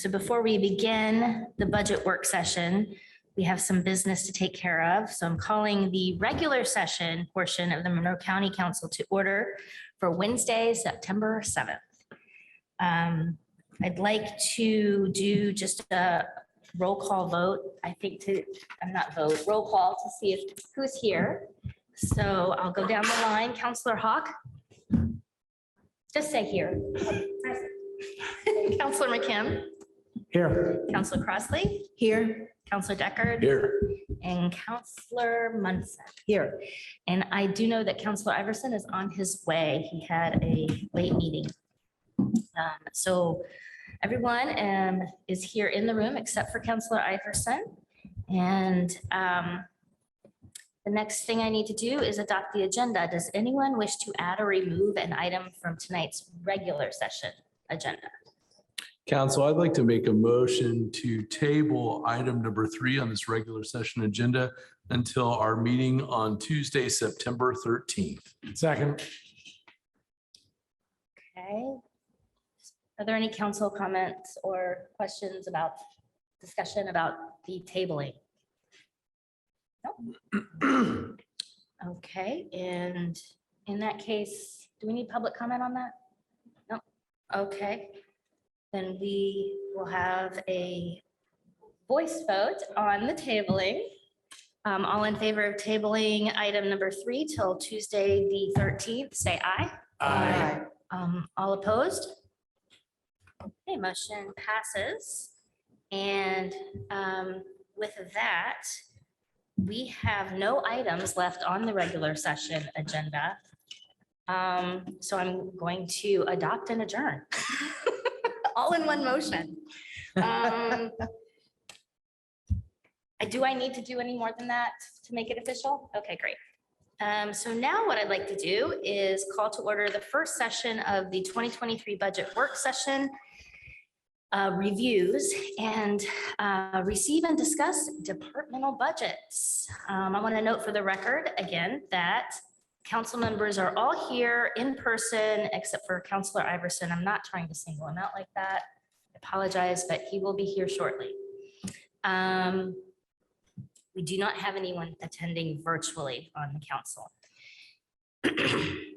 So before we begin the budget work session, we have some business to take care of. So I'm calling the regular session portion of the Monroe County Council to order for Wednesday, September 7th. I'd like to do just a roll call vote. Roll call to see who's here. So I'll go down the line. Councilor Hawk. Just say here. Councilor McKim. Here. Councilor Crossley. Here. Councilor Deckard. Here. And Councilor Munson. Here. And I do know that Councilor Iverson is on his way. He had a late meeting. So everyone is here in the room except for Councilor Iverson. And the next thing I need to do is adopt the agenda. Does anyone wish to add or remove an item from tonight's regular session agenda? Council, I'd like to make a motion to table item number 3 on this regular session agenda until our meeting on Tuesday, September 13th. Second. Okay. Are there any council comments or questions about discussion about the tabling? No. Okay, and in that case, do we need public comment on that? No. Okay. Then we will have a voice vote on the tabling. All in favor of tabling item number 3 till Tuesday, the 13th, say aye. Aye. All opposed? Okay, motion passes. And with that, we have no items left on the regular session agenda. So I'm going to adopt and adjourn. All in one motion. Do I need to do any more than that to make it official? Okay, great. So now what I'd like to do is call to order the first session of the 2023 budget work session reviews and receive and discuss departmental budgets. I want to note for the record again that council members are all here in person except for Councilor Iverson. I'm not trying to single him out like that. I apologize, but he will be here shortly. We do not have anyone attending virtually on the council.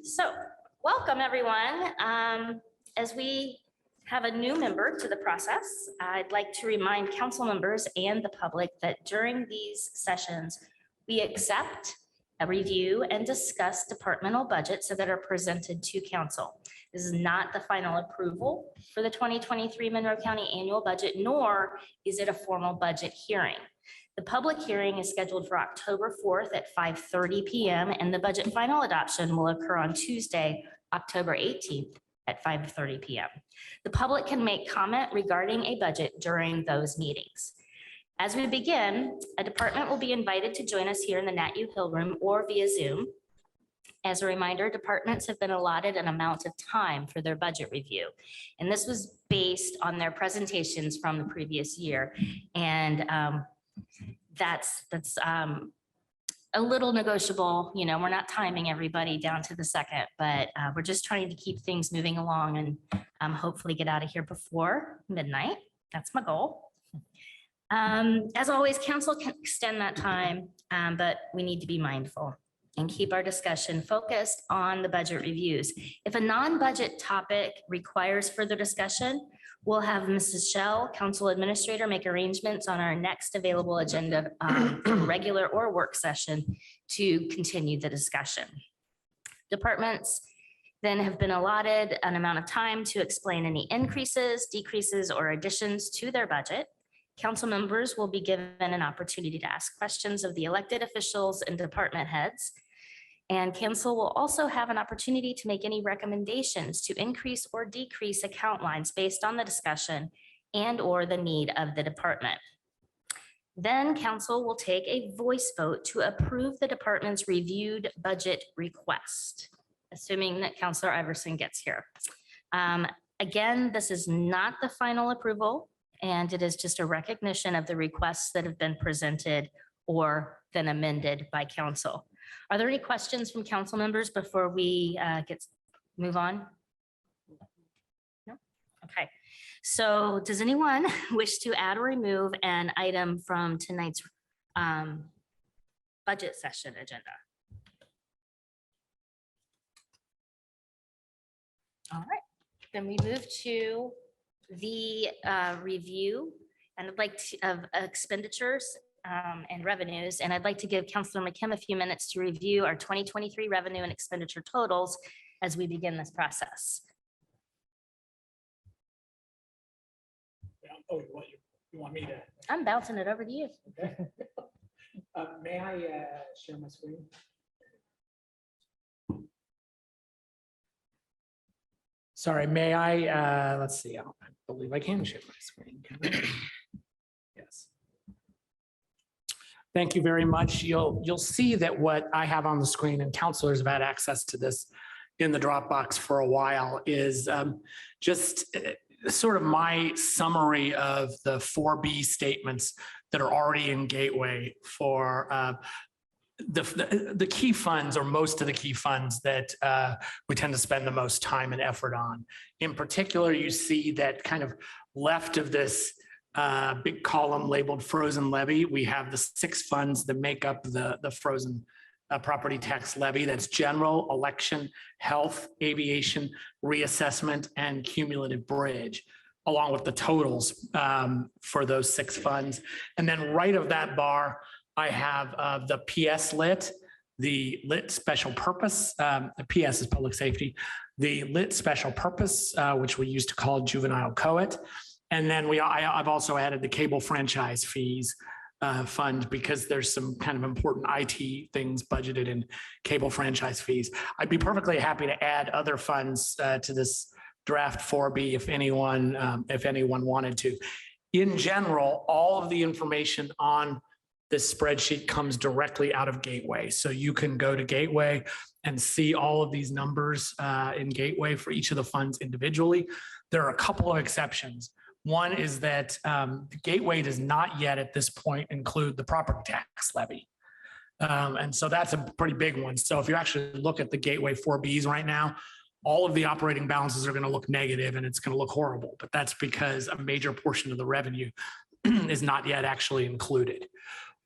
So welcome everyone. As we have a new member to the process, I'd like to remind council members and the public that during these sessions, we accept, review, and discuss departmental budgets that are presented to council. This is not the final approval for the 2023 Monroe County annual budget, nor is it a formal budget hearing. The public hearing is scheduled for October 4th at 5:30 p.m. and the budget final adoption will occur on Tuesday, October 18th at 5:30 p.m. The public can make comment regarding a budget during those meetings. As we begin, a department will be invited to join us here in the Nat U Hill Room or via Zoom. As a reminder, departments have been allotted an amount of time for their budget review. And this was based on their presentations from the previous year. And that's a little negotiable. You know, we're not timing everybody down to the second, but we're just trying to keep things moving along and hopefully get out of here before midnight. That's my goal. As always, council can extend that time, but we need to be mindful and keep our discussion focused on the budget reviews. If a non-budget topic requires further discussion, we'll have Mrs. Shell, council administrator, make arrangements on our next available agenda, regular or work session to continue the discussion. Departments then have been allotted an amount of time to explain any increases, decreases, or additions to their budget. Council members will be given an opportunity to ask questions of the elected officials and department heads. And council will also have an opportunity to make any recommendations to increase or decrease account lines based on the discussion and or the need of the department. Then council will take a voice vote to approve the department's reviewed budget request, assuming that Councilor Iverson gets here. Again, this is not the final approval, and it is just a recognition of the requests that have been presented or then amended by council. Are there any questions from council members before we move on? No? Okay. So does anyone wish to add or remove an item from tonight's budget session agenda? All right, then we move to the review and I'd like to, of expenditures and revenues. And I'd like to give Councilor McKim a few minutes to review our 2023 revenue and expenditure totals as we begin this process. Oh, you want me to? I'm bouncing it over to you. Okay. May I share my screen? Sorry, may I, let's see, I believe I can share my screen. Yes. Thank you very much. You'll see that what I have on the screen, and counselors have had access to this in the Dropbox for a while, is just sort of my summary of the 4B statements that are already in Gateway for the key funds, or most of the key funds that we tend to spend the most time and effort on. In particular, you see that kind of left of this big column labeled frozen levy, we have the 6 funds that make up the frozen property tax levy. That's general, election, health, aviation, reassessment, and cumulative bridge, along with the totals for those 6 funds. And then right of that bar, I have the PS lit, the lit special purpose, the PS is public safety, the lit special purpose, which we used to call juvenile COET. And then I've also added the cable franchise fees fund, because there's some kind of important IT things budgeted in cable franchise fees. I'd be perfectly happy to add other funds to this draft 4B if anyone wanted to. In general, all of the information on this spreadsheet comes directly out of Gateway. So you can go to Gateway and see all of these numbers in Gateway for each of the funds individually. There are a couple of exceptions. One is that the Gateway does not yet at this point include the property tax levy. And so that's a pretty big one. So if you actually look at the Gateway 4Bs right now, all of the operating balances are going to look negative and it's going to look horrible. But that's because a major portion of the revenue is not yet actually included.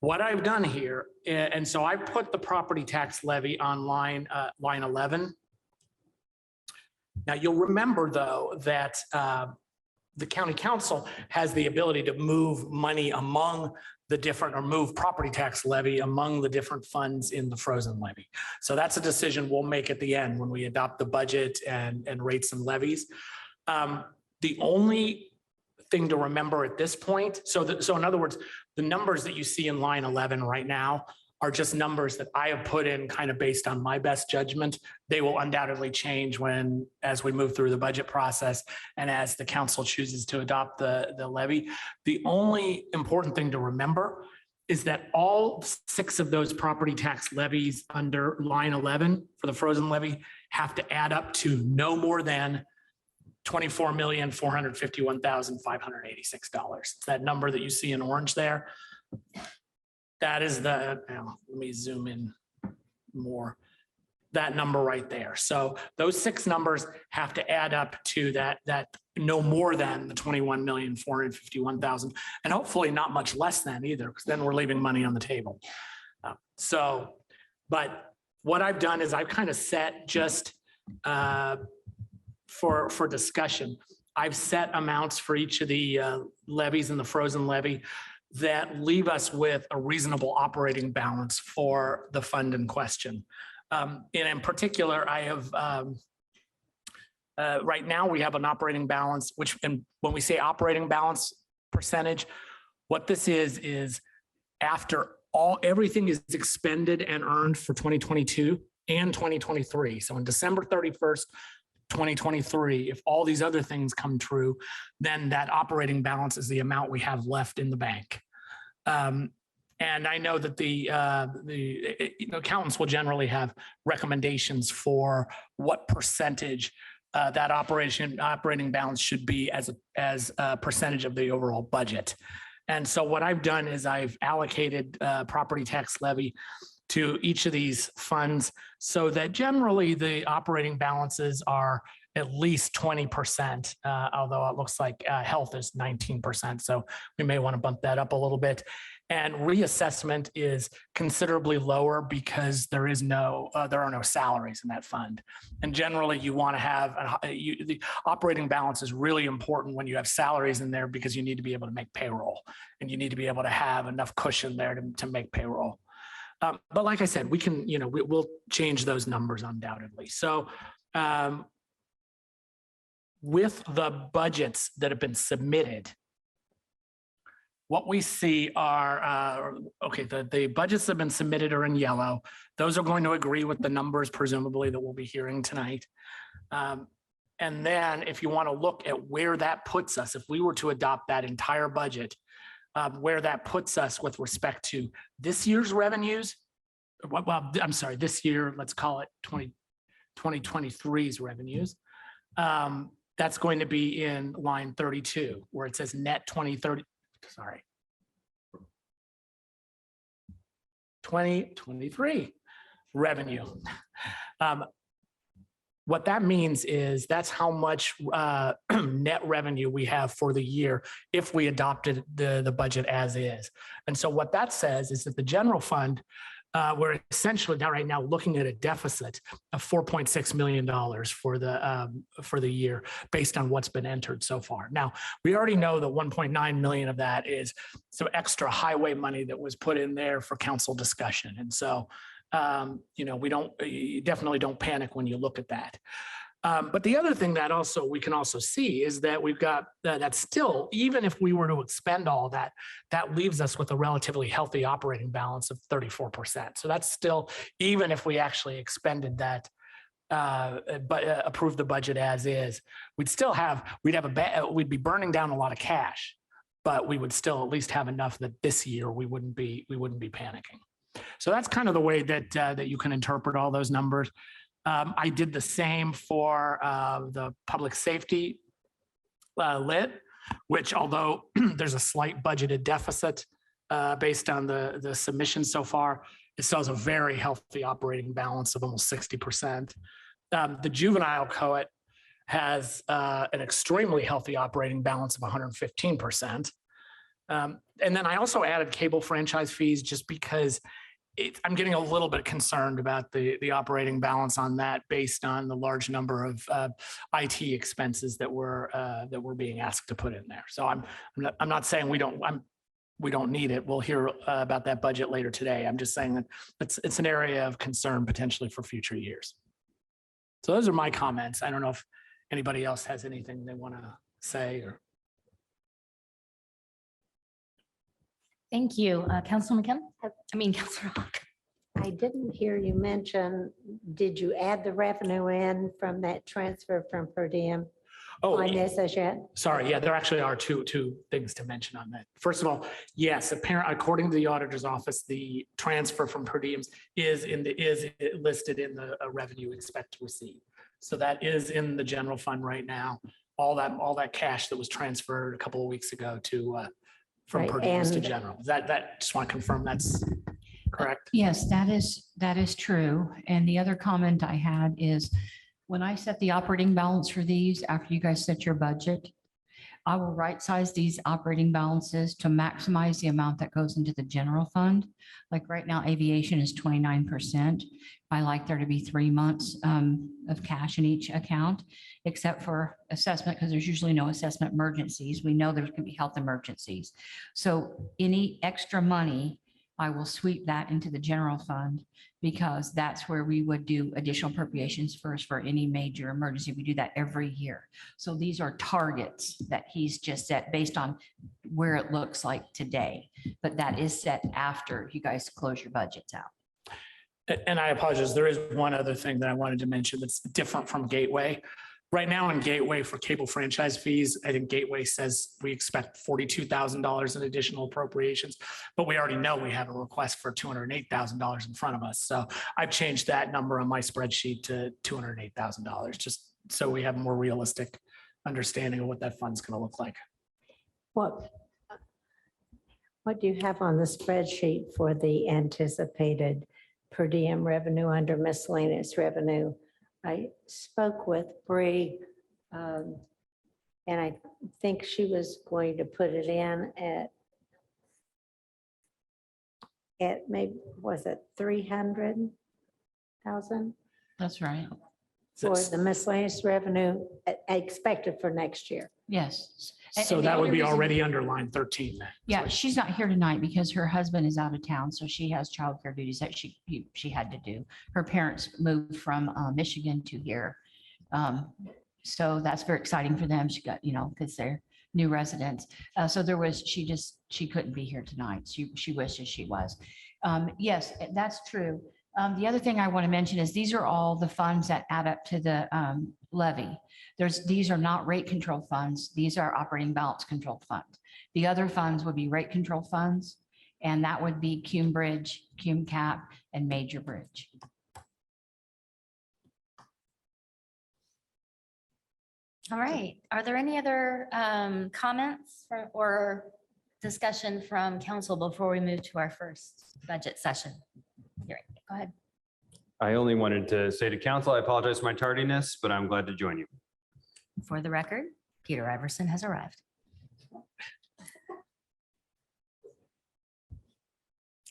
What I've done here, and so I put the property tax levy on line 11. Now you'll remember though that the county council has the ability to move money among the different, or move property tax levy among the different funds in the frozen levy. So that's a decision we'll make at the end when we adopt the budget and rates and levies. The only thing to remember at this point, so in other words, the numbers that you see in line 11 right now are just numbers that I have put in kind of based on my best judgment. They will undoubtedly change as we move through the budget process and as the council chooses to adopt the levy. The only important thing to remember is that all 6 of those property tax levies under line 11 for the frozen levy have to add up to no more than $24,451,586. It's that number that you see in orange there. That is let me zoom in more, that number right there. So those 6 numbers have to add up to that no more than the 21,451,000, and hopefully not much less than either, because then we're leaving money on the table. But what I've done is I've kind of set just for discussion, I've set amounts for each of the levies in the frozen levy that leave us with a reasonable operating balance for the fund in question. And in particular, I have, right now we have an operating balance, which, and when we say operating balance percentage, what this is after everything is expended and earned for 2022 and 2023. So on December 31st, 2023, if all these other things come true, then that operating balance is the amount we have left in the bank. And I know that the accountants will generally have recommendations for what percentage that operating balance should be as a percentage of the overall budget. And so what I've done is I've allocated property tax levy to each of these funds so that generally the operating balances are at least 20%, although it looks like health is 19%. So we may want to bump that up a little bit. And reassessment is considerably lower because there are no salaries in that fund. And generally you want to have, the operating balance is really important when you have salaries in there because you need to be able to make payroll and you need to be able to have enough cushion there to make payroll. But like I said, we can, we'll change those numbers undoubtedly. So with the budgets that have been submitted, what we see are, the budgets that have been submitted are in yellow. Those are going to agree with the numbers, presumably, that we'll be hearing tonight. And then if you want to look at where that puts us, if we were to adopt that entire budget, where that puts us with respect to this year's revenues, well, I'm sorry, this year, let's call it 2023's revenues. That's going to be in line 32, where it says net 2023 revenue. What that means is that's how much net revenue we have for the year if we adopted the budget as is. And so what that says is that the general fund, we're essentially right now looking at a deficit of $4.6 million for the year based on what's been entered so far. Now, we already know that 1.9 million of that is some extra highway money that was put in there for council discussion. And so, you definitely don't panic when you look at that. But the other thing that we can also see is that we've got that still, even if we were to expend all that, that leaves us with a relatively healthy operating balance of 34%. So that's still, even if we actually expended that, but approved the budget as is, we'd be burning down a lot of cash, but we would still at least have enough that this year we wouldn't be panicking. So that's kind of the way that you can interpret all those numbers. I did the same for the public safety lit, which although there's a slight budgeted deficit based on the submission so far, it still has a very healthy operating balance of almost 60%. The juvenile COET has an extremely healthy operating balance of 115%. And then I also added cable franchise fees just because I'm getting a little bit concerned about the operating balance on that based on the large number of IT expenses that we're being asked to put in there. So I'm not saying we don't need it. We'll hear about that budget later today. I'm just saying that it's an area of concern potentially for future years. So those are my comments. I don't know if anybody else has anything they want to say or. Thank you. Councilor Councilor Hawk. I didn't hear you mention, did you add the revenue in from that transfer from per diem on this as yet? Sorry, yeah, there actually are two things to mention on that. First of all, yes, according to the auditor's office, the transfer from per diems is listed in the revenue expect to receive. So that is in the general fund right now. All that cash that was transferred a couple of weeks ago from per diems to general. That just want to confirm that's correct? Yes, that is true. And the other comment I had is when I set the operating balance for these, after you guys set your budget, I will right size these operating balances to maximize the amount that goes into the general fund. Like right now, aviation is 29%. I like there to be 3 months of cash in each account, except for assessment, because there's usually no assessment emergencies. We know there can be health emergencies. So any extra money, I will sweep that into the general fund because that's where we would do additional appropriations first for any major emergency. We do that every year. So these are targets that he's just set based on where it looks like today, but that is set after you guys close your budgets out. And I apologize, there is one other thing that I wanted to mention that's different from Gateway. Right now in Gateway for cable franchise fees, I think Gateway says we expect $42,000 in additional appropriations, but we already know we have a request for $208,000 in front of us. So I've changed that number on my spreadsheet to $208,000, just so we have a more realistic understanding of what that fund's going to look like. What do you have on the spreadsheet for the anticipated per diem revenue under miscellaneous revenue I spoke with Bree, and I think she was going to put it in at maybe, was it 300,000 That's right. for the miscellaneous revenue expected for next year? Yes. And- So and the that would only be reason- already under line 13 then. Yeah, she's not here tonight because her husband is out of town, so she has childcare duties that she had to do. Her parents moved from Michigan to here. So that's very exciting for them. She got, because they're new residents. So she couldn't be here tonight. She wishes she was. Yes, that's true. The other thing I want to mention is these are all the funds that add up to the levy. These are not rate control funds. These are operating balance control funds. The other funds would be rate control funds, and that would be Cume Bridge, Cume Cap, and Major Bridge. All right. Are there any other comments or discussion from council before we move to our first budget session? Go ahead. I only wanted to say to council, I apologize for my tardiness, but I'm glad to join you. For the record, Peter Iverson has arrived.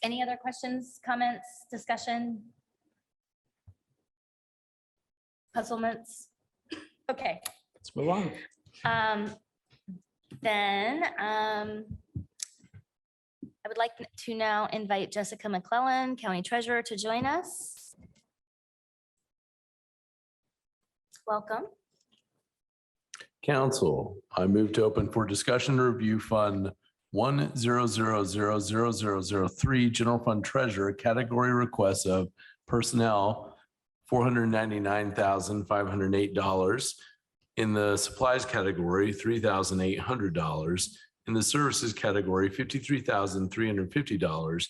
Any other questions, comments, discussion? Puzzlements? Okay. Let's move on. Then I would like to now invite Jessica McClellan, County Treasurer, to join us. Welcome. Council, I move to open for discussion and review Fund 100000003, General Fund Treasurer, category requests of personnel, $499,508. In the supplies category, $3,800. In the services category, $53,350,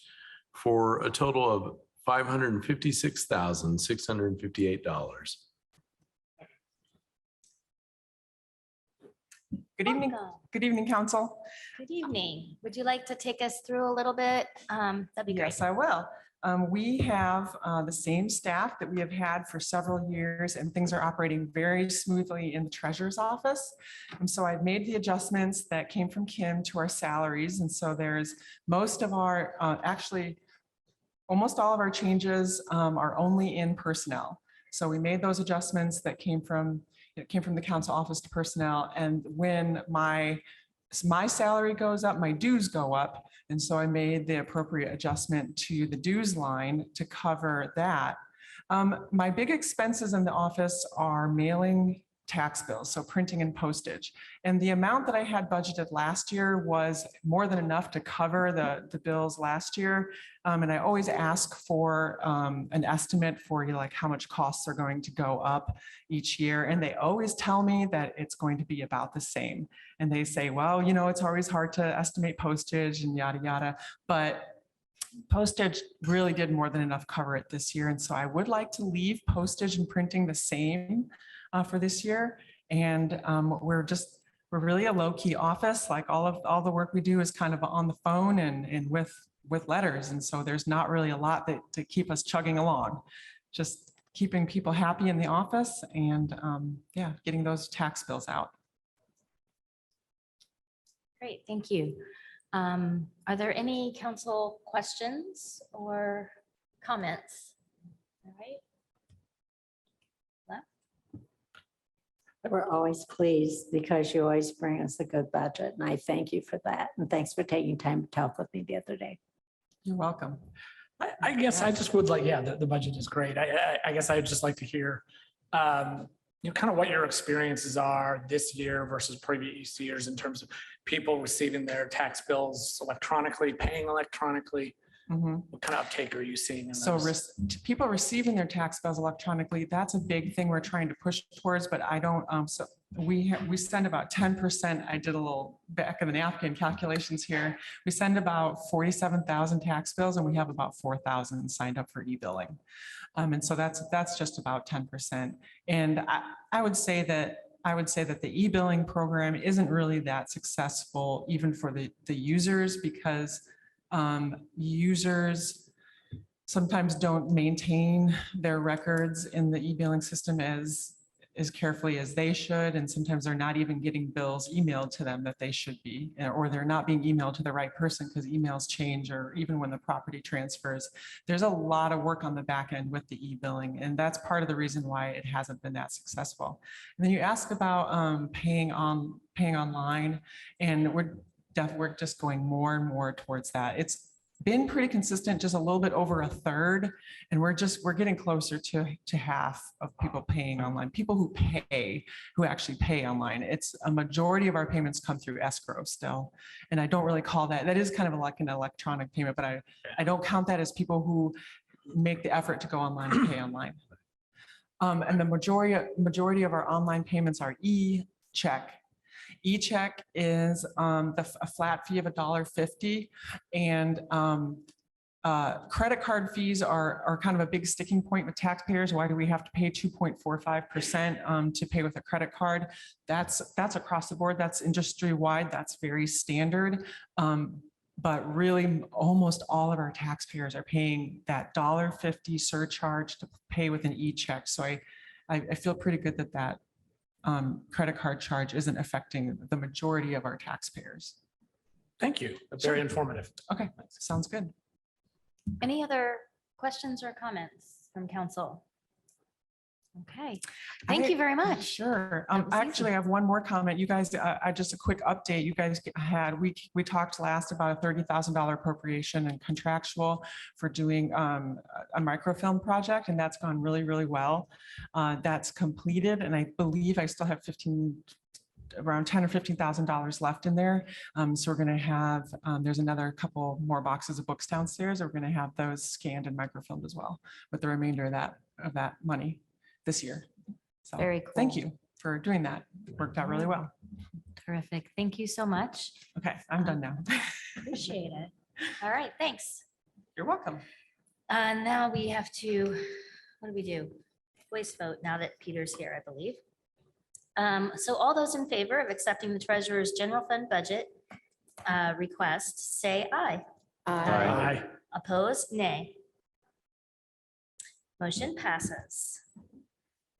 for a total of $556,658. Good evening. Welcome. Good evening, council. Good evening. Would you like to take us through a little bit? That'd be great. Yes, I will. We have the same staff that we have had for several years, and things are operating very smoothly in the treasurer's office. And so I've made the adjustments that came from Kim to our salaries. And so there's most of our, actually, almost all of our changes are only in personnel. So we made those adjustments that came from the council office to personnel. And when my salary goes up, my dues go up. And so I made the appropriate adjustment to the dues line to cover that. My big expenses in the office are mailing tax bills, so printing and postage. And the amount that I had budgeted last year was more than enough to cover the bills last year. And I always ask for an estimate for like how much costs are going to go up each year. And they always tell me that it's going to be about the same. And they say, well, it's always hard to estimate postage and yada, yada. But postage really did more than enough cover it this year. And so I would like to leave postage and printing the same for this year. And we're really a low-key office. Like all the work we do is kind of on the phone and with letters. And so there's not really a lot to keep us chugging along. Just keeping people happy in the office and getting those tax bills out. Great, thank you. Are there any council questions or comments? All right. We're always pleased because you always bring us a good budget, and I thank you for that. And thanks for taking time to talk with me the other day. You're welcome. I guess I just would like, the budget is great. I guess I'd just like to hear, kind of what your experiences are this year versus previous years in terms of people receiving their tax bills electronically, paying electronically. What kind of uptake are you seeing? In So those? people receiving their tax bills electronically, that's a big thing we're trying to push towards, but I don't, so we send about 10%. I did a little back of the napkin calculations here. We send about 47,000 tax bills and we have about 4,000 signed up for e-billing. And so that's just about 10%. And I would say that the e-billing program isn't really that successful even for the users, because users sometimes don't maintain their records in the e-billing system as carefully as they should. And sometimes they're not even getting bills emailed to them that they should be, or they're not being emailed to the right person because emails change, or even when the property transfers. There's a lot of work on the back end with the e-billing, and that's part of the reason why it hasn't been that successful. And then you ask about paying online, and we're just going more and more towards that. It's been pretty consistent, just a little bit over a third. And we're getting closer to half of people paying online, people who actually pay online. It's a majority of our payments come through escrow still. And I don't really call that is kind of like an electronic payment, but I don't count that as people who make the effort to go online and pay online. And the majority of our online payments are e-check. E-check is a flat fee of $1.50, and credit card fees are kind of a big sticking point with taxpayers. Why do we have to pay 2.45% to pay with a credit card? That's across the board. That's industry wide. That's very standard. But really, almost all of our taxpayers are paying that $1.50 surcharge to pay with an e-check. So I feel pretty good that credit card charge isn't affecting the majority of our taxpayers. Thank you. Very informative. Okay, sounds good. Any other questions or comments from council? Okay, thank you very much. Sure. That was Actually, easy. I have one more comment. You guys, just a quick update. You guys had, we talked last about a $30,000 appropriation and contractual for doing a microfilm project, and that's gone really, really well. That's completed, and I believe I still have around $10,000 or $15,000 left in there. So we're going to have, there's another couple more boxes of books downstairs. We're going to have those scanned and microfilmed as well with the remainder of that money this year. So Very cool. thank you for doing that. It worked out really well. Terrific. Thank you so much. Okay, I'm done now. Appreciate it. All right, thanks. You're welcome. Now we have to, what do we do? Voice vote now that Peter's here, I believe. So all those in favor of accepting the treasurer's general fund budget request, say aye. Aye. Opposed, nay. Motion passes.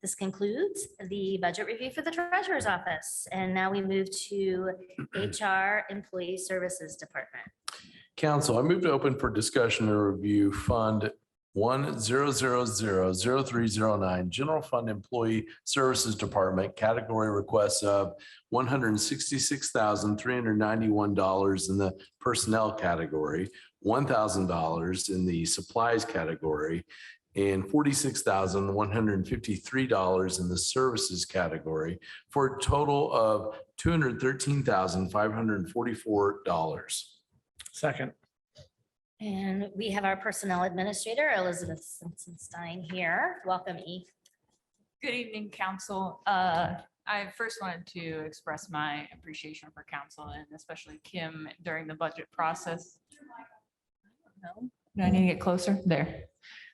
This concludes the budget review for the treasurer's office. And now we move to HR Employee Services Department. Council, I move to open for discussion and review Fund 100000309, General Fund Employee Services Department, category requests of $166,391 in the personnel category, $1,000 in the supplies category, and $46,153 in the services category, for a total of $213,544. Second. And we have our personnel administrator, Elizabeth Simpson-Stein here. Welcome, E. Good evening, council. I first wanted to express my appreciation for council and especially Kim during the budget process. No, do I need to get closer? There.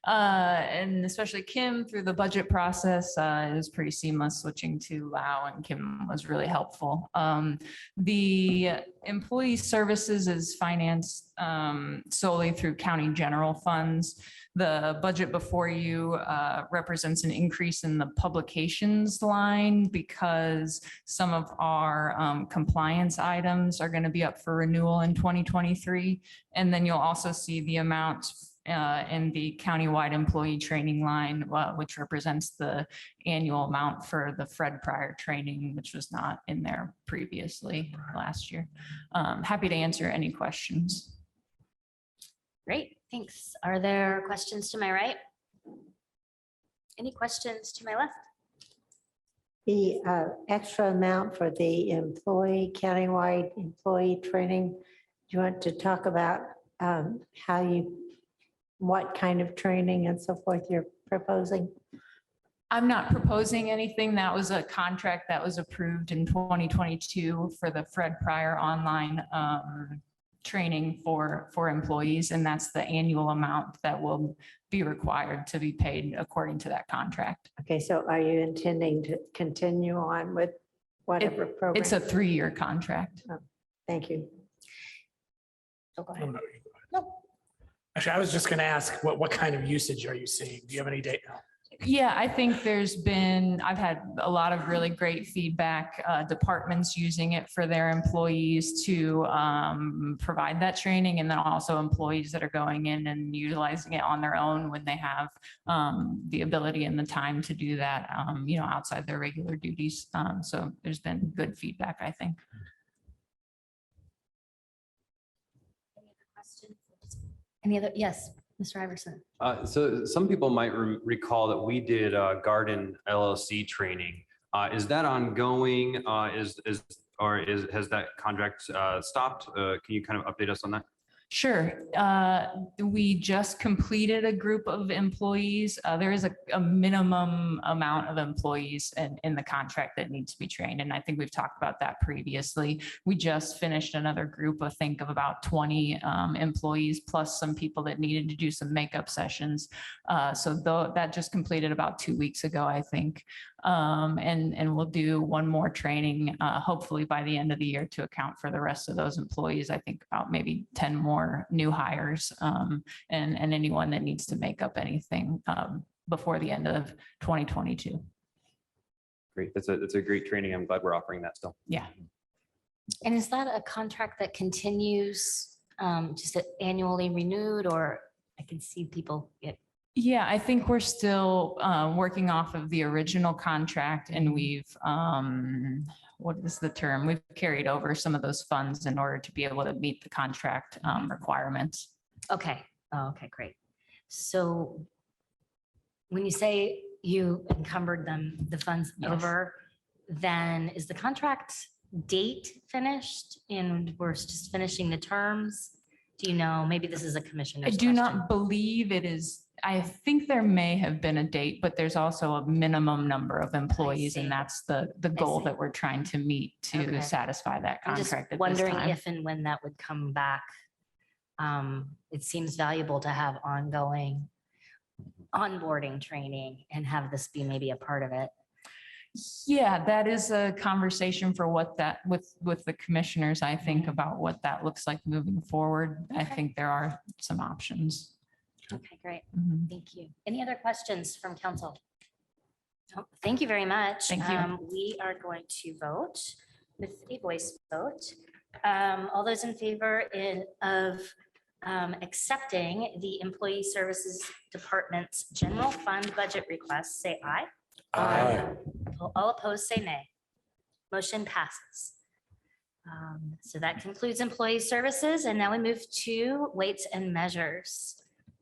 And especially Kim through the budget process, it was pretty seamless switching to Lao, and Kim was really helpful. The employee services is financed solely through county general funds. The budget before you represents an increase in the publications line because some of our compliance items are going to be up for renewal in 2023. And then you'll also see the amount in the countywide employee training line, which represents the annual amount for the Fred Pryor training, which was not in there previously last year. Happy to answer any questions. Great, thanks. Are there questions to my right? Any questions to my left? The extra amount for the countywide employee training, do you want to talk about what kind of training and so forth you're proposing? I'm not proposing anything. That was a contract that was approved in 2022 for the Fred Pryor online training for employees. And that's the annual amount that will be required to be paid according to that contract. Okay, so are you intending to continue on with whatever program? It's a 3-year contract. Thank you. Oh, go ahead. No. No. Actually, I was just going to ask, what kind of usage are you seeing? Do you have any data? Yeah, I think I've had a lot of really great feedback, departments using it for their employees to provide that training, and then also employees that are going in and utilizing it on their own when they have the ability and the time to do that, outside their regular duties. So there's been good feedback, I think. Any other? Yes, Mr. Iverson. So some people might recall that we did Garden LLC training. Is that ongoing? Has that contract stopped? Can you kind of update us on that? Sure. We just completed a group of employees. There is a minimum amount of employees in the contract that needs to be trained. And I think we've talked about that previously. We just finished another group, I think, of about 20 employees, plus some people that needed to do some makeup sessions. That just completed about 2 weeks ago, I think. And we'll do one more training, hopefully by the end of the year, to account for the rest of those employees. I think about maybe 10 more new hires, and anyone that needs to make up anything before the end of 2022. Great. That's a great training. I'm glad we're offering that still. Yeah. And is that a contract that continues just annually renewed, or I can see people get? Yeah, I think we're still working off of the original contract, and we've, what is the term? We've carried over some of those funds in order to be able to meet the contract requirements. Okay. Oh, okay, great. So when you say you encumbered the funds Yes. over, then is the contract date finished and we're just finishing the terms? Do you know? Maybe this is a commissioner's I do question. not believe it is. I think there may have been a date, but there's also a minimum number of employees, see. and that's the goal see. that we're trying to meet to Okay. satisfy that I'm just contract at this wondering time. if and when that would come back. It seems valuable to have ongoing onboarding training and have this be maybe a part of it. Yeah, that is a conversation for what that with the commissioners, I think, about what that looks like moving forward. I Okay. think there are some options. Okay, great. Mhm. Thank you. Any other questions from council? Oh, thank you very much. Thank you. We are going to vote with a voice vote. All those in favor of accepting the Employee Services Department's general fund budget request, say aye. Aye. All opposed, say nay. Motion passes. So that concludes employee services, and now we move to weights and measures.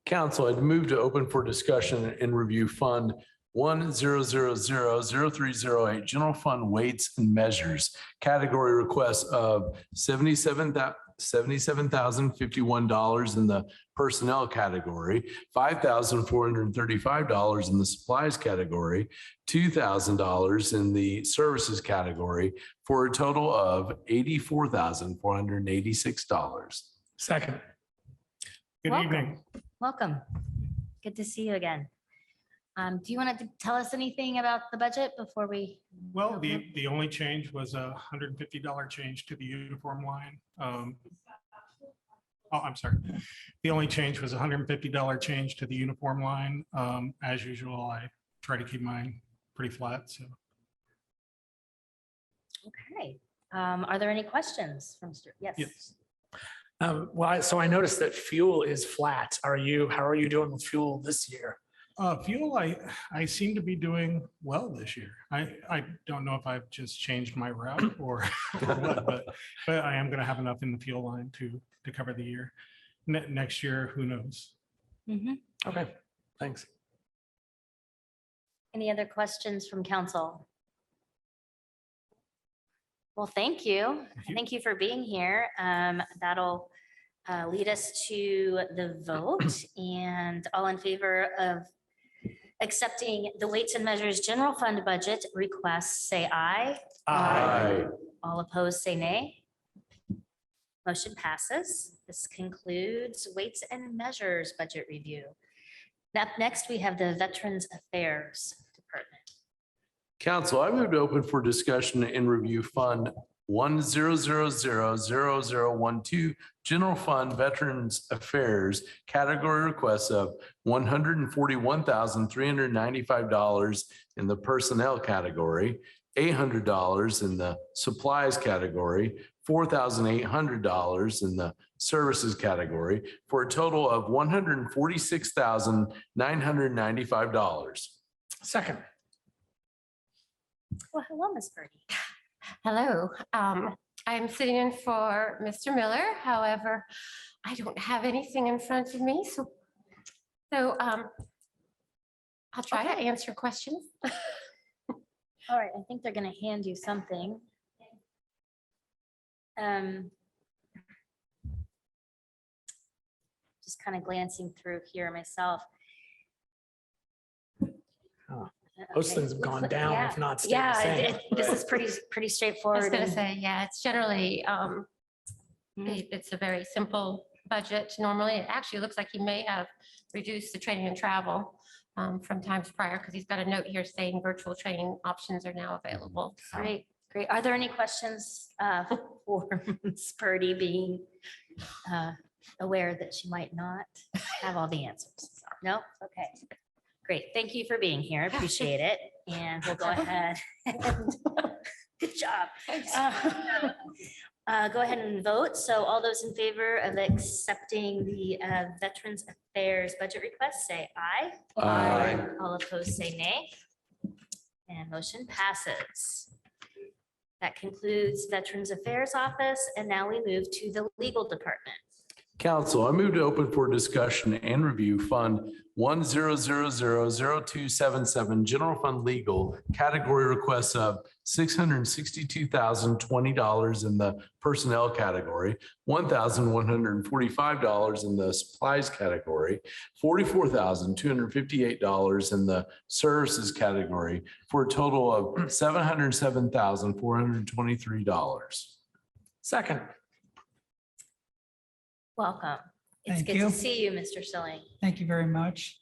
Council, I'd move to open for discussion and review Fund 100000308, General Fund Weights and Measures, category requests of $77,051 in the personnel category, $5,435 in the supplies category, $2,000 in the services category, for a total of $84,486. Second. Good Welcome. evening. Welcome. Good to see you again. Do you want to tell us anything about the budget before we? Well, the only change was a $150 change to the uniform line. I'm sorry. The only change was a $150 change to the uniform line. As usual, I try to keep mine pretty flat, so. Okay. Are there any questions from Mr.? Yes. Yes. So I noticed that fuel is flat. How are you doing with fuel this year? Fuel, I seem to be doing well this year. I don't know if I've just changed my route or what, but I am going to have enough in the fuel line to cover the year. Next year, who knows? Mhm. Okay, thanks. Any other questions from council? Well, thank you. Thank you. Thank you for being here. That'll lead us to the vote, and all in favor of accepting the weights and measures general fund budget requests, say aye. Aye. All opposed, say nay. Motion passes. This concludes weights and measures budget review. Up next, we have the Veterans Affairs Department. Council, I move to open for discussion and review Fund 100000012, General Fund Veterans Affairs, category requests of $141,395 in the personnel category, $800 in the supplies category, $4,800 in the services category, for a total of $146,995. Second. Well, hello, Ms. Birdie. Hello, I'm sitting in for Mr. Miller. However, I don't have anything in front of me, so I'll try to answer questions. All right, I think they're going to hand you something. Just kind of glancing through here myself. Most Okay. things have gone down, Yeah. if not stayed the Yeah, same. this is pretty I was straightforward. gonna and- say, yeah, it's generally, it's a very simple budget. Normally, it actually looks like he may have reduced the training and travel from times prior, because he's got a note here saying virtual training options are now available. So, Great, great. Are there any questions for Ms. Purdy, being aware that she might not have all the answers? No? Okay. Great. Thank you for being here. I appreciate it. And we'll go ahead. Good job. Go ahead and vote. So all those in favor of accepting the Veterans Affairs budget request, say aye. Aye. All opposed, say nay. And motion passes. That concludes Veterans Affairs Office, and now we move to the Legal Department. Council, I move to open for discussion and review Fund 100000277, General Fund Legal, category requests of $662,020 in the personnel category, $1,145 in the supplies category, $44,258 in the services category, for a total of $707,423. Second. Welcome. It's Thank good you. to see you, Mr. Schilling. Thank you very much.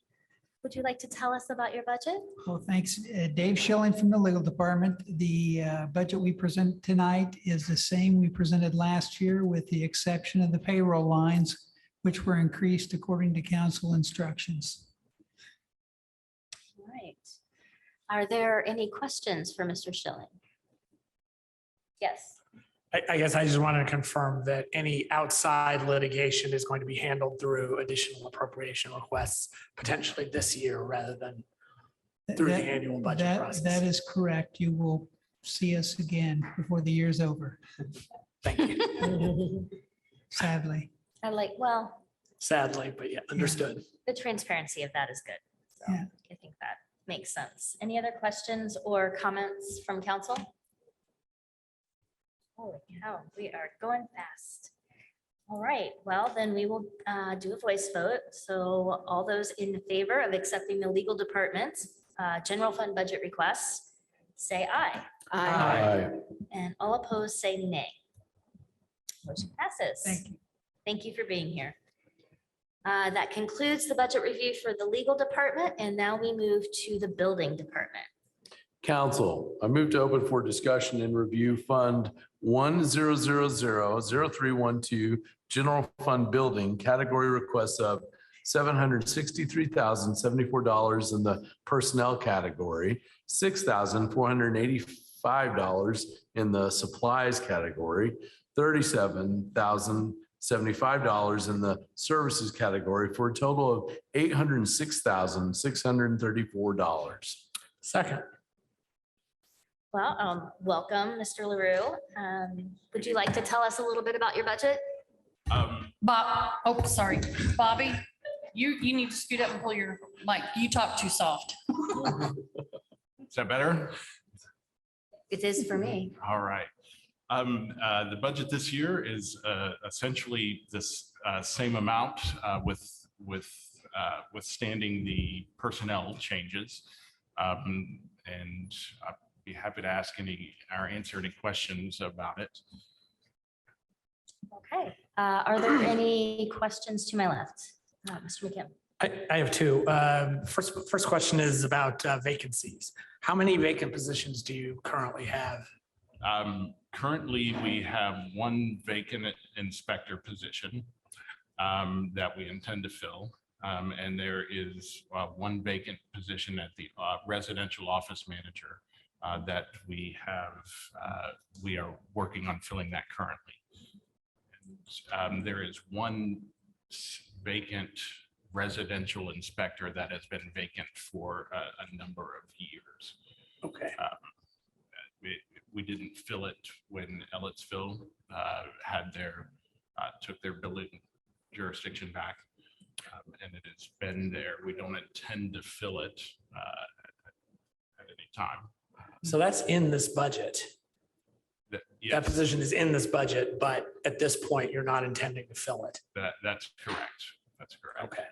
Would you like to tell us about your budget? Well, thanks. Dave Schilling from the Legal Department. The budget we present tonight is the same we presented last year, with the exception of the payroll lines, which were increased according to council instructions. All right. Are there any questions for Mr. Schilling? Yes. I guess I just wanted to confirm that any outside litigation is going to be handled through additional appropriation requests potentially this year rather than through the annual budget process. That is correct. You will see us again before the year's over, Thank you. sadly. I like, well, Sadly, but yeah, understood. the transparency of that is good. So Yeah. I think that makes sense. Any other questions or comments from council? Holy cow, we are going fast. All right, well, then we will do a voice vote. So all those in favor of accepting the legal department's general fund budget requests, say aye. Aye. And all opposed, say nay. Motion passes. Thank you. Thank you for being here. That concludes the budget review for the legal department, and now we move to the building department. Council, I move to open for discussion and review Fund 100000312, General Fund Building, category requests of $763,074 in the personnel category, $6,485 in the supplies category, $37,075 in the services category, for a total of $806,634. Second. Well, welcome, Mr. LaRue. Would you like to tell us a little bit about your budget? Bob, oh, sorry, Bobby, you need to scoot up and pull your mic. You talk too soft. Is that better? It is for me. All right. The budget this year is essentially this same amount withstanding the personnel changes. And I'd be happy to answer any questions about it. Okay. Are there any questions to my left? Mr. McKim. I have two. First question is about vacancies. How many vacant positions do you currently have? Currently, we have one vacant inspector position that we intend to fill. And there is one vacant position at the residential office manager that we are working on filling that currently. And, there is one vacant residential inspector that has been vacant for a number of years. Okay. We didn't fill it when Ellettsville took their building jurisdiction back. And it has been there. We don't intend to fill it at any time. So that's in this budget. That Yes, position is in this budget, but at this point, you're not intending to fill it. that's correct. That's correct. Okay.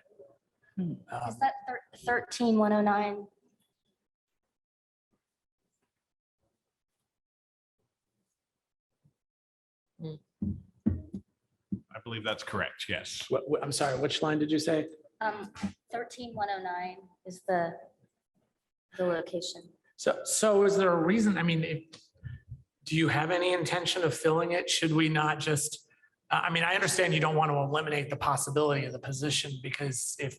Is that 13,109? I believe that's correct. Yes. I'm sorry, which line did you say? 13,109 is the location. So is there a reason, I mean, do you have any intention of filling it? Should we not just, I mean, I understand you don't want to eliminate the possibility of the position because if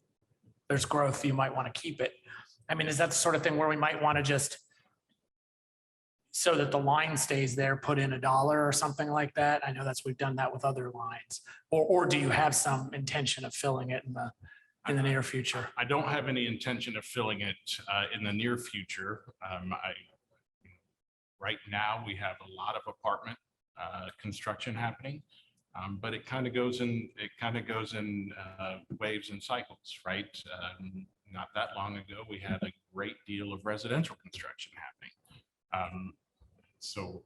there's growth, you might want to keep it. I mean, is that the sort of thing where we might want to just, so that the line stays there, put in $1 or something like that? I know we've done that with other lines. Or do you have some intention of filling it in the near future? I don't have any intention of filling it in the near future. Right now, we have a lot of apartment construction happening, but it kind of goes in waves and cycles, right? Not that long ago, we had a great deal of residential construction happening. So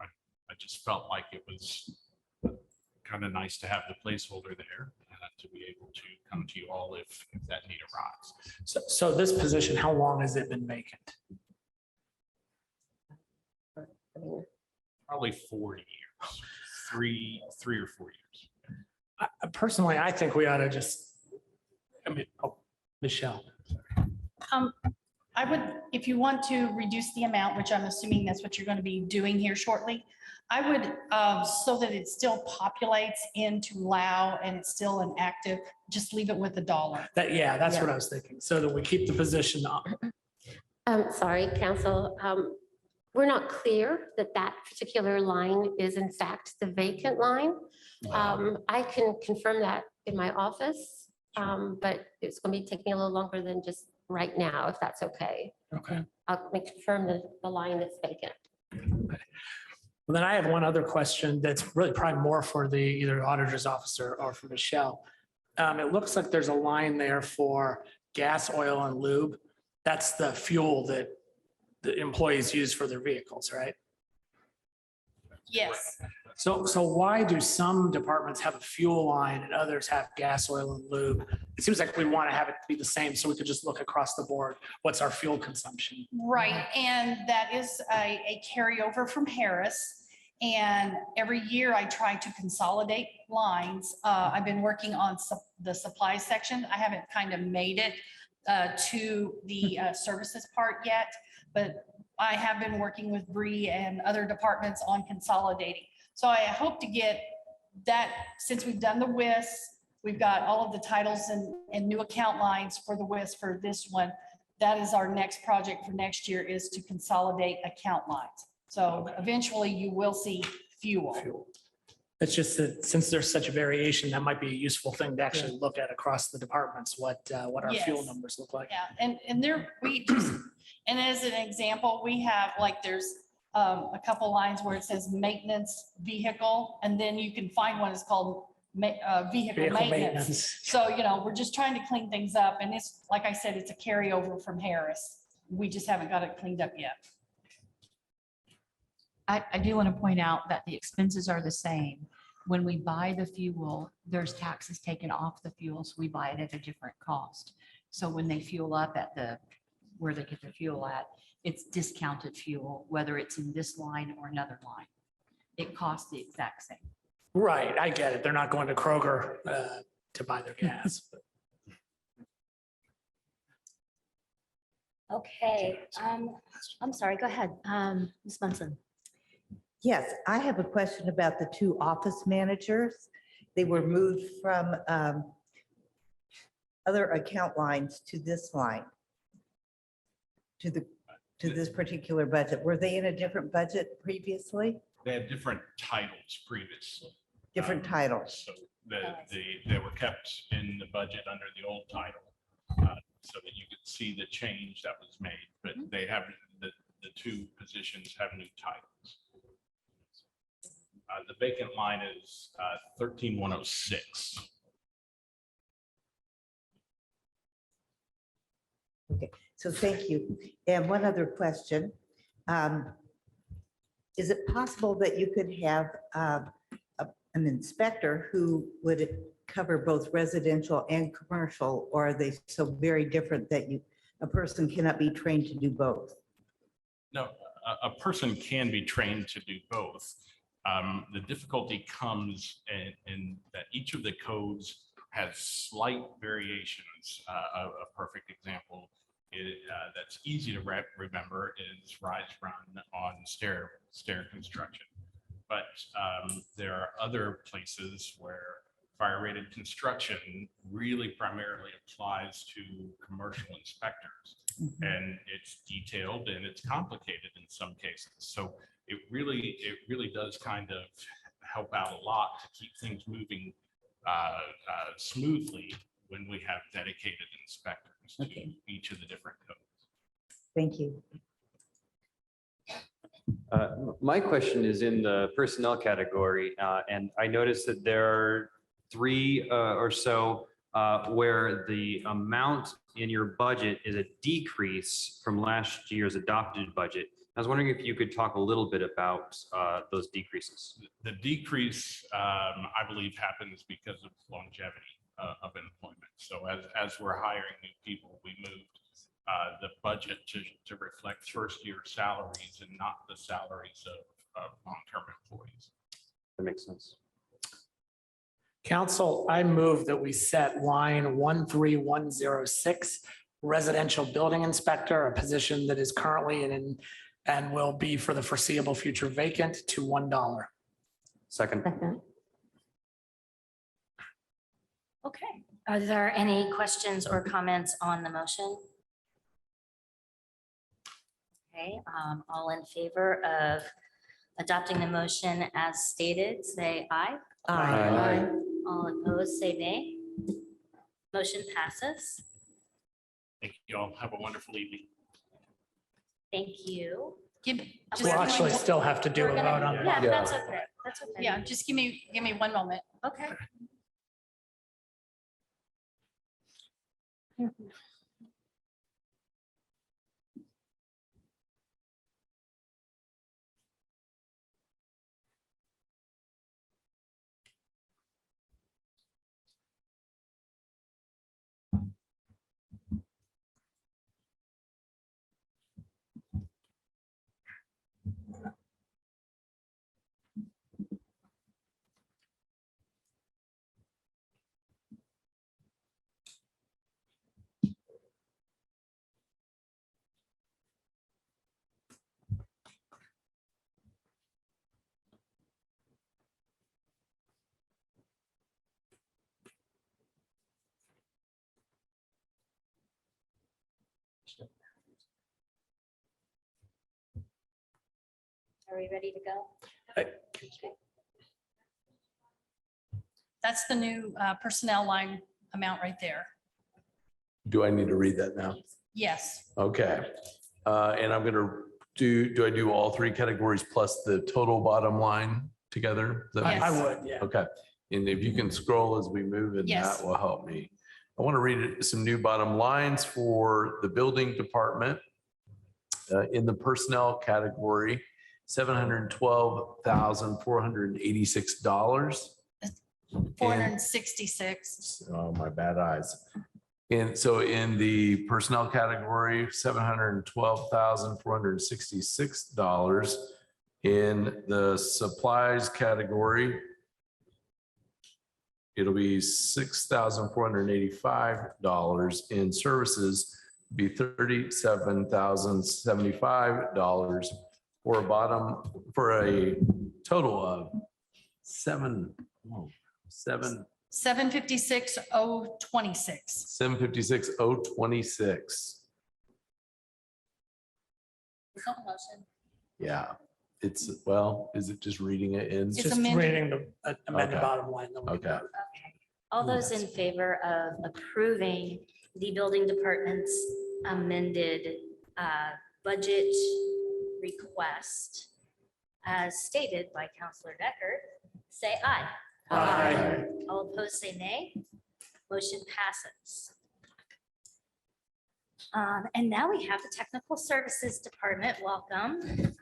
I just felt like it was kind of nice to have the placeholder there to be able to come to you all if that need arises. So this position, how long has it been vacant? Probably 4 years, three or 4 years. Personally, I think we ought to just, Michelle. I would, if you want to reduce the amount, which I'm assuming that's what you're going to be doing here shortly, I would, so that it still populates into Lao and it's still an active, just leave it with $1. That's what I was thinking, so that we keep the position up. Sorry, council. We're not clear that that particular line is in fact the vacant line. I can confirm that in my office, but it's going to be taking a little longer than just right now, if that's okay. Okay. I'll confirm the line that's vacant. Well, then I have one other question that's really probably more for the either auditor's office or for Michelle. It looks like there's a line there for gas, oil, and lube. That's the fuel that the employees use for their vehicles, right? Yes. So why do some departments have a fuel line and others have gas, oil, and lube? It seems like we want to have it be the same, so we could just look across the board. What's our fuel consumption? Right, and that is a carryover from Harris. And every year I try to consolidate lines. I've been working on the supply section. I haven't kind of made it to the services part yet, but I have been working with Bree and other departments on consolidating. So I hope to get that, since we've done the WIS, we've got all of the titles and new account lines for the WIS for this one. That is our next project for next year, is to consolidate account lines. So eventually you will see fuel. It's just that since there's such a variation, that might be a useful thing to actually look at across the departments, what our fuel Yes. numbers look like. Yeah, and there, and as an example, we have there's a couple lines where it says maintenance vehicle, and then you can find one that's called vehicle maintenance. So, we're just trying to clean things up, and it's, like I said, it's a carryover from Harris. We just haven't got it cleaned up yet. I do want to point out that the expenses are the same. When we buy the fuel, there's taxes taken off the fuel, so we buy it at a different cost. So when they fuel up at where they get their fuel at, it's discounted fuel, whether it's in this line or another line. It costs the exact same. Right, I get it. They're not going to Kroger to buy their gas. Okay, I'm sorry, go ahead, Ms. Munson. Yes, I have a question about the two office managers. They were moved from other account lines to this line, to this particular budget. Were they in a different budget previously? They had different titles previously. Different titles? So they were kept in the budget under the old title, so that you could see the change that was made, but they have, the two positions have new titles. The vacant line is 13106. Okay, so thank you. And one other question. Is it possible that you could have an inspector who would cover both residential and commercial, or are they so very different that a person cannot be trained to do both? No, a person can be trained to do both. The difficulty comes in that each of the codes has slight variations. A perfect example that's easy to remember is rise run on stair construction. But there are other places where fire rated construction really primarily applies to commercial inspectors. And it's detailed and it's complicated in some cases. So it really does kind of help out a lot to keep things moving smoothly when we have dedicated inspectors to each of the different codes. Thank you. My question is in the personnel category, and I noticed that there are 3 or so where the amount in your budget is a decrease from last year's adopted budget. I was wondering if you could talk a little bit about those decreases. The decrease, I believe, happens because of longevity of employment. So as we're hiring new people, we moved the budget to reflect first-year salaries and not the salaries of long-term employees. That makes sense. Council, I move that we set line 13106, residential building inspector, a position that is currently in and will be for the foreseeable future vacant, to $1. Second. Okay, are there any questions or comments on the motion? Okay, all in favor of adopting the motion as stated, say aye. Aye. All opposed, say nay. Motion passes. Thank you all. Have a wonderful evening. Thank you. We'll actually still have to do a vote on the Yeah, bottom. that's okay. That's okay. Yeah, just give me 1 moment. Okay. Are we ready to go? That's the new personnel line amount right there. Do I need to read that now? Yes. Okay. And I'm gonna do I do all 3 categories plus the total bottom line together? Does that make I sense? would, yeah. Okay. And if you can scroll as we move, and Yes. that will help me. I want to read some new bottom lines for the building department. In the personnel category, $712,486. 466. Oh, my bad eyes. And so in the personnel category, $712,466. In the supplies category, it'll be $6,485. In services, be $37,075. for a total of 756,026. 756,026. Yeah, well, is it just reading it in? It's It's just amended. reading the amended Okay. bottom line. then we can Okay. vote. All those in favor of approving the building department's amended budget request as stated by Counselor Deckard, say aye. Aye. All opposed, say nay. Motion passes. And now we have the Technical Services Department. Welcome.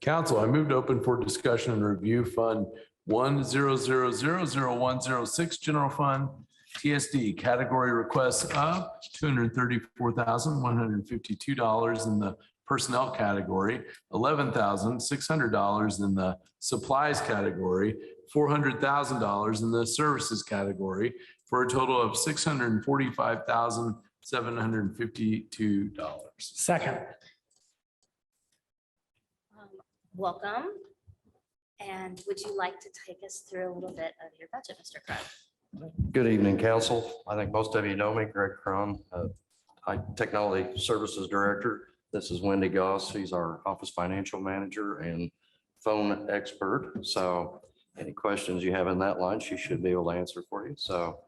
Council, I moved open for discussion and review Fund 100000106 General Fund TSD category requests of $234,152 in the personnel category, $11,600 in the supplies category, $400,000 in the services category, for a total of $645,752. Second. Welcome. And would you like to take us through a little bit of your budget, Mr. Crone? Good evening, council. I think most of you know me, Greg Crum, Technology Services Director. This is Wendy Goss. She's our office financial manager and phone expert. So any questions you have in that line, she should be able to answer for you. So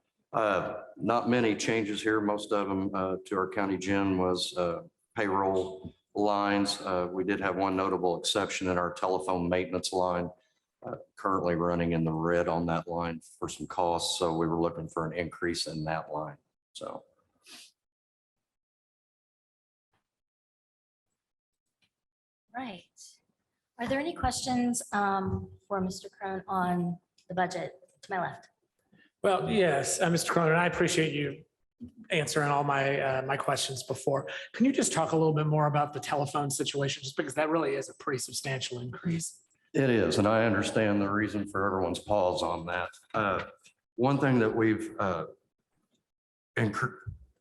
not many changes here. Most of them to our county gen was payroll lines. We did have one notable exception in our telephone maintenance line, currently running in the red on that line for some costs. So we were looking for an increase in that line. So. Right. Are there any questions for Mr. Crone on the budget to my left? Well, yes, Mr. Cronin, I appreciate you answering all my questions before. Can you just talk a little bit more about the telephone situation, just because that really is a pretty substantial increase? It is, and I understand the reason for everyone's pause on that. One thing that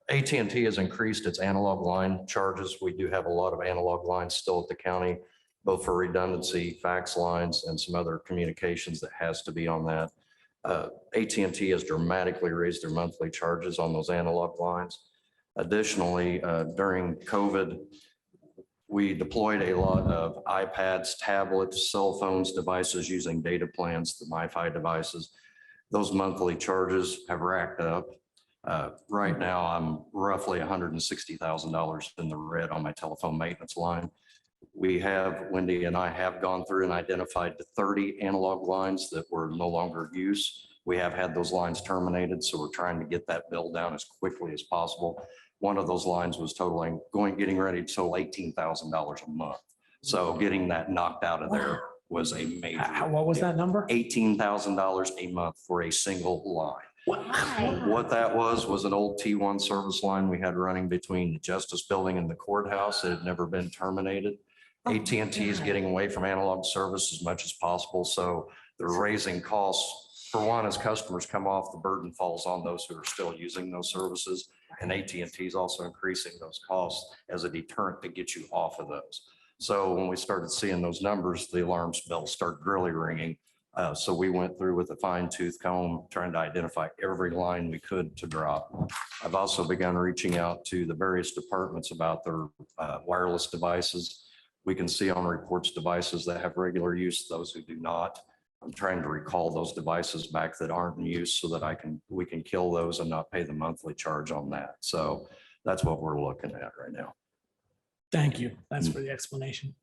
AT&T has increased its analog line charges. We do have a lot of analog lines still at the county, both for redundancy, fax lines, and some other communications that has to be on that. AT&T has dramatically raised their monthly charges on those analog lines. Additionally, during COVID, we deployed a lot of iPads, tablets, cell phones, devices using data plans, the MiFi devices. Those monthly charges have racked up. Right now, I'm roughly $160,000 in the red on my telephone maintenance line. Wendy and I have gone through and identified the 30 analog lines that were no longer used. We have had those lines terminated, so we're trying to get that bill down as quickly as possible. One of those lines was getting ready to total $18,000 a month. So getting that knocked out of there was a major. What was that number? $18,000 a month for a single line. What that was an old T1 service line we had running between the Justice Building and the courthouse. It had never been terminated. AT&T is getting away from analog service as much as possible. So they're raising costs. For one, as customers come off, the burden falls on those who are still using those services. And AT&T is also increasing those costs as a deterrent to get you off of those. So when we started seeing those numbers, the alarms bells start really ringing. So we went through with a fine tooth comb, trying to identify every line we could to drop. I've also begun reaching out to the various departments about their wireless devices. We can see on reports devices that have regular use, those who do not. I'm trying to recall those devices back that aren't in use so that we can kill those and not pay the monthly charge on that. So that's what we're looking at right now. Thank you. Thanks for the explanation.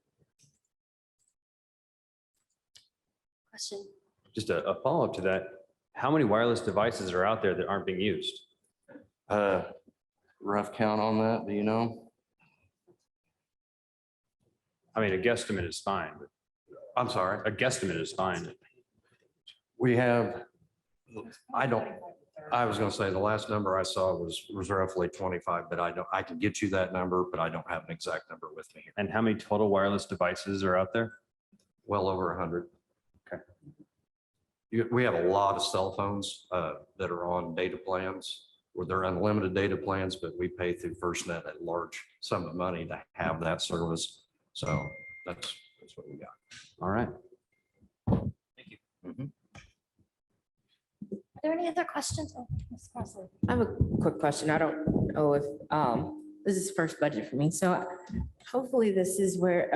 Question? Just a follow-up to that. How many wireless devices are out there that aren't being used? Rough count on that, do you know? I mean, a guesstimate is fine. I'm sorry. A guesstimate is fine. We have, I was going to say the last number I saw was roughly 25, but I can get you that number, but I don't have an exact number with me here. And how many total wireless devices are out there? Well over 100. Okay. We have a lot of cell phones that are on data plans, where they're unlimited data plans, but we pay through FirstNet a large sum of money to have that service. So that's what we got. All right. Are there any other questions? Oh, Ms. Presley. I have a quick question. I don't know if this is first budget for me, so hopefully this is where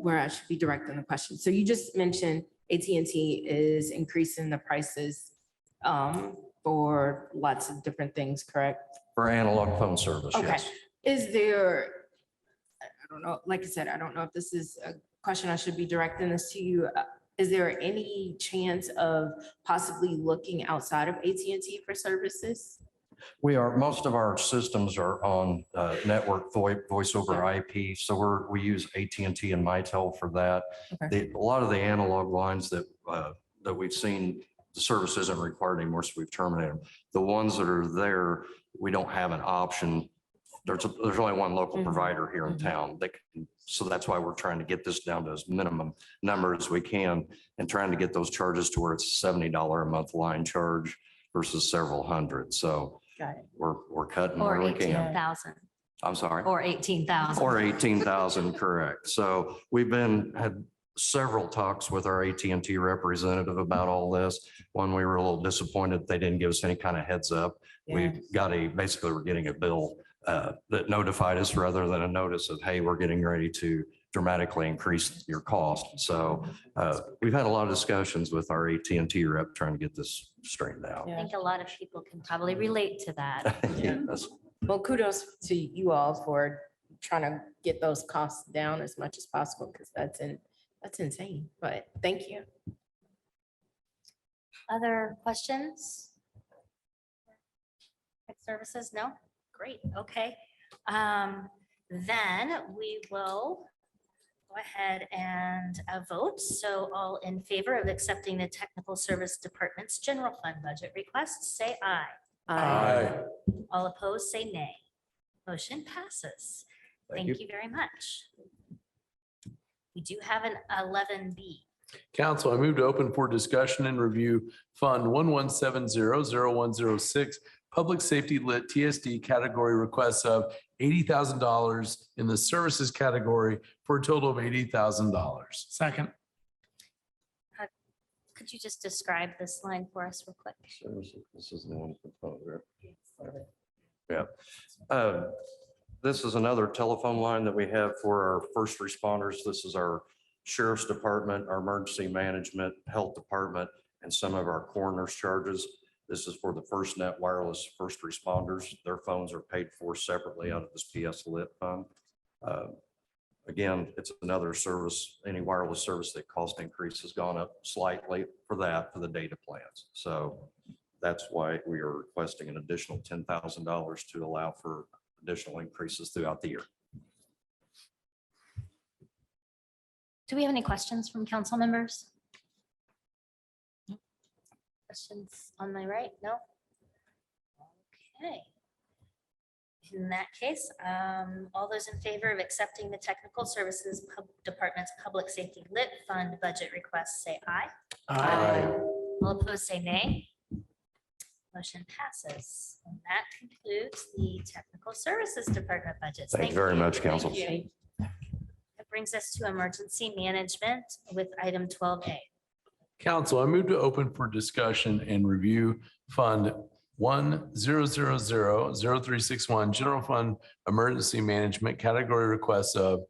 I should be directing the question. So you just mentioned AT&T is increasing the prices for lots of different things, correct? For analog phone service, Okay. yes. Is there, I don't know, like I said, I don't know if this is a question I should be directing this to you. Is there any chance of possibly looking outside of AT&T for services? Most of our systems are on network voice over IP. So we use AT&T and Mitel for that. Okay. A lot of the analog lines that we've seen, the service isn't required anymore, so we've terminated them. The ones that are there, we don't have an option. There's only one local provider here in town. So that's why we're trying to get this down to as minimum number as we can and trying to get those charges to where it's a $70 a month line charge versus several hundred. So Got it. we're cutting Or where we can. 18,000. I'm sorry. Or 18,000. Or 18,000, correct. So we've had several talks with our AT&T representative about all this. One, we were a little disappointed they didn't give us any kind of heads up. We got basically we're getting a bill that notified us rather than a notice of, hey, we're getting ready to dramatically increase your cost. So we've had a lot of discussions with our AT&T rep trying to get this straightened out. I think a lot of people can probably relate to that. Yes. Well, kudos to you all for trying to get those costs down as much as possible, because that's insane, but thank you. Other questions? Services? No? Great, okay. Then we will go ahead and vote. So all in favor of accepting the Technical Service Department's General Fund budget request, say aye. Aye. All opposed, say nay. Motion passes. Thank you very much. We do have an 11B. Council, I move to open for discussion and review Fund 11700106, Public Safety Lit TSD category requests of $80,000 in the services category for a total of $80,000. Second. Could you just describe this line for us real quick? This is the one. Yeah. This is another telephone line that we have for our first responders. This is our sheriff's department, our emergency management, health department, and some of our coroner's charges. This is for the FirstNet wireless first responders. Their phones are paid for separately out of this PS Lit fund. Again, it's another service, any wireless service that cost increase has gone up slightly for the data plans. So that's why we are requesting an additional $10,000 to allow for additional increases throughout the year. Do we have any questions from council members? Questions on my right? No? Okay. In that case, all those in favor of accepting the Technical Services Department's Public Safety Lit Fund budget request, say aye. Aye. All opposed, say nay. Motion passes. And that concludes the Technical Services Department budgets. Thank you very much, Council. Thank you. That brings us to Emergency Management with item 12A. Council, I move to open for discussion and review Fund 10000361, General Fund Emergency Management category requests of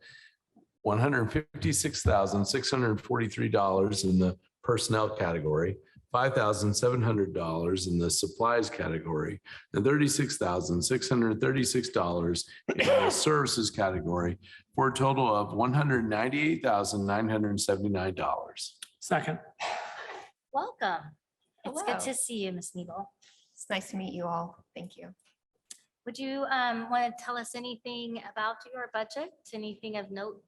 $156,643 in the personnel category, $5,700 in the supplies category, and $36,636 in the services category for a total of $198,979. Second. Welcome. It's good Hello. to see you, Ms. Nebel. It's nice to meet you all. Thank you. Would you want to tell us anything about your budget? Anything of note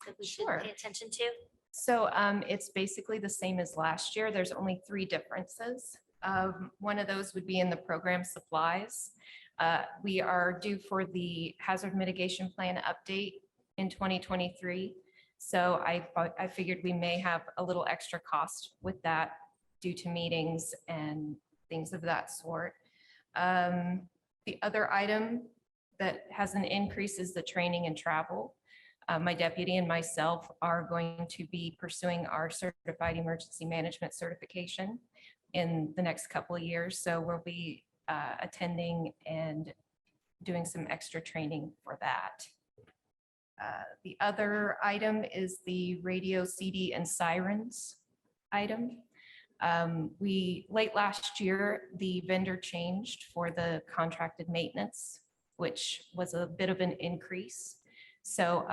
that we should Sure. pay attention to? So it's basically the same as last year. There's only 3 differences. One of those would be in the program supplies. We are due for the hazard mitigation plan update in 2023. So I figured we may have a little extra cost with that due to meetings and things of that sort. The other item that has an increase is the training and travel. My deputy and myself are going to be pursuing our certified emergency management certification in the next couple of years. So we'll be attending and doing some extra training for that. The other item is the radio, CD, and sirens item. Late last year, the vendor changed for the contracted maintenance, which was a bit of an increase. So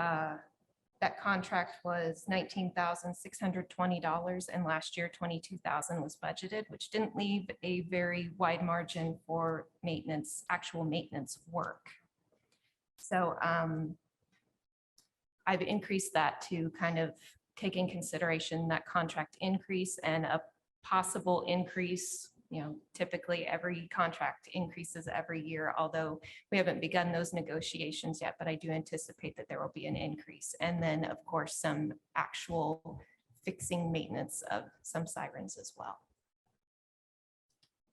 that contract was $19,620, and last year $22,000 was budgeted, which didn't leave a very wide margin for maintenance, actual maintenance work. So I've increased that to kind of take in consideration that contract increase and a possible increase. You know, typically every contract increases every year, although we haven't begun those negotiations yet, but I do anticipate that there will be an increase. And then, of course, some actual fixing maintenance of some sirens as well.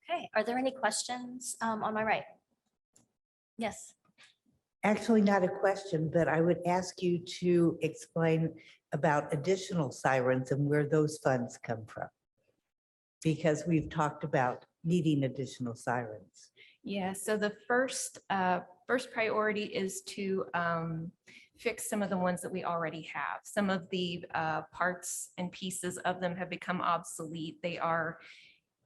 Okay, are there any questions on my right? Yes. Actually, not a question, but I would ask you to explain about additional sirens and where those funds come from. Because we've talked about needing additional sirens. Yeah, so the first priority is to fix some of the ones that we already have. Some of the parts and pieces of them have become obsolete. They are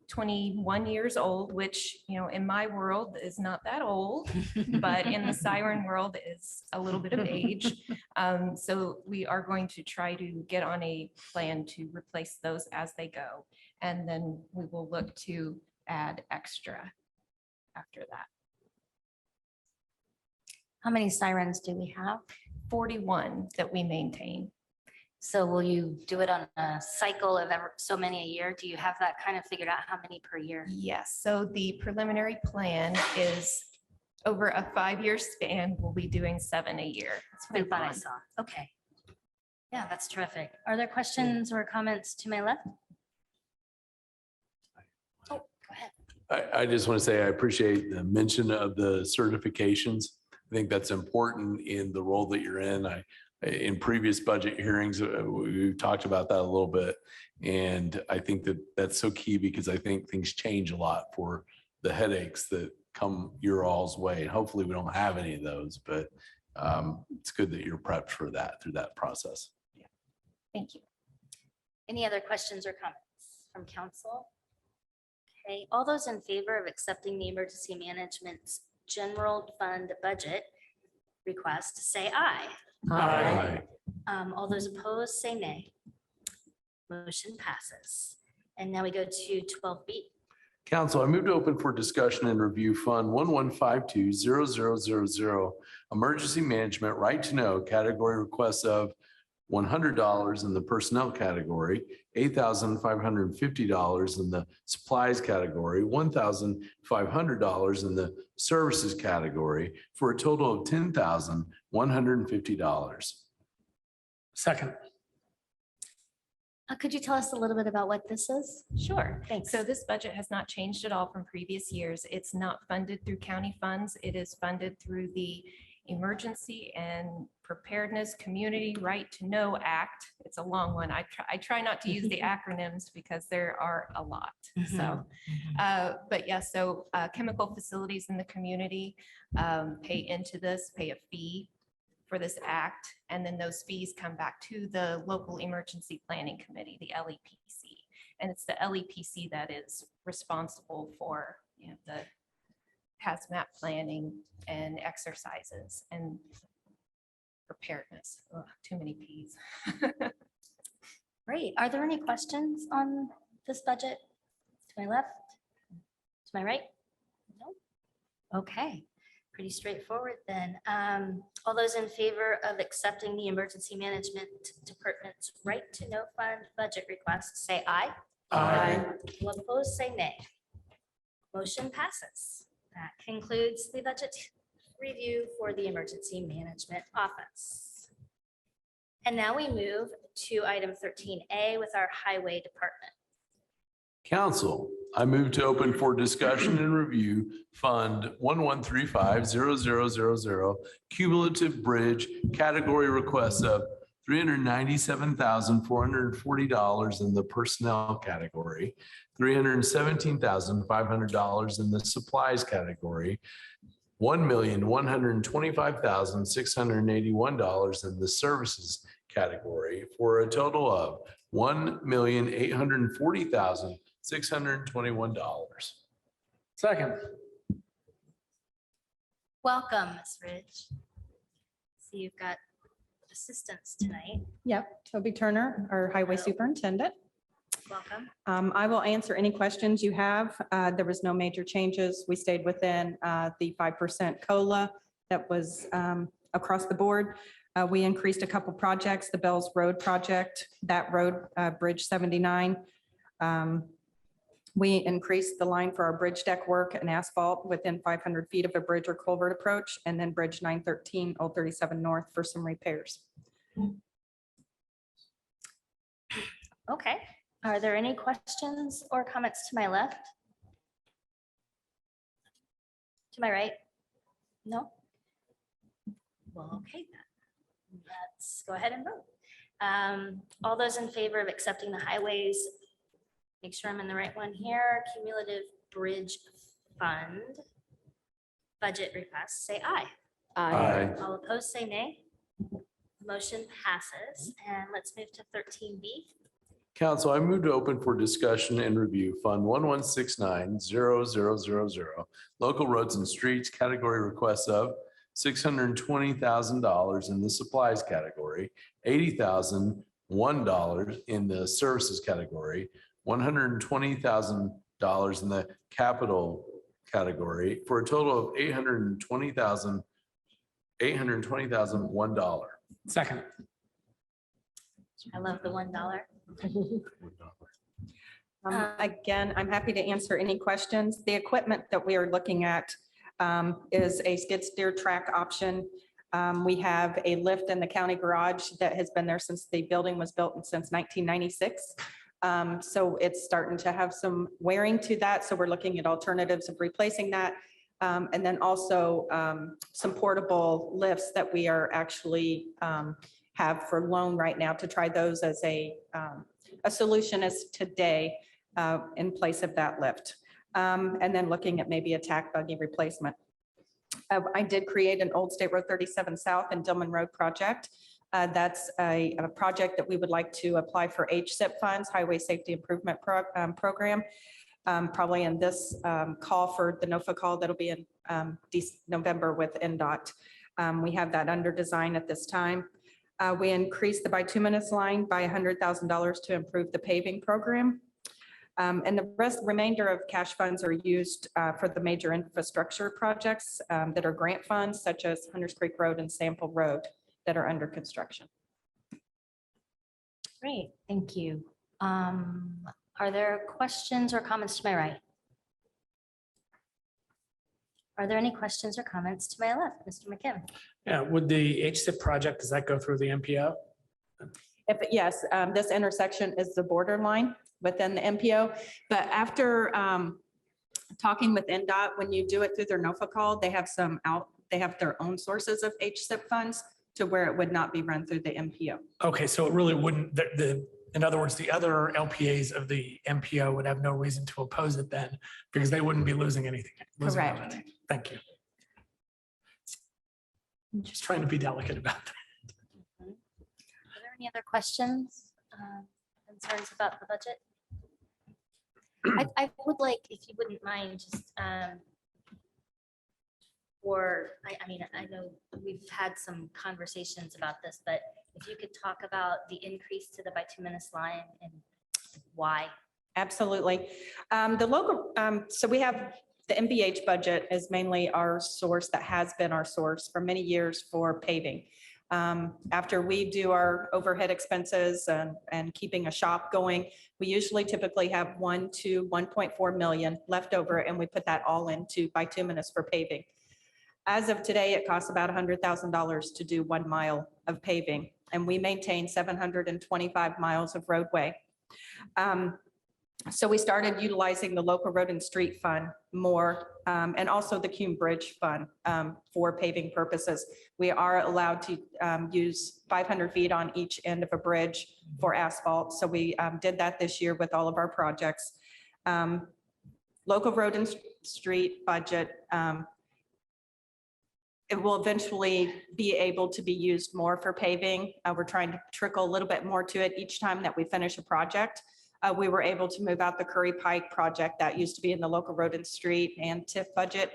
21 years old, which, you know, in my world is not that old, but in the siren world is a little bit of age. So we are going to try to get on a plan to replace those as they go. And then we will look to add extra after that. How many sirens do we have? 41 that we maintain. So will you do it on a cycle of ever so many a year? Do you have that kind of figured out, how many per year? Yes, so the preliminary plan is over a 5-year span, we'll be doing 7 a year. That's what I thought I saw. Okay. Yeah, that's terrific. Are there questions or comments to my left? Oh, go ahead. I just want to say I appreciate the mention of the certifications. I think that's important in the role that you're in. In previous budget hearings, we've talked about that a little bit. And I think that that's so key because I think things change a lot for the headaches that come your all's way. And hopefully we don't have any of those, but it's good that you're prepped for that through that process. Yeah. Thank you. Any other questions or comments from council? Okay, all those in favor of accepting the emergency management's general fund budget request, say aye. Aye. All those opposed, say nay. Motion passes. And now we go to 12B. Council, I move to open for discussion and review Fund 1152-0000, Emergency Management Right to Know category requests of $100 in the personnel category, $8,550 in the supplies category, $1,500 in the services category, for a total of $10,150. Second. Could you tell us a little bit about what this is? Sure. Thanks. So this budget has not changed at all from previous years. It's not funded through county funds. It is funded through the Emergency and Preparedness Community Right to Know Act. It's a long one. I try not to use the acronyms because there are a lot. So, but yeah, so chemical facilities in the community pay into this, pay a fee for this act, and then those fees come back to the local emergency planning committee, the LEPC. And it's the LEPC that is responsible for, you know, the hazmat planning and exercises and preparedness. Ugh, too many P's. Great. Are there any questions on this budget? To my left? To my right? No? Okay. Pretty straightforward then. All those in favor of accepting the Emergency Management Department's Right to Know Fund budget request, say aye. Aye. All opposed, say nay. Motion passes. That concludes the budget review for the Emergency Management Office. And now we move to item 13A with our Highway Department. Council, I move to open for discussion and review Fund 1135-0000 cumulative bridge category requests of $397,440 in the personnel category, $317,500 in the supplies category, $1,125,681 in the services category, for a total of $1,840,621. Second. Welcome, Ms. Ridge. So you've got assistants tonight. Yep, Toby Turner, our highway Hello. superintendent. Welcome. I will answer any questions you have. There was no major changes. We stayed within the 5% COLA that was across the board. We increased a couple projects, the Bells Road project, that road, Bridge 79. We increased the line for our bridge deck work and asphalt within 500 feet of a bridge or culvert approach, and then Bridge 913, Old 37 North for some repairs. Okay. Are there any questions or comments to my left? To my right? No? Well, okay then. Let's go ahead and vote. All those in favor of accepting the highways, make sure I'm in the right one here, cumulative bridge fund budget request, say aye. Aye. All opposed, say nay. Motion passes. And let's move to 13B. Council, I move to open for discussion and review Fund 1169-0000 local roads and streets category requests of $620,000 in the supplies category, $80,001 in the services category, $120,000 in the capital category, for a total of $820,001. Second. I love the $1. Again, I'm happy to answer any questions. The equipment that we are looking at is a skid steer track option. We have a lift in the county garage that has been there since the building was built since 1996. So it's starting to have some wearing to that. So we're looking at alternatives of replacing that. And then also some portable lifts that we are actually have for loan right now to try those as a solution as today in place of that lift. And then looking at maybe a tack buggy replacement. I did create an Old State Road 37 South and Dillman Road project. That's a project that we would like to apply for HSIP funds, Highway Safety Improvement Program. Probably in this call for the NOFA call that'll be in November with NDOT. We have that under design at this time. We increased the bituminous line by $100,000 to improve the paving program. And the remainder of cash funds are used for the major infrastructure projects that are grant funds, such as Hunters Creek Road and Sample Road that are under construction. Great, thank you. Are there questions or comments to my right? Are there any questions or comments to my left, Mr. McKim? Yeah, would the HSIP project, does that go through the MPO? Yes, this intersection is the borderline within the MPO, but after talking with NDOT, when you do it through their NOFA call, they have they have their own sources of HSIP funds to where it would not be run through the MPO. Okay, so it really wouldn't, in other words, the other LPAs of the MPO would have no reason to oppose it then, because they wouldn't be losing anything. Correct. Thank you. I'm just trying to be delicate about that. Are there any other questions, concerns about the budget? I would like, if you wouldn't mind, just I mean, I know we've had some conversations about this, but if you could talk about the increase to the bituminous line and why. Absolutely. The local, so we have the MBH budget is mainly our source, that has been our source for many years for paving. After we do our overhead expenses and keeping a shop going, we usually typically have 1 to 1.4 million left over, and we put that all into bituminous for paving. As of today, it costs about $100,000 to do 1 mile of paving, and we maintain 725 miles of roadway. So we started utilizing the local road and street fund more, and also the Cume Bridge Fund for paving purposes. We are allowed to use 500 feet on each end of a bridge for asphalt. So we did that this year with all of our projects. Local road and street budget, it will eventually be able to be used more for paving. We're trying to trickle a little bit more to it each time that we finish a project. We were able to move out the Curry Pike project that used to be in the local road and street and TIF budget.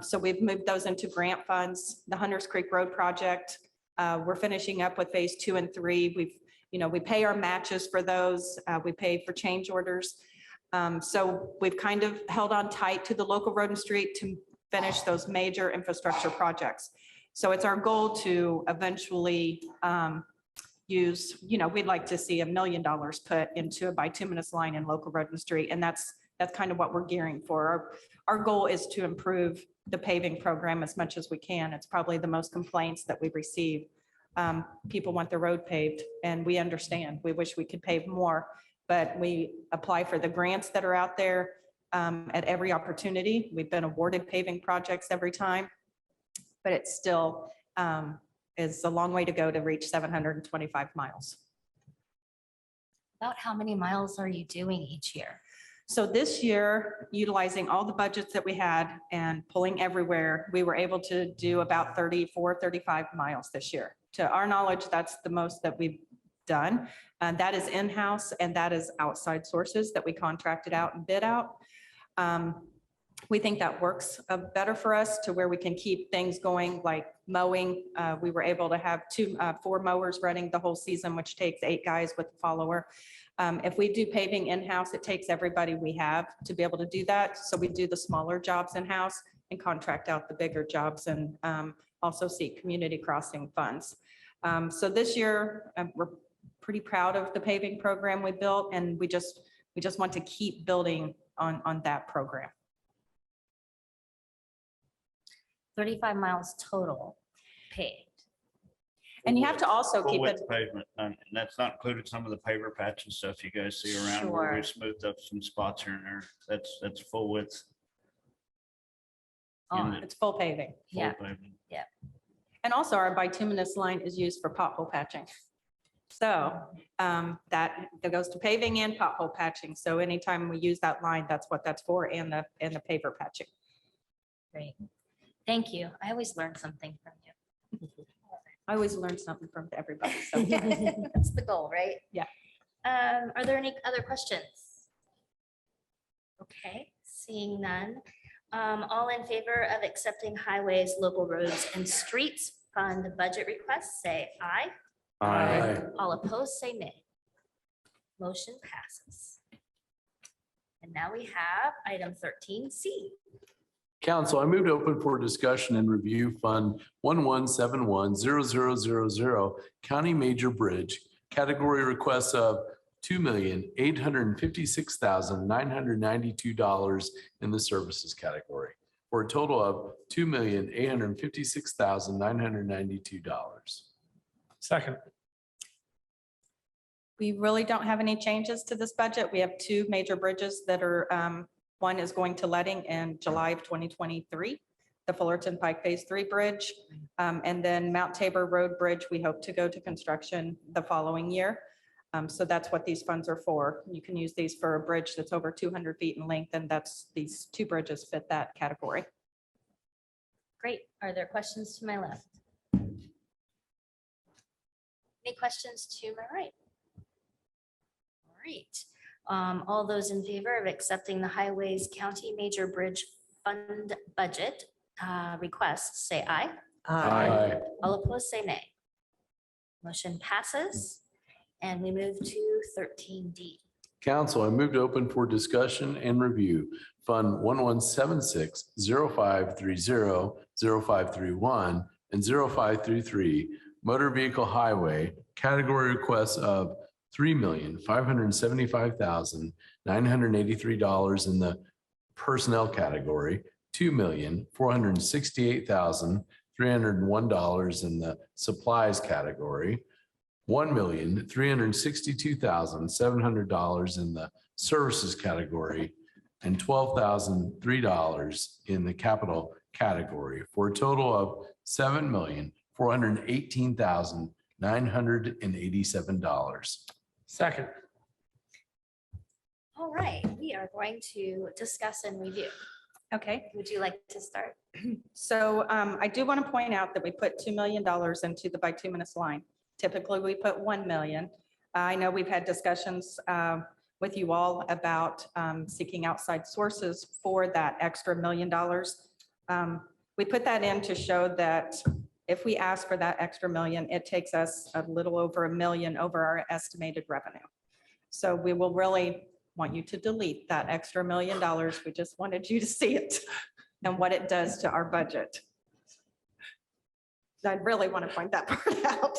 So we've moved those into grant funds. The Hunters Creek Road project, we're finishing up with phase 2 and 3. We pay our matches for those. We pay for change orders. So we've kind of held on tight to the local road and street to finish those major infrastructure projects. So it's our goal to eventually use, we'd like to see $1 million put into a bituminous line in local road and street. And that's kind of what we're gearing for. Our goal is to improve the paving program as much as we can. It's probably the most complaints that we receive. People want the road paved, and we understand. We wish we could pave more, but we apply for the grants that are out there at every opportunity. We've been awarded paving projects every time, but it's still is a long way to go to reach 725 miles. About how many miles are you doing each year? So this year, utilizing all the budgets that we had and pulling everywhere, we were able to do about 34, 35 miles this year. To our knowledge, that's the most that we've done. And that is in-house, and that is outside sources that we contracted out and bid out. We think that works better for us to where we can keep things going like mowing. We were able to have 4 mowers running the whole season, which takes 8 guys with the follower. If we do paving in-house, it takes everybody we have to be able to do that. So we do the smaller jobs in-house and contract out the bigger jobs, and also seek community crossing funds. So this year, we're pretty proud of the paving program we built, and we just want to keep building on that program. 35 miles total paved. And you have to also Full keep width it, pavement, and that's not included some of the paver patch and stuff you guys see around where Sure. we smoothed up some spots here and there. That's full width. oh, it's full paving. full Yeah. pavement. And also our bituminous line is used for pothole patching. So that goes to paving and pothole patching. So anytime we use that line, that's what that's for, and the paver patching. Great. Thank you. I always learn something from you. I always learn something from everybody. So That's the goal, right? Yeah. Are there any other questions? Okay, seeing none. All in favor of accepting highways, local roads and streets fund budget requests, say aye. Aye. All opposed, say nay. Motion passes. And now we have item 13C. Council, I moved open for discussion and review Fund 11710000 County Major Bridge, category requests of $2,856,992 in the services category, for a total of $2,856,992. Second. we really don't have any changes to this budget. We have 2 major bridges that are, one is going to letting in July of 2023, the Fullerton Pike Phase 3 Bridge. And then Mount Tabor Road Bridge, we hope to go to construction the following year. So that's what these funds are for. You can use these for a bridge that's over 200 feet in length, and these 2 bridges fit that category. Great. Are there questions to my left? Any questions to my right? All right. All those in favor of accepting the Highways County Major Bridge Fund budget requests, say aye. Aye. All opposed, say nay. Motion passes. And we move to 13D. Council, I moved open for discussion and review Fund 1176-0530-0531 and 0533 Motor Vehicle Highway, category requests of $3,575,983 in the personnel category, $2,468,301 in the supplies category, $1,362,700 in the services category and $12,003 in the capital category for a total of $7,418,987. Second. All right, we are going to discuss and review. Okay, Would you like to start? so I do want to point out that we put $2 million into the bituminous line. Typically, we put 1 million. I know we've had discussions with you all about seeking outside sources for that extra $1 million. We put that in to show that if we ask for that extra million, it takes us a little over $1 million over our estimated revenue. So we will really want you to delete that extra $1 million. We just wanted you to see it and what it does to our budget. I really want to point that part out.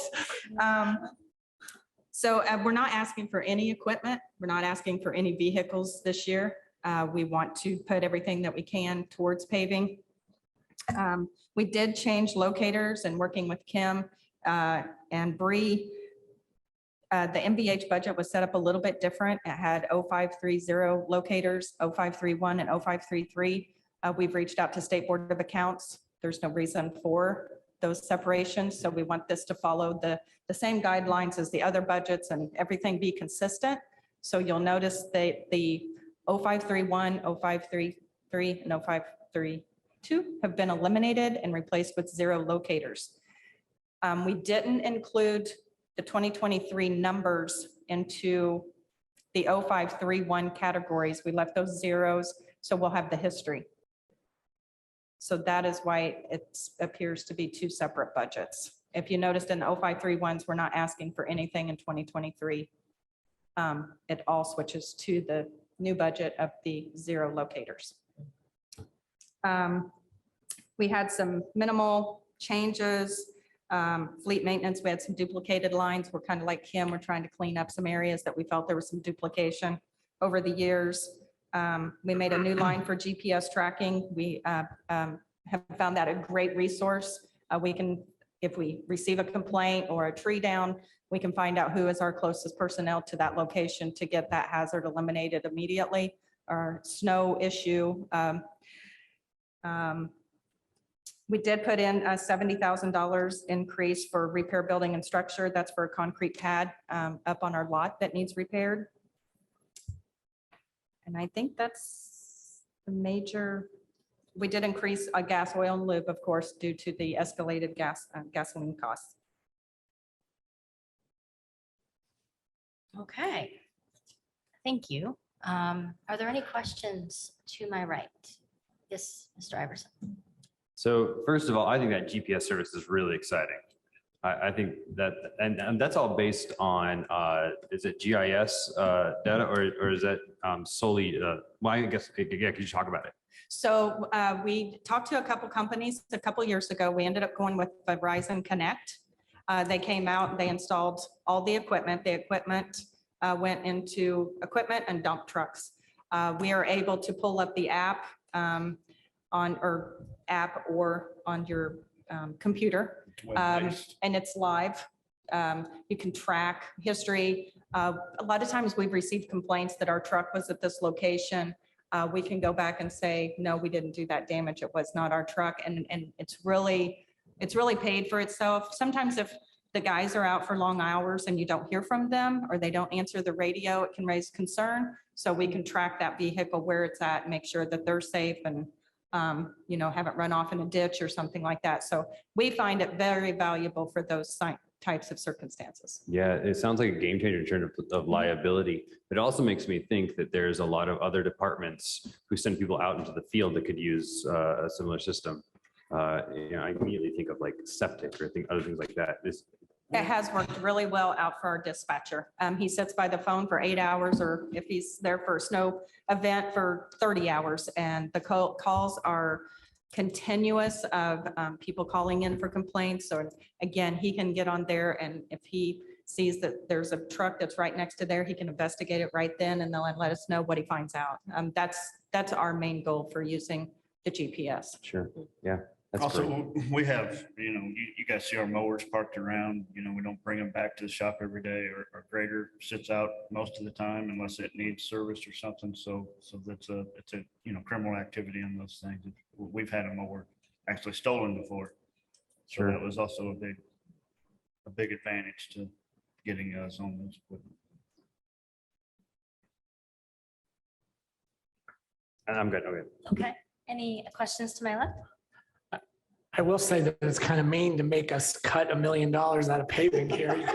So we're not asking for any equipment. We're not asking for any vehicles this year. We want to put everything that we can towards paving. We did change locators and working with Kim and Bree. The MVH budget was set up a little bit different. It had 0530 locators, 0531 and 0533. We've reached out to State Board of Accounts. There's no reason for those separations. So we want this to follow the same guidelines as the other budgets and everything be consistent. So you'll notice that the 0531, 0533, and 0532 have been eliminated and replaced with 0 locators. We didn't include the 2023 numbers into the 0531 categories. We left those zeros, so we'll have the history. So that is why it appears to be 2 separate budgets. If you noticed in the 0531s, we're not asking for anything in 2023. It all switches to the new budget of the 0 locators. We had some minimal changes. Fleet maintenance, we had some duplicated lines. We're kind of like Kim, we're trying to clean up some areas that we felt there was some duplication over the years. We made a new line for GPS tracking. We have found that a great resource. We can, if we receive a complaint or a tree down, we can find out who is our closest personnel to that location to get that hazard eliminated immediately. Our snow issue. We did put in a $70,000 increase for repair building and structure. That's for a concrete pad up on our lot that needs repaired. And I think that's the major. We did increase gas, oil, and lube, of course, due to the escalated gasoline costs. Okay, thank you. Are there any questions to my right? Yes, Mr. Iverson. So first of all, I think that GPS service is really exciting. I think that, and that's all based on, is it GIS data or is that solely, well, I guess, yeah, could you talk about it? So we talked to a couple companies a couple years ago. We ended up going with Verizon Connect. They came out, they installed all the equipment. The equipment went into equipment and dump trucks. We are able to pull up the app on your computer, and it's live. You can track history. A lot of times we've received complaints that our truck was at this location. We can go back and say, no, we didn't do that damage. It was not our truck. And it's really paid for itself. Sometimes if the guys are out for long hours and you don't hear from them or they don't answer the radio, it can raise concern. So we can track that vehicle where it's at and make sure that they're safe and haven't run off in a ditch or something like that. So we find it very valuable for those types of circumstances. Yeah, it sounds like a game changer in terms of liability. It also makes me think that there's a lot of other departments who send people out into the field that could use a similar system. I immediately think of like septic or other things like that. It has worked really well out for our dispatcher. He sits by the phone for 8 hours, or if he's there for a snow event for 30 hours. And the calls are continuous of people calling in for complaints. So again, he can get on there, and if he sees that there's a truck that's right next to there, he can investigate it right then, and they'll let us know what he finds out. That's our main goal for using the GPS. Sure. Yeah. That's great. Also, we have, you guys see our mowers parked around, we don't bring them back to the shop every day, or our grader sits out most of the time unless it needs service or something. So it's a criminal activity on those things. We've had a mower actually stolen before. So Sure. that was also a big advantage to getting us on those equipment. And I'm good. Okay. Okay, any questions to my left? I will say that it's kind of mean to make us cut $1 million out of paving here.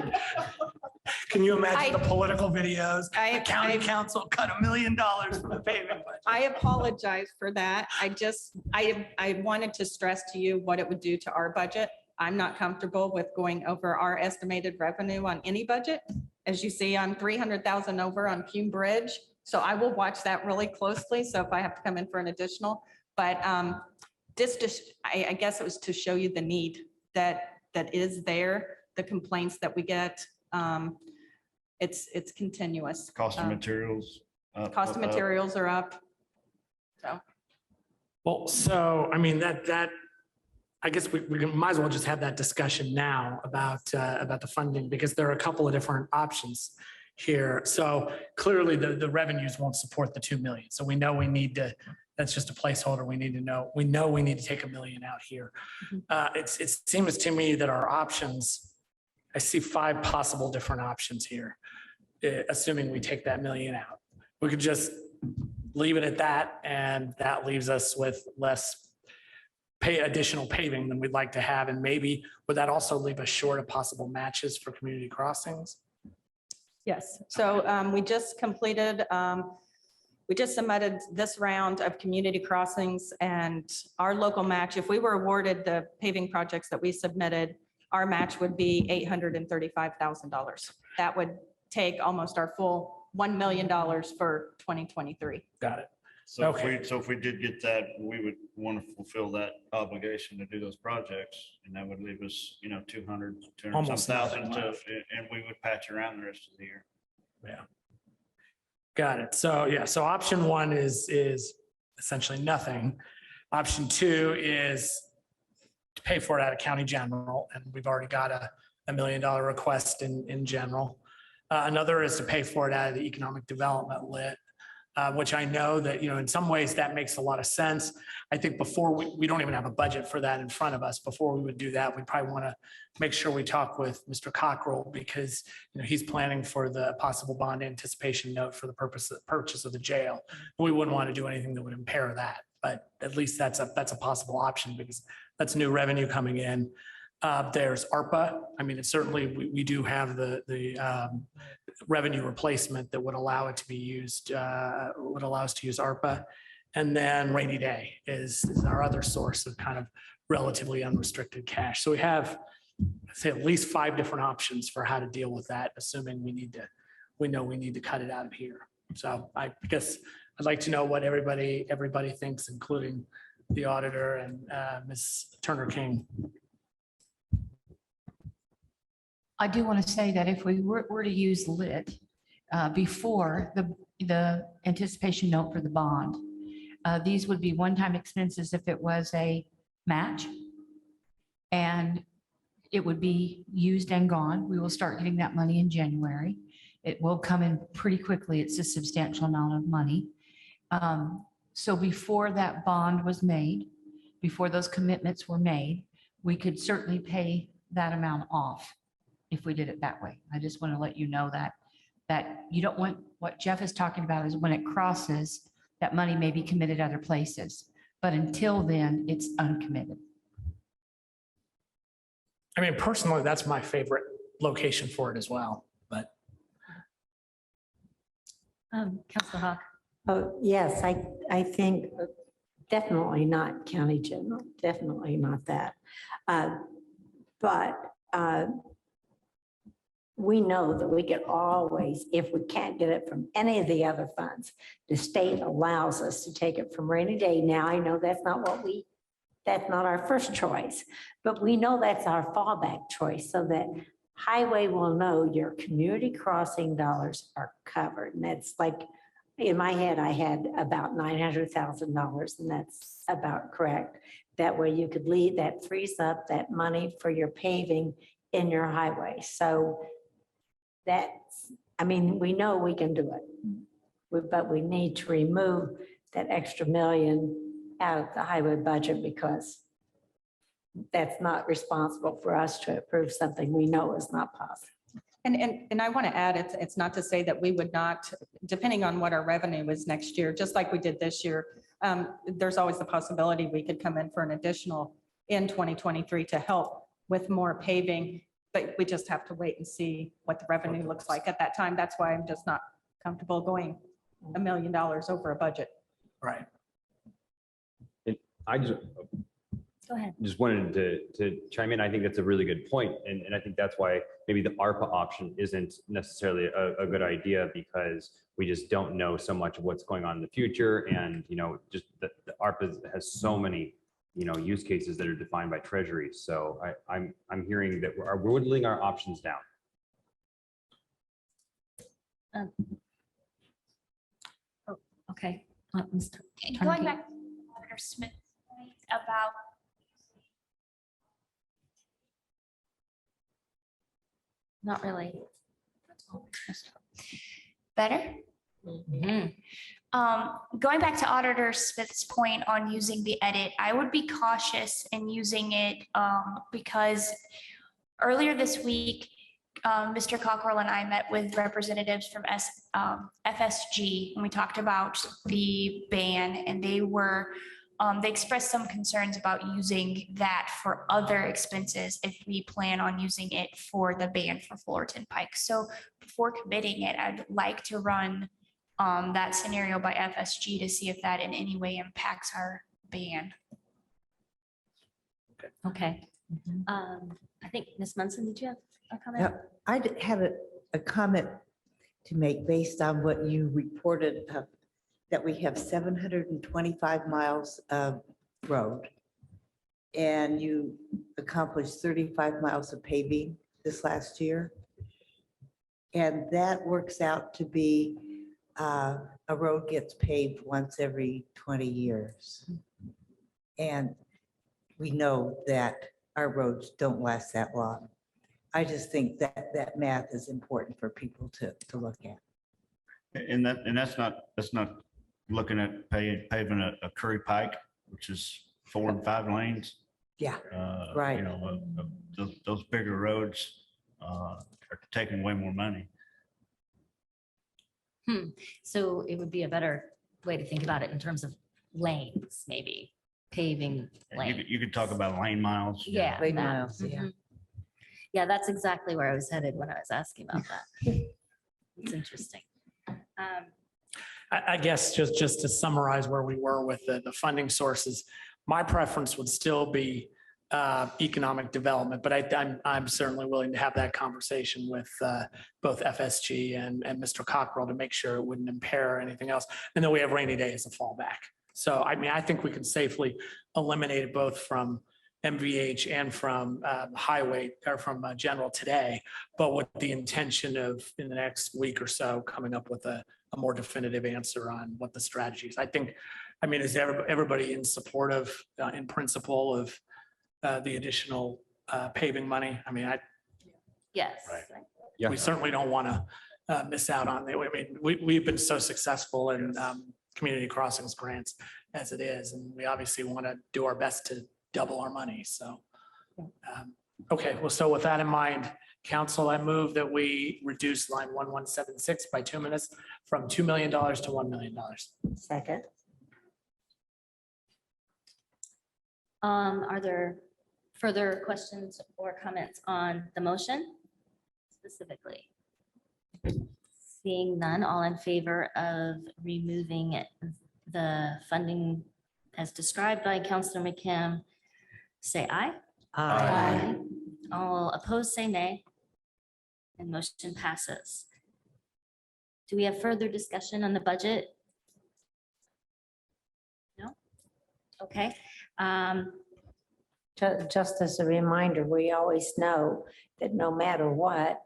Can you imagine the political videos? The county council cut $1 million from the paving budget. I apologize for that. I wanted to stress to you what it would do to our budget. I'm not comfortable with going over our estimated revenue on any budget. As you see, I'm 300,000 over on Cume Bridge. So I will watch that really closely. So if I have to come in for an additional, but I guess it was to show you the need that is there, the complaints that we get. It's continuous. Cost of materials. Cost of materials are up. So. Well, so, I mean, that, I guess we might as well just have that discussion now about the funding, because there are a couple of different options here. So clearly the revenues won't support the 2 million. So we know we need to, that's just a placeholder. We need to know, we need to take $1 million out here. It seems to me that our options, I see 5 possible different options here, assuming we take that $1 million out. We could just leave it at that, and that leaves us with less additional paving than we'd like to have. And maybe would that also leave us short of possible matches for community crossings? Yes, so we just completed, we just submitted this round of community crossings, and our local match, if we were awarded the paving projects that we submitted, our match would be $835,000. That would take almost our full $1 million for 2023. Got it. So if we did get that, we would want to fulfill that obligation to do those projects, and that would leave us, 200 Almost some thousand nothing to, left. and we would patch around the rest of the year. Yeah. Got it. So yeah, so option 1 is essentially nothing. Option 2 is to pay for it out of county general, and we've already got a $1 million request in general. Another is to pay for it out of the economic development lit, which I know that, in some ways that makes a lot of sense. I think before we don't even have a budget for that in front of us. Before we would do that, we probably want to make sure we talk with Mr. Cockrell, because he's planning for the possible bond anticipation note for the purchase of the jail. We wouldn't want to do anything that would impair that, but at least that's a possible option, because that's new revenue coming in. There's ARPA. I mean, it's certainly, we do have the revenue replacement that would allow it to be used, would allow us to use ARPA. And then rainy day is our other source of kind of relatively unrestricted cash. So we have, I'd say, at least 5 different options for how to deal with that, assuming we know we need to cut it out of here. So I guess I'd like to know what everybody thinks, including the auditor and Ms. Turner King. I do want to say that if we were to use lit before the anticipation note for the bond, these would be one-time expenses if it was a match, and it would be used and gone. We will start getting that money in January. It will come in pretty quickly. It's a substantial amount of money. So before that bond was made, before those commitments were made, we could certainly pay that amount off if we did it that way. I just want to let you know that you don't want, what Jeff is talking about is when it crosses, that money may be committed other places, but until then, it's uncommitted. I mean, personally, that's my favorite location for it as well, but. Councilor Hawk. Oh, yes, I think definitely not county general, definitely not that. But we know that we could always, if we can't get it from any of the other funds, the state allows us to take it from rainy day. Now, I know that's not our first choice, but we know that's our fallback choice, so that highway will know your community crossing dollars are covered. And that's like, in my head, I had about $900,000, and that's about correct. That way you could leave, that frees up that money for your paving in your highway. So that's, I mean, we know we can do it. But we need to remove that extra million out of the highway budget because that's not responsible for us to approve something we know is not possible. And I want to add, it's not to say that we would not, depending on what our revenue is next year, just like we did this year, there's always the possibility we could come in for an additional in 2023 to help with more paving, but we just have to wait and see what the revenue looks like at that time. That's why I'm just not comfortable going $1 million over a budget. Right. I just Go ahead. just wanted to chime in. I think that's a really good point. And I think that's why maybe the ARPA option isn't necessarily a good idea because we just don't know so much of what's going on in the future. And, just the ARPA has so many, use cases that are defined by Treasury. So I'm hearing that we're whittling our options down. Okay. Going back to Dr. Smith's point about Not really. better. Going back to Auditor Smith's point on using the edit, I would be cautious in using it because earlier this week, Mr. Cockrell and I met with representatives from FSG, and we talked about the ban, and they expressed some concerns about using that for other expenses if we plan on using it for the ban for Fullerton Pike. So before committing it, I'd like to run that scenario by FSG to see if that in any way impacts our ban. Okay. I think Ms. Munson, did you have a comment? Yeah, I have a comment to make based on what you reported that we have 725 miles of road and you accomplished 35 miles of paving this last year. And that works out to be a road gets paved once every 20 years. And we know that our roads don't last that long. I just think that math is important for people to look at. And that's not looking at paving a Curry Pike, which is 4 and 5 lanes. Yeah, right. Those bigger roads are taking way more money. So it would be a better way to think about it in terms of lanes, maybe paving lanes. You could talk about lane miles. Yeah. Lane that. miles, yeah. Mhm. Yeah, that's exactly where I was headed when I was asking about that. It's interesting. I guess just to summarize where we were with the funding sources, my preference would still be economic development, but I'm certainly willing to have that conversation with both FSG and Mr. Cockrell to make sure it wouldn't impair anything else. And then we have rainy day as a fallback. So, I mean, I think we can safely eliminate it both from MVH and from highway or from general today, but with the intention of in the next week or so coming up with a more definitive answer on what the strategy is. I mean, is everybody in support of, in principle of the additional paving money? I mean, Yes. right. We certainly don't want to miss out on it. I mean, we've been so successful in community crossings grants as it is, and we obviously want to do our best to double our money. So, okay, well, so with that in mind, council, I move that we reduce line 1176 by 2 minutes from $2 million to $1 million. Second. Are there further questions or comments on the motion specifically? Seeing none, all in favor of removing the funding as described by Councilor McKim, say aye. Aye. All opposed, say nay. And motion passes. Do we have further discussion on the budget? No? Okay. Just as a reminder, we always know that no matter what,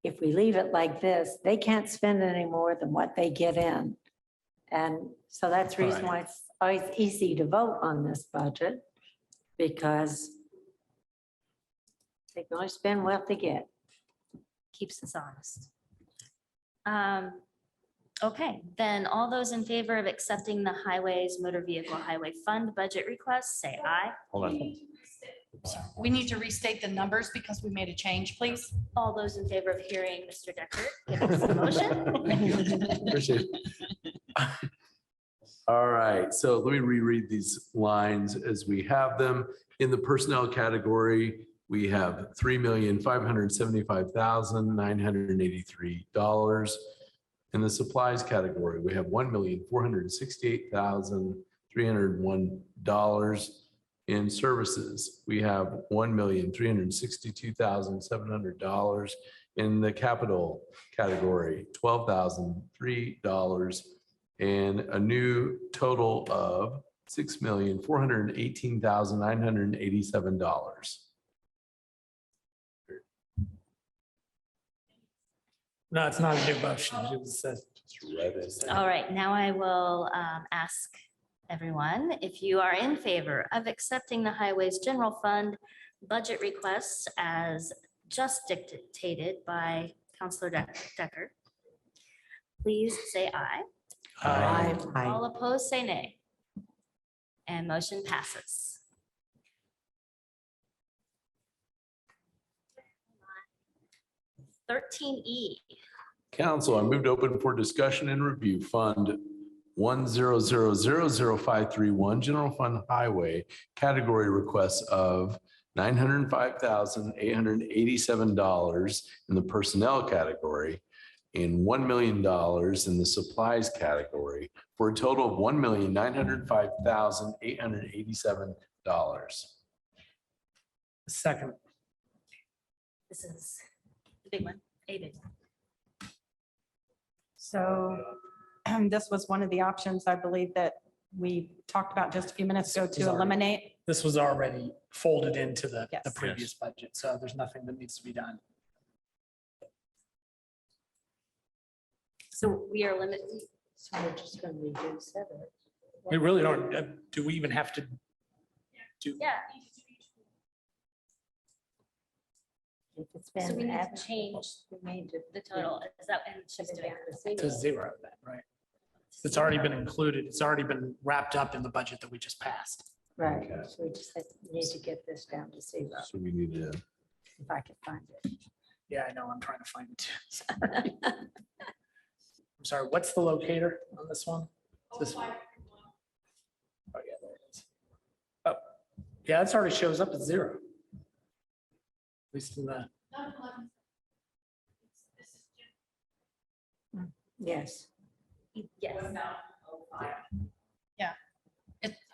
if we leave it like this, they can't spend any more than what they get in. And so that's the reason why it's always easy to vote on this budget, because they can only spend what they get. Keeps us honest. Okay, then all those in favor of accepting the Highways Motor Vehicle Highway Fund budget request, say aye. Hold on. We need to restate the numbers because we made a change, please. All those in favor of hearing Mr. Decker give us the motion. Appreciate it. All right, so let me reread these lines as we have them. In the personnel category, we have $3,575,983. In the supplies category, we have $1,468,301. In services, we have $1,362,700. In the capital category, $12,003. And a new total of $6,418,987. No, it's not a new motion. It was, All right, now I will ask everyone if you are in favor of accepting the Highways General Fund budget requests as just dictated by Counselor Decker. Please say aye. Aye. All opposed, say nay. And motion passes. E. Council, I moved open for discussion and review Fund 100000531, General Fund Highway, category requests of $905,887 in the personnel category and $1 million in the supplies category for a total of $1,905,887. Second. This is the big one, a big one. So this was one of the options, I believe, that we talked about just a few minutes ago to eliminate. This was already folded into the Yes. previous budget, so there's nothing that needs to be done. So we are limited. So we're just going to reduce it. We really don't, do we even have to do? Yeah. If it's So been we need to average, change the total. Is that, and she's doing it. To zero then, right? It's already been included. It's already been wrapped up in the budget that we just passed. right, so we just need to get this down to zero, So we need to. if I can find it. Yeah, I know. I'm trying to find it too. Sorry. I'm sorry, what's the locator on this one? This one? Oh, yeah, there it is. Oh, yeah, it's already shows up as zero. At least in the, Yes. Yes. Yeah.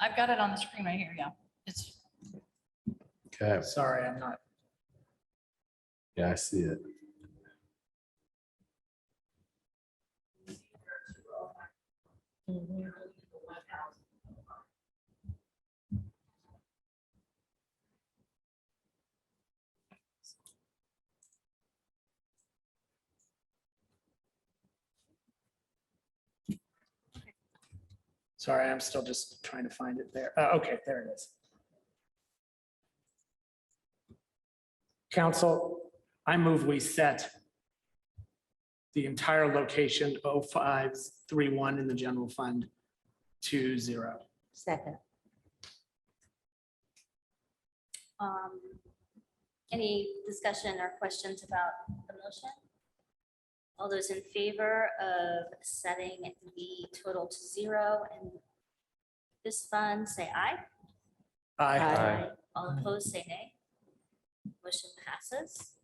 I've got it on the screen right here. Yeah. It's Okay, sorry, I'm not. yeah, I see it. Sorry, I'm still just trying to find it there. Okay, there it is. Council, I move we set the entire location 0531 in the general fund to zero. Second. Any discussion or questions about the motion? All those in favor of setting the total to zero and this fund, say aye. Aye. All opposed, say nay. Motion passes.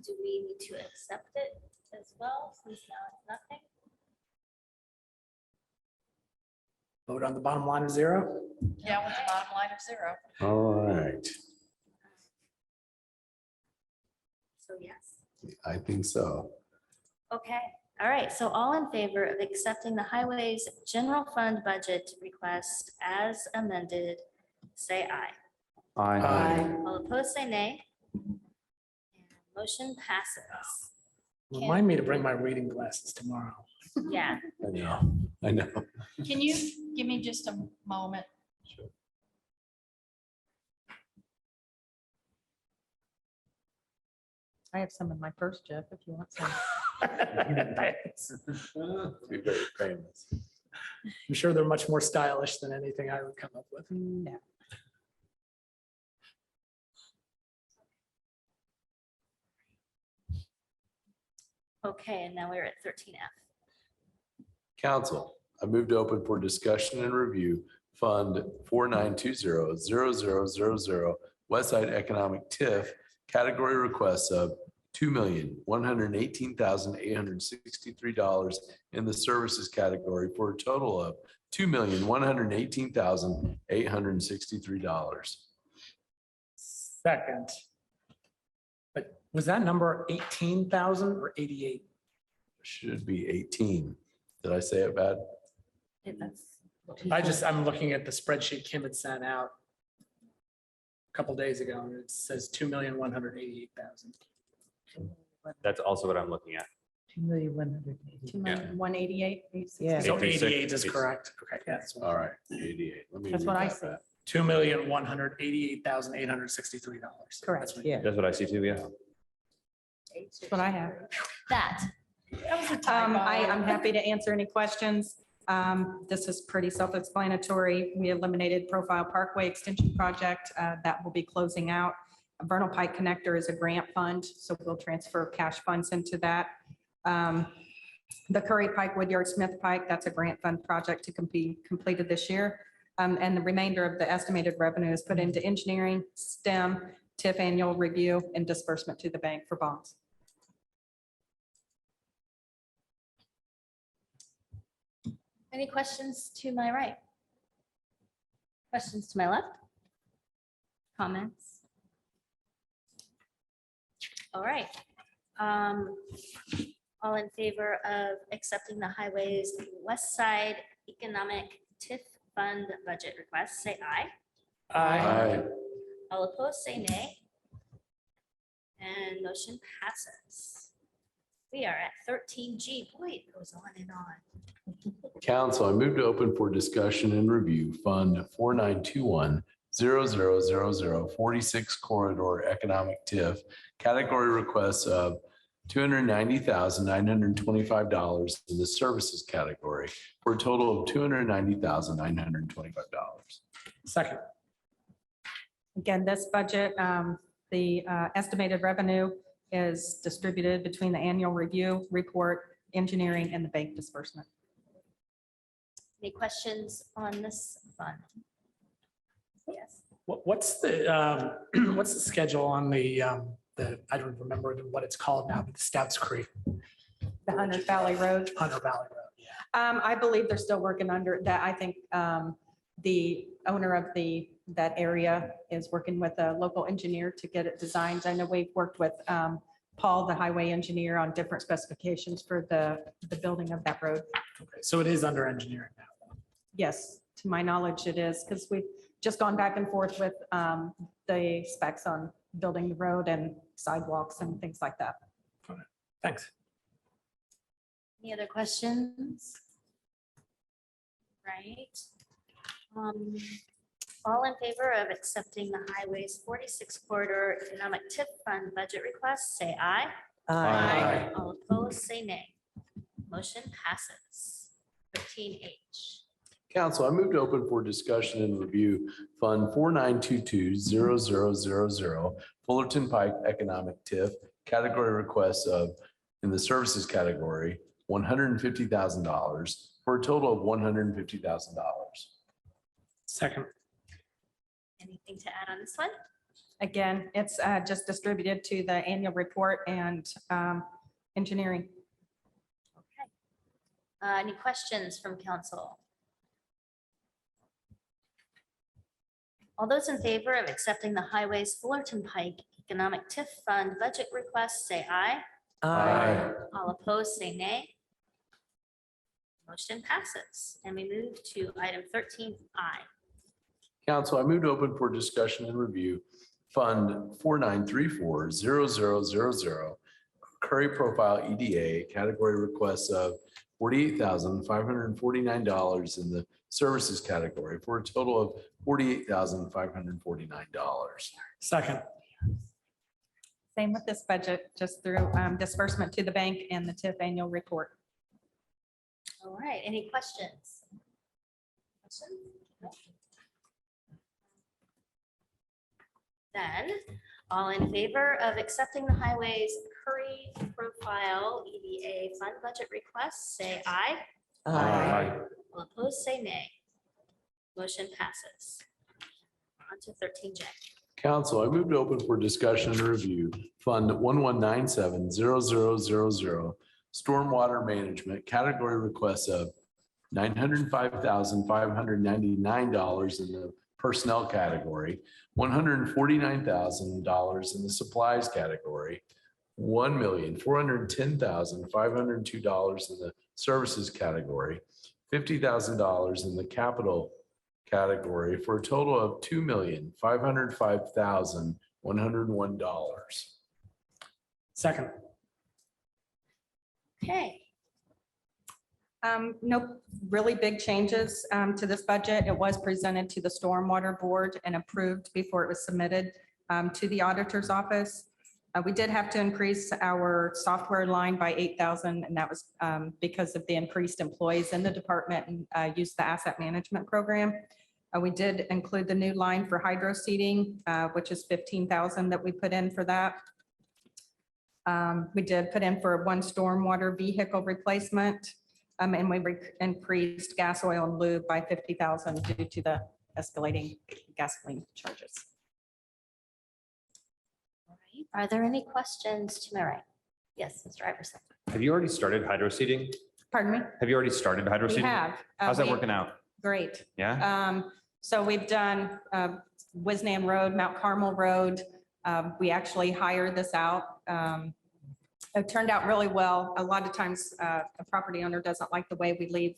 Do we need to accept it as well, since now it's nothing? Vote on the bottom line of zero. yeah, with the bottom line of zero. All right, So yes. I think so. Okay, all right, so all in favor of accepting the Highways General Fund budget request as amended, say aye. Aye. All opposed, say nay. And Motion passes. Remind me to bring my reading glasses tomorrow. Yeah. I know. Can you give me just a moment? I have some in my purse, Jeff, if you want some. Be very famous. I'm sure they're much more stylish than anything I would come up with. No. Okay, and now we're at 13F. Council, I move to open for discussion and review Fund 4920-0000 Westside Economic TIF category requests of $2,118,863 in the services category for a total of $2,118,863. Second. But was that number 18,000 or 88? Should be 18. Did I say it bad? I'm looking at the spreadsheet Kim had sent out a couple days ago, and it says 2,188,000. That's also what I'm looking at. 2,188. Yeah. So 86. 88 is correct. Okay, yeah. All right, 88. Let me That's read what I that said. back. $2,188,863. Correct. Yeah. That's what I see too, yeah. That's what I have. That. That was a typo. I'm happy to answer any questions. This is pretty self-explanatory. We eliminated Profile Parkway Extension Project. That will be closing out. Vernal Pike Connector is a grant fund, so we'll transfer cash funds into that. The Curry Pike, Woodyard Smith Pike, that's a grant fund project to be completed this year. And the remainder of the estimated revenue is put into engineering, STEM, TIF annual review, and disbursement to the bank for bonds. Any questions to my right? Questions to my left? Comments? All right. All in favor of accepting the Highways West Side Economic TIF Fund budget request, say aye. Aye. All opposed, say nay. And motion passes. We are at 13G. Boy, it goes on and on. Council, I move to open for discussion and review Fund 4921-0000 46 Corridor Economic TIF category requests of $290,925 in the services category for a total of $290,925. Second. Again, this budget, the estimated revenue is distributed between the annual review, report, engineering, and the bank disbursement. Any questions on this fund? Yes. What's the what's the schedule on the I don't remember what it's called now, but the Stouts Creek. The Hunter Valley Road. Hunter Valley Road, yeah. I believe they're still working under that. I think the owner of that area is working with a local engineer to get it designed. I know we've worked with Paul, the highway engineer, on different specifications for the building of that road. Okay, so it is under engineering now. Yes, to my knowledge it is, because we've just gone back and forth with the specs on building the road and sidewalks and things like that. Thanks. Any other questions? Right. All in favor of accepting the Highways 46 Corridor Economic TIF Fund budget request, say aye. Aye. All opposed, say nay. Motion passes. 13H. Council, I move to open for discussion and review Fund 4922-0000 Fullerton Pike Economic TIF category requests of, in the services category, $150,000 for a total of $150,000. Second. Anything to add on this one? Again, it's just distributed to the annual report and engineering. Okay. Any questions from council? All those in favor of accepting the Highways Fullerton Pike Economic TIF Fund budget request, say aye. Aye. All opposed, say nay. Motion passes. And we move to item 13I. Council, I move to open for discussion and review Fund 4934-0000, Curry Profile EDA, category requests of $48,549 in the services category for a total of $48,549. Second. Same with this budget, just through disbursement to the bank and the TIF annual report. All right, any questions? Questions? No? Then, all in favor of accepting the highways Curry Profile EDA fund budget requests, say aye. Aye. All opposed, say nay. Motion passes. On to 13J. Council, I move to open for discussion and review Fund 1197-0000, Stormwater Management, category requests of $905,599 in the personnel category, $149,000 in the supplies category, $1,410,502 in the services category, $50,000 in the capital category for a total of $2,505,101. Second. Okay, No really big changes to this budget. It was presented to the Stormwater Board and approved before it was submitted to the auditor's office. We did have to increase our software line by 8,000, and that was because of the increased employees in the department and use the asset management program. We did include the new line for hydro seeding, which is 15,000 that we put in for that. We did put in for one stormwater vehicle replacement, and we increased gas, oil, and lube by 50,000 due to the escalating gasoline charges. all right. Are there any questions to my right? Yes, Mr. Iverson. Have you already started hydro seeding? Pardon me? Have you already started hydro We seeding? have. How's that We- working out? Great. Yeah? So we've done Wisnam Road, Mount Carmel Road. We actually hired this out. It turned out really well. A lot of times a property owner doesn't like the way we leave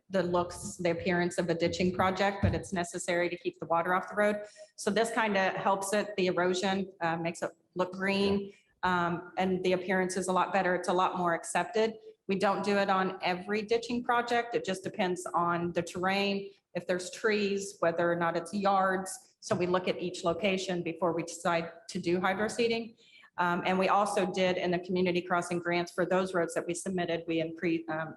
the looks, the appearance of a ditching project, but it's necessary to keep the water off the road. So this kind of helps it, the erosion makes it look green, and the appearance is a lot better. It's a lot more accepted. We don't do it on every ditching project. It just depends on the terrain, if there's trees, whether or not it's yards. So we look at each location before we decide to do hydro seeding. And we also did in the community crossing grants for those roads that we submitted, we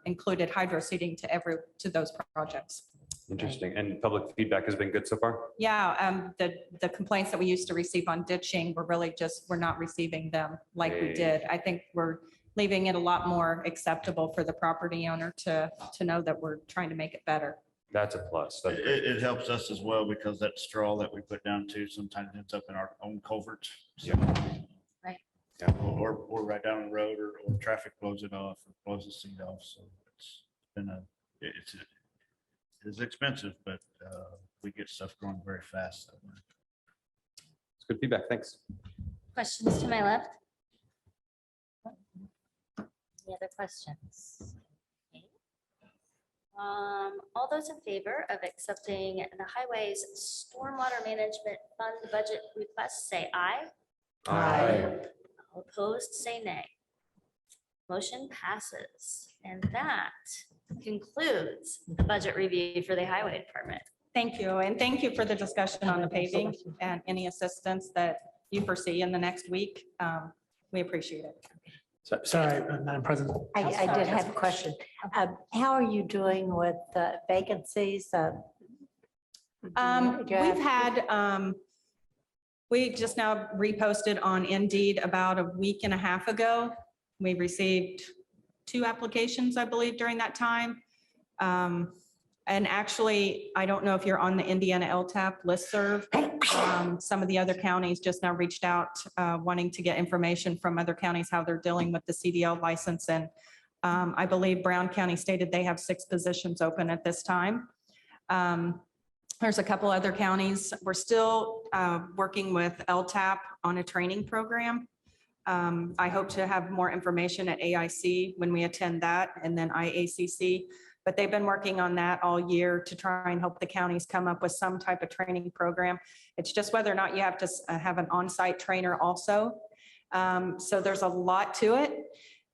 included hydro seeding to those projects. Interesting. And public feedback has been good so far? Yeah, the complaints that we used to receive on ditching were really just, we're not receiving them like we did. I think we're leaving it a lot more acceptable for the property owner to know that we're trying to make it better. That's a plus. That's great. It helps us as well because that straw that we put down too sometimes ends up in our own culverts. So, Right. Yeah. or right down the road or traffic blows it off or blows the seat off. So it's been it's expensive, but we get stuff going very fast. It's good feedback. Thanks. Questions to my left? Any other questions? Okay. All those in favor of accepting the Highways Stormwater Management Fund budget request, say aye. Aye. All opposed, say nay. Motion passes. And that concludes the budget review for the Highway Department. Thank you. And thank you for the discussion on the paving and any assistance that you foresee in the next week. We appreciate it. Sorry, Madam President. I did have a question. How are you doing with vacancies? We've had, we just now reposted on Indeed about a week and a half ago. We received 2 applications, I believe, during that time. And actually, I don't know if you're on the Indiana LTAP listserv. Some of the other counties just now reached out wanting to get information from other counties, how they're dealing with the CDL license. And I believe Brown County stated they have 6 positions open at this time. There's a couple other counties. We're still working with LTAP on a training program. I hope to have more information at AIC when we attend that, and then IACC. but they've been working on that all year to try and help the counties come up with some type of training program. It's just whether or not you have to have an on-site trainer also. So there's a lot to it.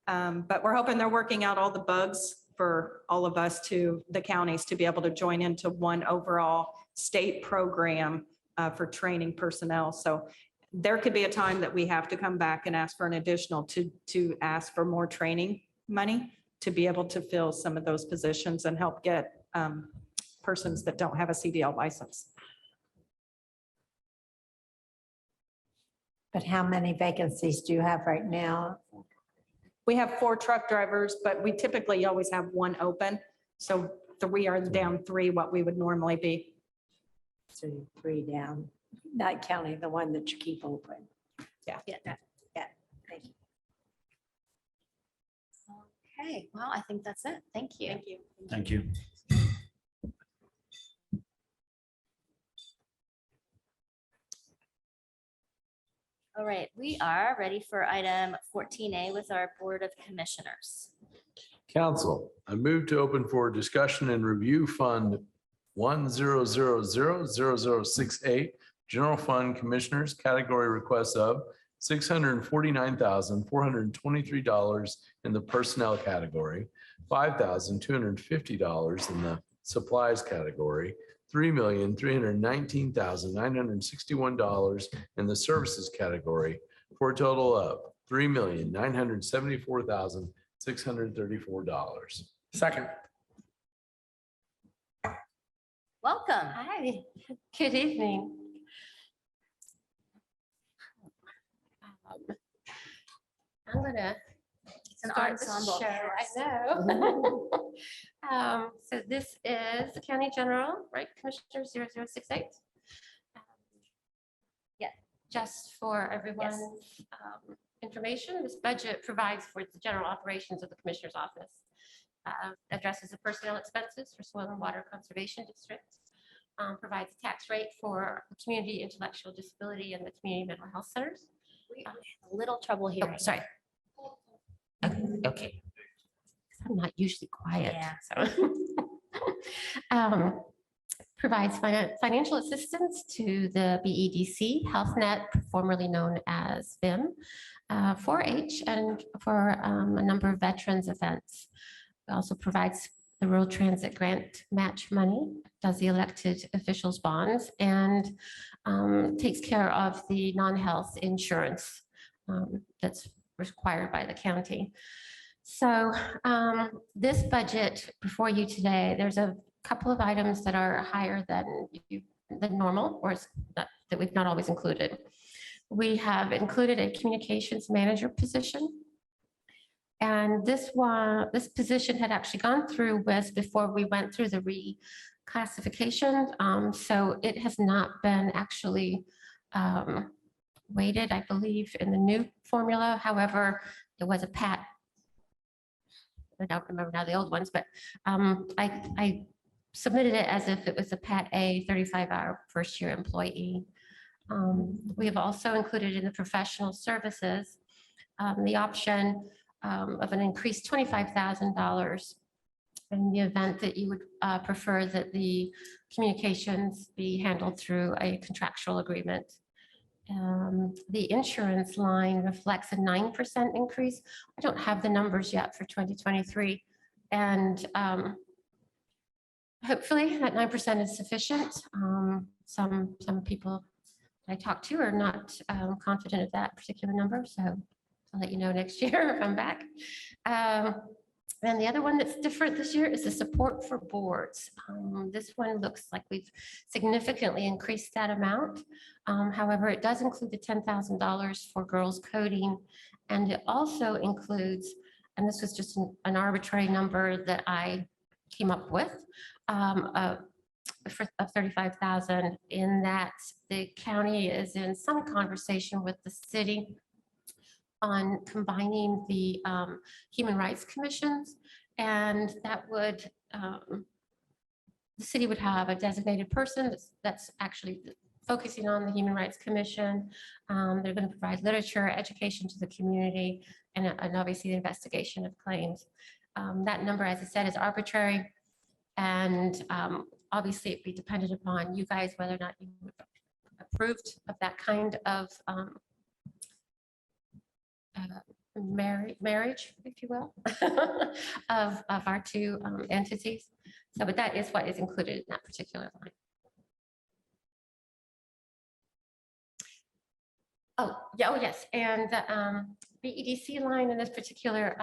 But we're hoping they're working out all the bugs for all of us the counties to be able to join into one overall state program for training personnel. So there could be a time that we have to come back and ask for an additional to ask for more training money to be able to fill some of those positions and help get persons that don't have a CDL license. But how many vacancies do you have right now? We have 4 truck drivers, but we typically always have 1 open. So we are down 3, what we would normally be. So you're 3 down, not counting the one that you keep open. Yeah. Yeah. Yeah, thank you. Okay, well, I think that's it. Thank you. Thank you. Thank you. All right, we are ready for item 14A with our Board of Commissioners. Council, I move to open for discussion and review Fund 10000068, General Fund Commissioners, category requests of $649,423 in the personnel category, $5,250 in the supplies category, $3,319,961 in the services category, for a total of $3,974,634. Second. Welcome. Hi, good evening. I'm gonna It's an start the ensemble. show. I know. So this is the County General, right, Commissioner 0068? Yeah, just for everyone's information, this budget provides for the general operations of the Commissioner's office. Addresses the personnel expenses for soil and water conservation districts. Provides a tax rate for community intellectual disability and the community mental health centers. We have a little trouble hearing. Sorry. Okay. I'm not usually quiet. Yeah. So. Provides financial assistance to the BEDC, HealthNet, formerly known as VIM, 4-H, and for a number of veterans events. It also provides the Rural Transit Grant match money, does the elected officials bonds, and takes care of the non-health insurance that's required by the county. So this budget before you today, there's a couple of items that are higher than normal, or that we've not always included. We have included a communications manager position. And this position had actually gone through WIS before we went through the reclassification. So it has not been actually weighted, I believe, in the new formula. However, it was a PAT. I don't remember now the old ones, but I submitted it as if it was a PAT A 35-hour first-year employee. We have also included in the professional services the option of an increased $25,000 in the event that you would prefer that the communications be handled through a contractual agreement. The insurance line reflects a 9% increase. I don't have the numbers yet for 2023. And hopefully that 9% is sufficient. Some people I talked to are not confident of that particular number. So I'll let you know next year if I'm back. And the other one that's different this year is the support for boards. This one looks like we've significantly increased that amount. However, it does include the $10,000 for girls coding. And it also includes, and this was just an arbitrary number that I came up with, of 35,000, in that the county is in some conversation with the city on combining the human rights commissions, and that would, the city would have a designated person that's actually focusing on the Human Rights Commission. They're going to provide literature, education to the community, and obviously the investigation of claims. That number, as I said, is arbitrary. And obviously it'd be dependent upon you guys, whether or not you approved of that kind of marriage, if you will, of our two entities. So, but that is what is included in that particular line. Oh, yeah, oh, yes, and the BEDC line in this particular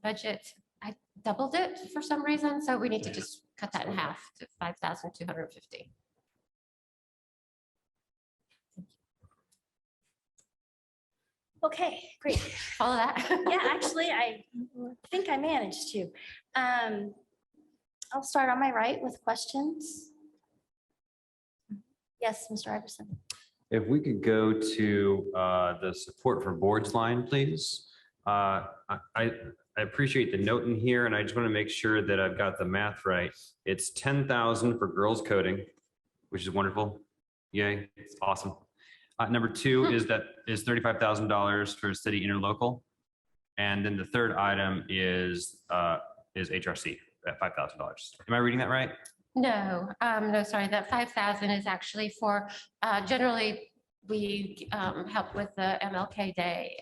budget, I doubled it for some reason, so we need to just cut that in half to 5,250. Okay, great. Follow that? Yeah, actually, I think I managed to. I'll start on my right with questions. Yes, Mr. Iverson. If we could go to the support for boards line, please. I appreciate the note in here, and I just want to make sure that I've got the math right. It's 10,000 for girls coding, which is wonderful. Yay, it's awesome. Number two is $35,000 for city interlocal. And then the third item is HRC at $5,000. Am I reading that right? No, no, sorry, that 5,000 is actually for, generally, we help with the MLK Day,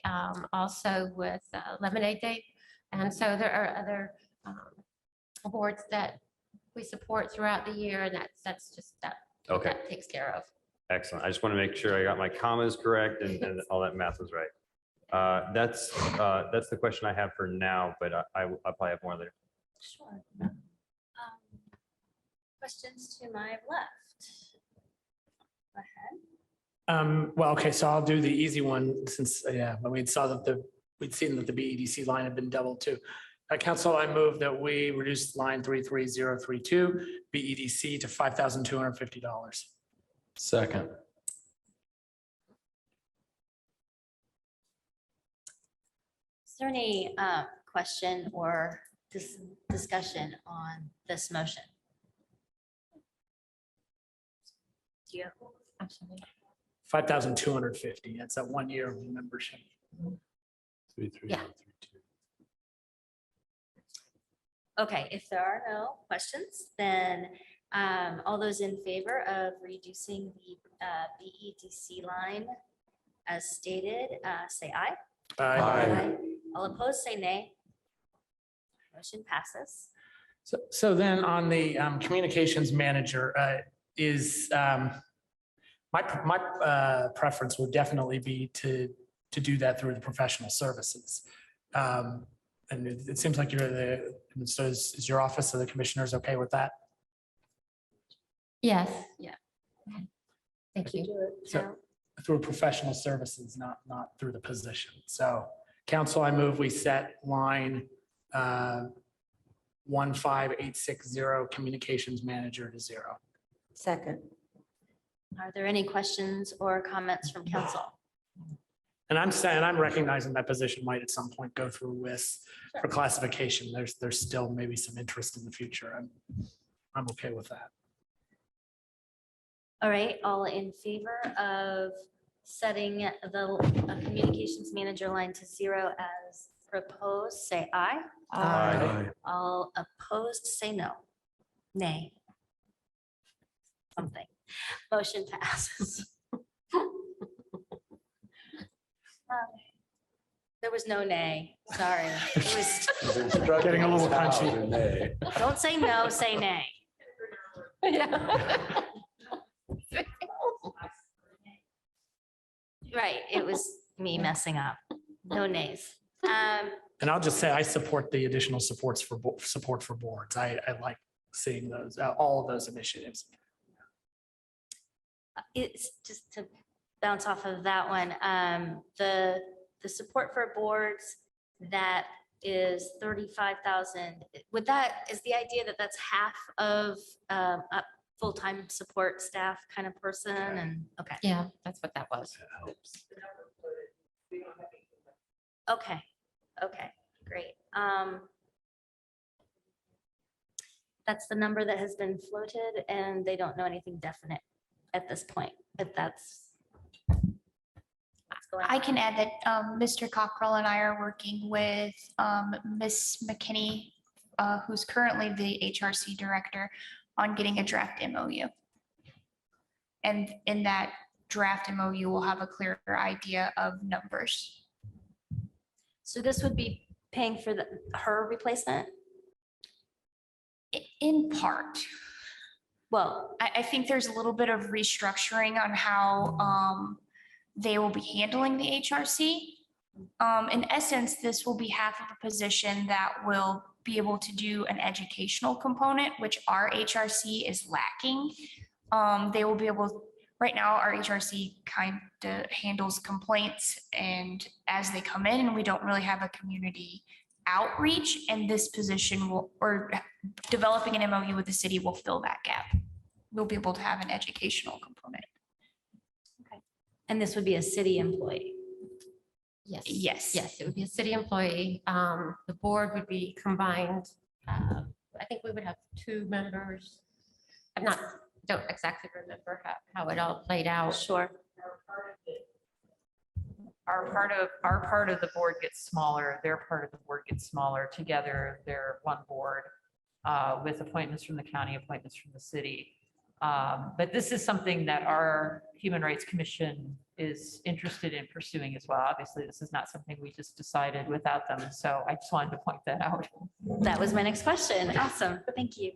also with Lemonade Day. And so there are other boards that we support throughout the year, and that's just that. Okay. That takes care of. Excellent. I just want to make sure I got my commas correct and all that math was right. That's the question I have for now, but I'll probably have more later. Sure. Questions to my left. Go ahead. Well, okay, so I'll do the easy one since, but we'd seen that the BEDC line had been doubled too. Council, I move that we reduce line 33032 BEDC to $5,250. Second. Is there any question or discussion on this motion? Do you? Absolutely. 5,250. That's that 1 year membership. 33032. Yeah. Okay, if there are no questions, then all those in favor of reducing the BEDC line as stated, say aye. Aye. All opposed, say nay. Motion passes. So then on the communications manager is my preference would definitely be to do that through the professional services. And it seems like so is your office of the commissioners okay with that? Yes. Yeah. Thank you. So through professional services, not through the position. So council, I move we set line 15860 communications manager to 0. Second. Are there any questions or comments from council? And I'm recognizing that position might at some point go through WIS for classification. There's still maybe some interest in the future. I'm okay with that. All right, all in favor of setting the communications manager line to 0 as proposed, say aye. Aye. All opposed, say no. Nay. Something. Motion passes. There was no nay, sorry. It was, Getting a little punchy. don't say no, say nay. Yeah. Right, it was me messing up. No nays. And I'll just say I support the additional support for boards. I like seeing those, all of those initiatives. It's just to bounce off of that one. The support for boards, that is 35,000. Is the idea that that's half of a full-time support staff kind of person? And okay. Yeah, that's what that was. Okay, great. That's the number that has been floated and they don't know anything definite at this point, but that's. I can add that Mr. Cockrell and I are working with Ms. McKinney who's currently the HRC director, on getting a draft MOU. And in that draft MOU, we'll have a clearer idea of numbers. So this would be paying for her replacement? In part. Well, I think there's a little bit of restructuring on how they will be handling the HRC. In essence, this will be half of a position that will be able to do an educational component, which our HRC is lacking. They will be able, right now, our HRC kind of handles complaints and as they come in, and we don't really have a community outreach, and this position will, or developing an MOU with the city will fill that gap. We'll be able to have an educational component. and this would be a city employee? Yes. Yes. Yes, it would be a city employee. The board would be combined. I think we would have 2 members. Don't exactly remember how it all played out. Sure. Our part of the board gets smaller, their part of the board gets smaller. Together, they're one board with appointments from the county, appointments from the city. But this is something that our Human Rights Commission is interested in pursuing as well. Obviously, this is not something we just decided without them. So I just wanted to point that out. That was my next question. Awesome. Thank you.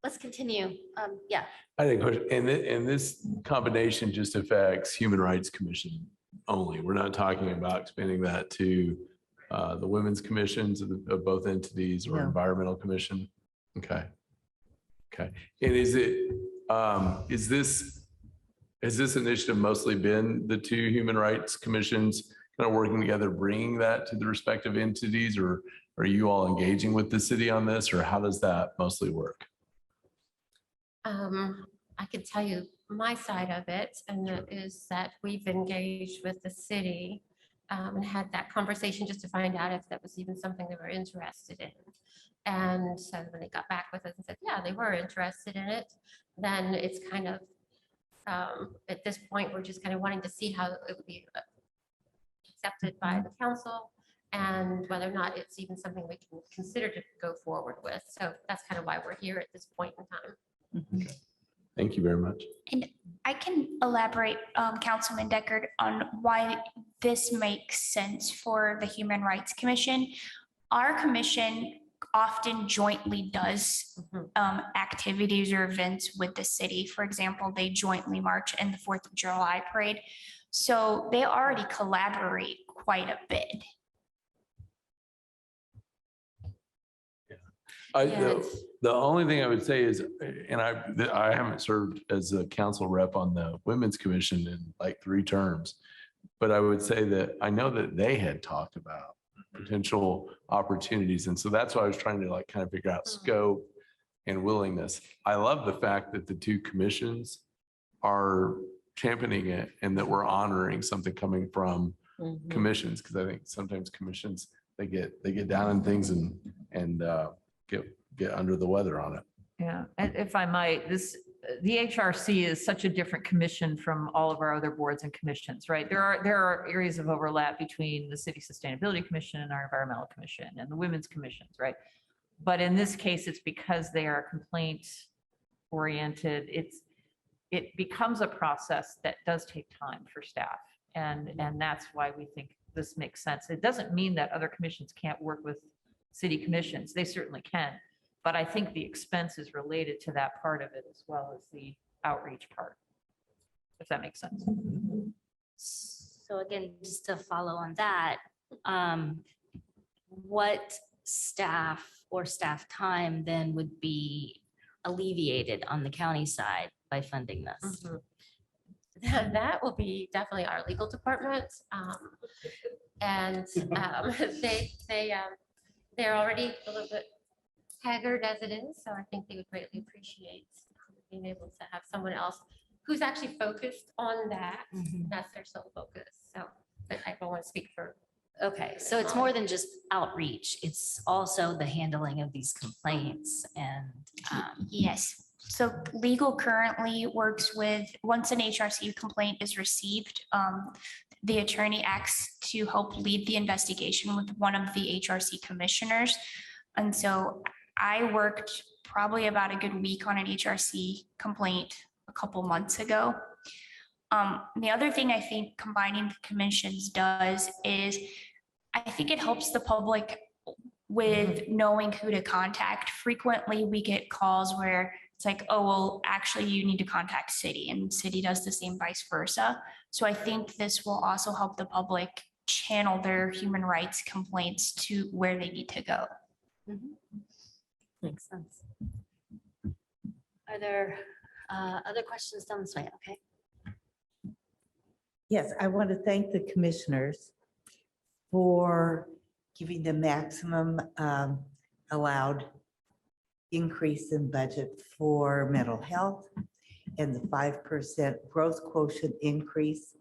Let's continue. Yeah. I think, and this combination just affects Human Rights Commission only. We're not talking about expanding that to the women's commissions of both entities or environmental commission. Okay. Okay. And has this initiative mostly been the 2 human rights commissions kind of working together, bringing that to the respective entities, or are you all engaging with the city on this, or how does that mostly work? I can tell you my side of it, and that is that we've engaged with the city and had that conversation just to find out if that was even something they were interested in. And so when they got back with us and said, yeah, they were interested in it, then it's kind of, at this point, we're just kind of wanting to see how it would be accepted by the council and whether or not it's even something we can consider to go forward with. So that's kind of why we're here at this point in time. Okay. Thank you very much. And I can elaborate, Councilman Deckard, on why this makes sense for the Human Rights Commission. Our commission often jointly does activities or events with the city. For example, they jointly march in the 4th of July parade. So they already collaborate quite a bit. The only thing I would say is, and I haven't served as a council rep on the Women's Commission in like 3 terms, but I would say that I know that they had talked about potential opportunities. And so that's why I was trying to like kind of figure out scope and willingness. I love the fact that the 2 commissions are championing it and that we're honoring something coming from commissions, because I think sometimes commissions, they get down in things and get under the weather on it. Yeah, and if I might, the HRC is such a different commission from all of our other boards and commissions, right? There are areas of overlap between the City Sustainability Commission and our Environmental Commission and the Women's Commissions, right? But in this case, it's because they are complaint oriented. It becomes a process that does take time for staff. And that's why we think this makes sense. It doesn't mean that other commissions can't work with city commissions. They certainly can. But I think the expense is related to that part of it as well as the outreach part, if that makes sense. So again, just to follow on that, what staff or staff time then would be alleviated on the county side by funding this? That will be definitely our legal department. And they're already a little bit haggard as it is, so I think they would greatly appreciate being able to have someone else who's actually focused on that. That's their sole focus. So, but I don't want to speak for. Okay, so it's more than just outreach. It's also the handling of these complaints and. Yes. So legal currently works with, once an HRC complaint is received, the attorney acts to help lead the investigation with one of the HRC commissioners. And so I worked probably about a good week on an HRC complaint a couple months ago. The other thing I think combining the commissions does is I think it helps the public with knowing who to contact. Frequently, we get calls where it's like, oh, well, actually, you need to contact city, and city does the same, vice versa. So I think this will also help the public channel their human rights complaints to where they need to go. Makes sense. Are there other questions down this way? Okay. Yes, I want to thank the commissioners for giving the maximum allowed increase in budget for mental health and the 5% growth quotient increase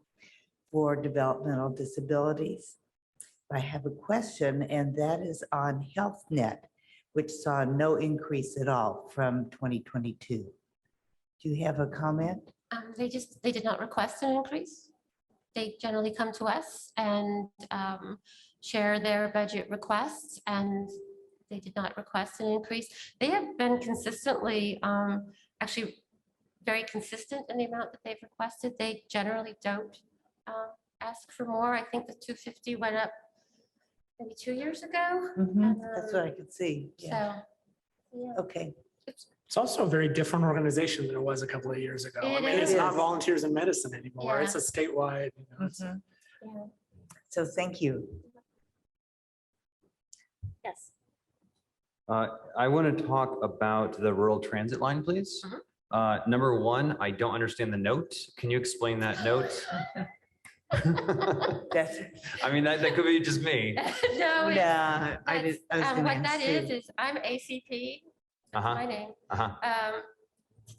for developmental disabilities. I have a question, and that is on Health Net, which saw no increase at all from 2022. Do you have a comment? They did not request an increase. They generally come to us and share their budget requests, and they did not request an increase. They have been consistently, actually very consistent in the amount that they've requested. They generally don't ask for more. I think the 250 went up maybe 2 years ago. That's what I could see. Yeah. So, yeah. Okay. It's also a very different organization than it was a couple of years ago. I It mean, it's not is. Volunteers in Medicine anymore. Yeah. It's a statewide. You know, it's- Yeah. So thank you. Yes. I want to talk about the rural transit line, please. Number one, I don't understand the note. Can you explain that note? That's, I mean, that could be just me. No, yeah, I that's, was gonna what ask that too. is I'm ACP. That's Uh-huh. my name. To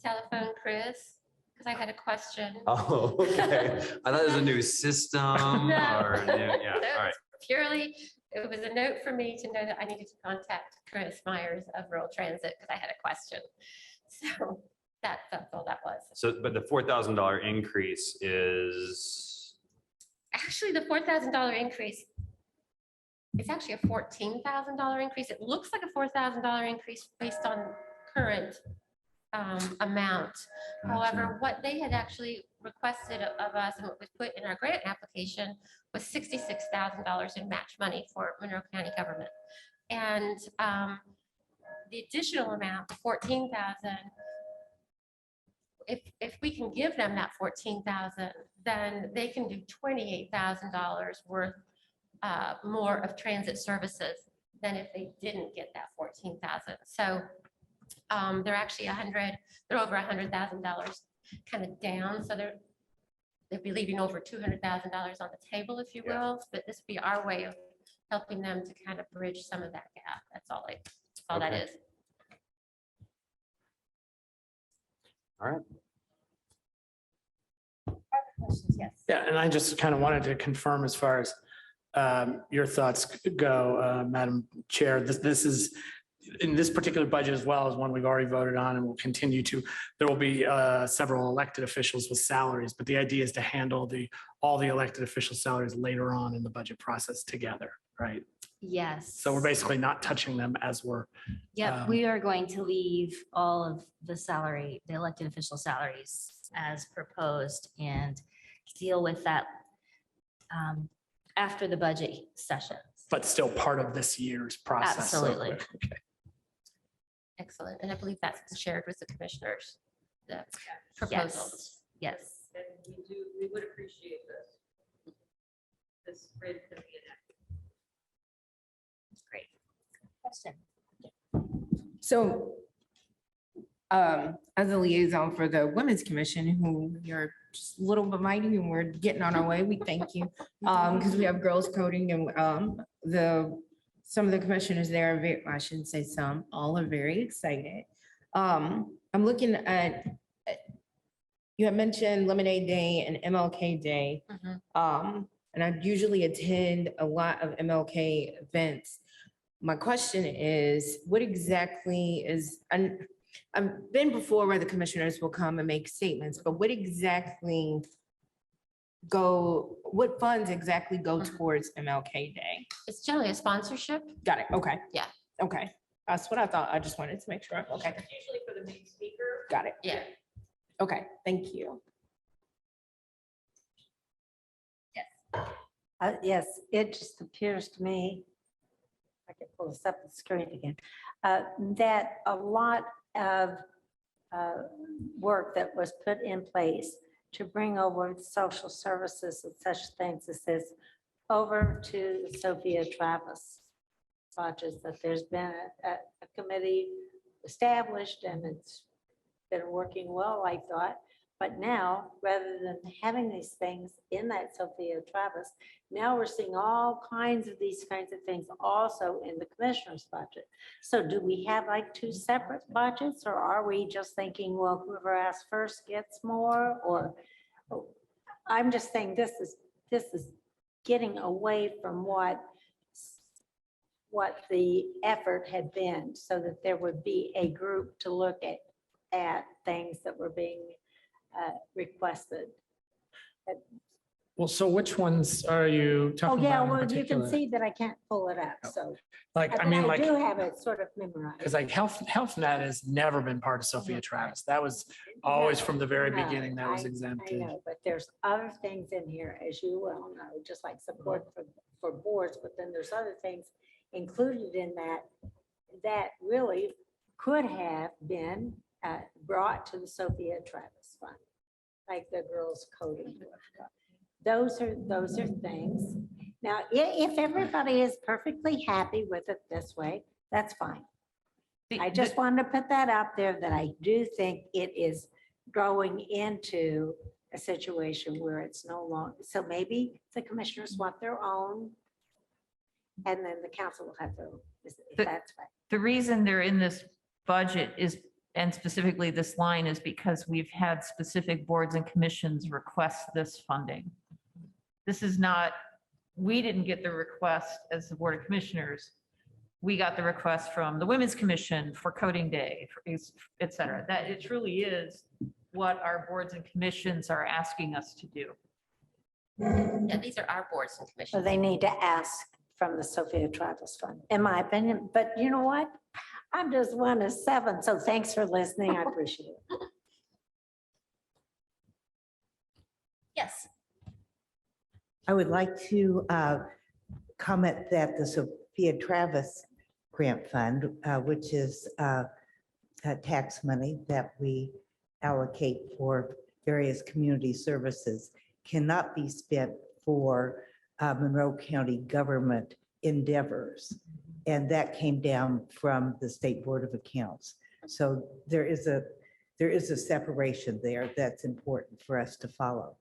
telephone Chris, because I had a question. Oh, okay. I thought it was a new system No. or a new, yeah, No, all right. Purely, it was a note for me to know that I needed to contact Chris Myers of Rural Transit because I had a question. So that's all that was. So, but the $4,000 increase is, Actually, the $4,000 increase, it's actually a $14,000 increase. It looks like a $4,000 increase based on current amount. However, what they had actually requested of us and what was put in our grant application was $66,000 in match money for Monroe County government. And the additional amount, 14,000, if we can give them that 14,000, then they can do $28,000 worth more of transit services than if they didn't get that 14,000. So they're actually they're over $100,000 kind of down. So they'd be leaving over $200,000 on the table, if you will. But this would be our way of helping them to kind of bridge some of that gap. That's all that Okay. is. all right. Questions? Yes. Yeah, and I just kind of wanted to confirm as far as your thoughts go, Madam Chair. This is, in this particular budget as well as one we've already voted on and will continue to, there will be several elected officials with salaries, but the idea is to handle all the elected official salaries later on in the budget process together, right? Yes. So we're basically not touching them as we're. Yep, we are going to leave all of the elected official salaries as proposed and deal with that after the budget session. But still part of this year's process. So- Absolutely. Okay. Excellent. And I believe that's shared with the commissioners, the proposals. Yes. We would appreciate this. This grid could be enacted. Great. Question. So, as a liaison for the Women's Commission, who you're just a little bit mighty and we're getting on our way, we thank you. Because we have girls coding and some of the commissioners there, are very, I shouldn't say some, all are very excited. I'm looking at, you had mentioned Lemonade Day and MLK Day. And I usually attend a lot of MLK events. My question is, what exactly is, and I've been before where the commissioners will come and make statements, but what funds exactly go towards MLK Day? It's generally a sponsorship. Got it. Okay. Yeah. Okay. That's what I thought. I just wanted to make sure. Okay, Usually for the main speaker. got it. Yeah. Okay, thank you. Yes, it just appears to me, I can pull this up the screen again, that a lot of work that was put in place to bring over social services and such things as this over to Sophia Travis projects, that there's been a committee established and it's been working well, I thought. But now, rather than having these things in that Sophia Travis, now we're seeing all kinds of these kinds of things also in the commissioner's budget. So do we have like two separate budgets, or are we just thinking, well, whoever asks first gets more? Or I'm just saying this is getting away from what the effort had been, so that there would be a group to look at things that were being requested. Well, so which ones are you Oh, talking yeah, about in well, you can particular? see that I can't pull it up, so. Like, I but mean, like, do have it sort of memorized. because like Health Net has never been part of Sophia Travis. That was always from the very No, beginning that was I exempted. know, but there's other things in here, as you well know, just like support for boards, but then there's other things included in that really could have been brought to the Sophia Travis Fund, like the girls coding. Those are things. Now, if everybody is perfectly happy with it this way, that's fine. I just wanted to put that out there, that I do think it is growing into a situation where it's no longer, so maybe the commissioners want their own, and then the council will have their own, if that's right. The reason they're in this budget is, and specifically this line, is because we've had specific boards and commissions request this funding. This is not, we didn't get the request as the Board of Commissioners. We got the request from the Women's Commission for Coding Day, et cetera. That it truly is what our boards and commissions are asking us to do. Yeah, these are our boards and So commissions. they need to ask from the Sophia Travis Fund, in my opinion. But you know what? I'm just one of seven, so thanks for listening. I appreciate it. Yes. I would like to comment that the Sophia Travis Grant Fund, which is tax money that we allocate for various community services, cannot be spent for Monroe County government endeavors. And that came down from the State Board of Accounts. So there is a separation there that's important for us to follow.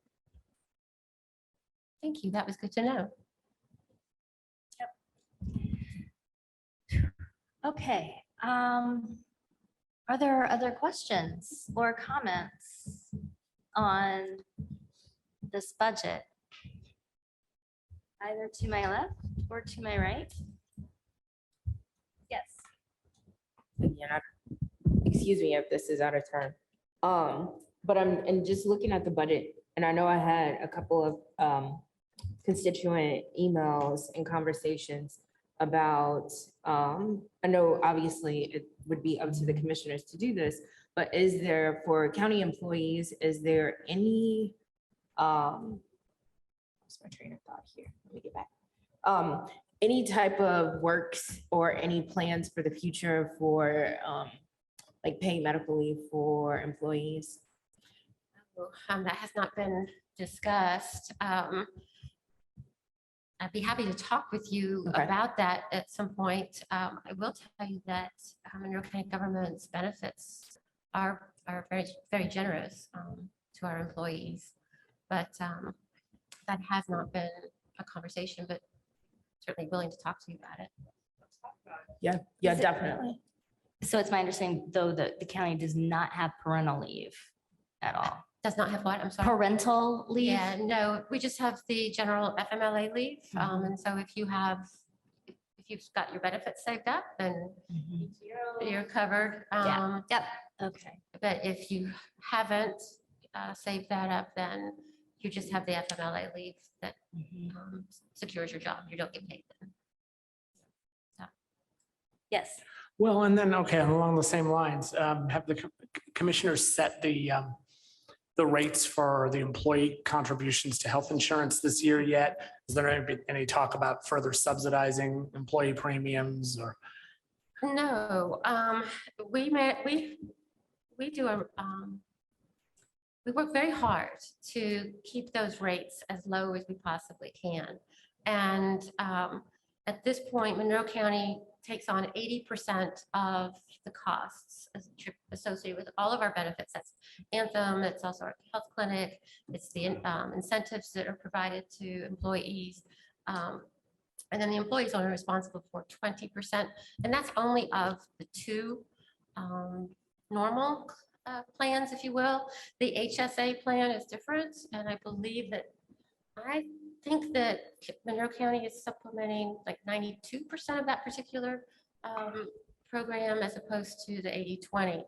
Thank you. That was good to know. Okay. Are there other questions or comments on this budget? Either to my left or to my right? Yes. Again, excuse me if this is out of turn. But I'm just looking at the budget, and I know I had a couple of constituent emails and conversations about, I know obviously it would be up to the commissioners to do this, but is there, for county employees, is there any, what's my train of thought here? Let me get back. Any type of works or any plans for the future for like paying medical leave for employees? That has not been discussed. I'd be happy to talk with you about that at some point. I will tell you that Monroe County government's benefits are very, very generous to our employees. But that has not been a conversation, but certainly willing to talk to you about it. Yeah, definitely. So it's my understanding, though, that the county does not have parental leave at all. Does not have what? I'm sorry. Parental leave? Yeah, no, we just have the general FMLA leave. And so if you've got your benefits saved up, then you're covered. Yep. Okay. But if you haven't saved that up, then you just have the FMLA leave that secures your job. You don't get paid then. Yes. Well, and then, okay, along the same lines, have the commissioners set the rates for the employee contributions to health insurance this year yet? Is there any talk about further subsidizing employee premiums or? No, we do we work very hard to keep those rates as low as we possibly can. And at this point, Monroe County takes on 80% of the costs associated with all of our benefits. That's Anthem, it's also our health clinic, it's the incentives that are provided to employees. And then the employees are responsible for 20%, and that's only of the two normal plans, if you will. The HSA plan is different, and I believe that, I think that Monroe County is supplementing like 92% of that particular program as opposed to the 80/20.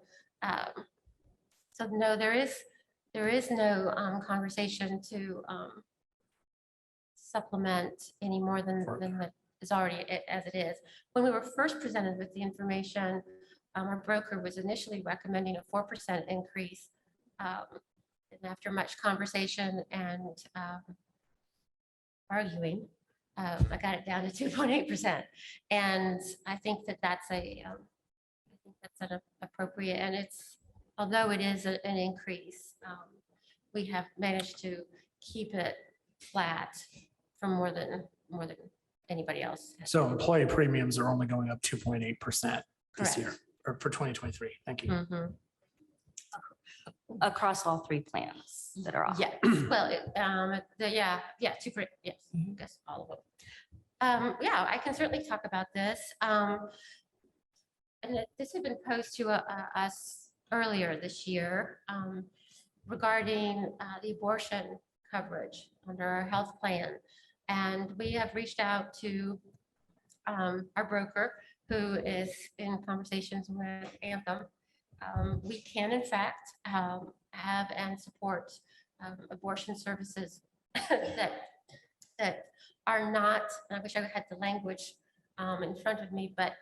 So no, there is no conversation to supplement any more than that is already as it is. When we were first presented with the information, our broker was initially recommending a 4% increase. And after much conversation and arguing, I got it down to 2.8%. And I think that that's an appropriate, and it's, although it is an increase, we have managed to keep it flat for more than anybody else. So employee premiums are only going up 2.8% this year, Correct. or for 2023. Thank you. Mhm. Across all three plans that are off. Yeah, well, yes, I guess all of them. Yeah, I can certainly talk about this. And this had been posed to us earlier this year regarding the abortion coverage under our health plan. And we have reached out to our broker, who is in conversations with Anthem. We can in fact have and support abortion services that are not, and I wish I had the language in front of me, but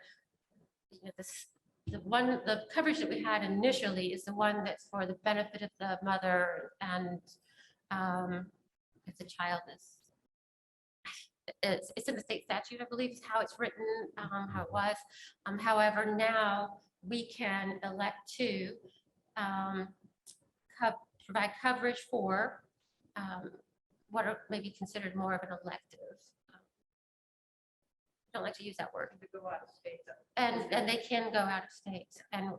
you know, the coverage that we had initially is the one that's for the benefit of the mother, and if the child is, it's in the state statute, I believe is how it's written, how it was. However, now we can elect to provide coverage for what are maybe considered more of an elective. I don't like to use that word. And they can go out of state, and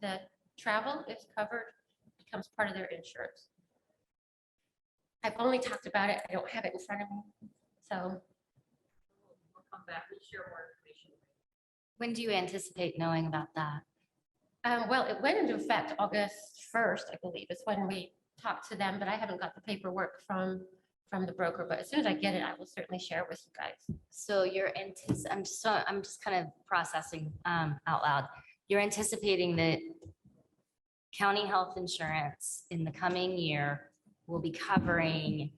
the travel is covered, becomes part of their insurance. I've only talked about it. I don't have it in front of me. So We'll come back and share more information. When do you anticipate knowing about that? Well, it went into effect August 1st, I believe, is when we talked to them, but I haven't got the paperwork from the broker. But as soon as I get it, I will certainly share with you guys. So I'm just kind of processing out loud. You're anticipating that county health insurance in the coming year will be covering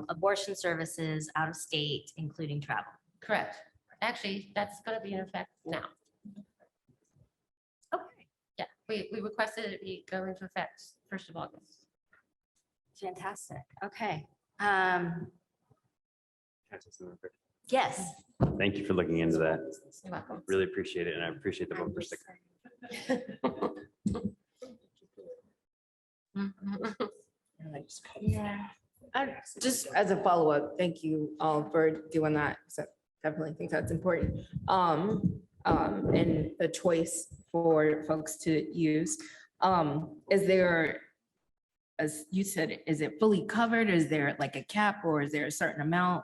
abortion services out of state, including travel. Correct. Actually, that's going to be in effect now. Okay. Yeah, we requested it be go into effect 1st of August. Fantastic. Okay. Yes. Thank you for looking into that. You're welcome. Really appreciate it, and I appreciate the bumper sticker. Yeah. Just as a follow-up, thank you all for doing that. So definitely think that's important. And a choice for folks to use. Is there, as you said, is it fully covered? Is there like a cap, or is there a certain amount?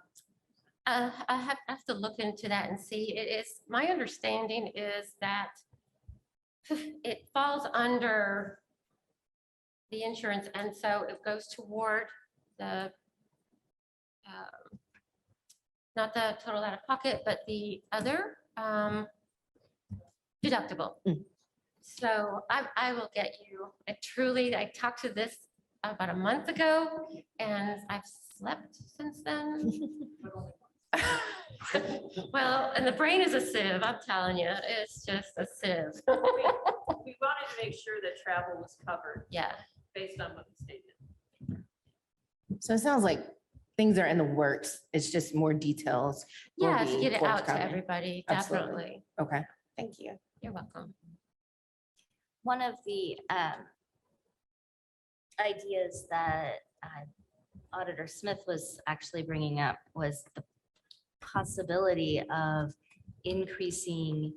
I have to look into that and see. It is, my understanding is that it falls under the insurance, and so it goes toward the not the total out of pocket, but the other deductible. So I will get you, I talked to this about a month ago, and I've slept since then. Well, and the brain is a sieve, I'm telling you, it's just a sieve. We wanted to make sure that travel was covered Yeah. based on what the state did. So it sounds like things are in the works. It's just more details. will Yes, be get it out to forthcoming. everybody, Absolutely. definitely. Okay, thank you. You're welcome. One of the ideas that Auditor Smith was actually bringing up was the possibility of increasing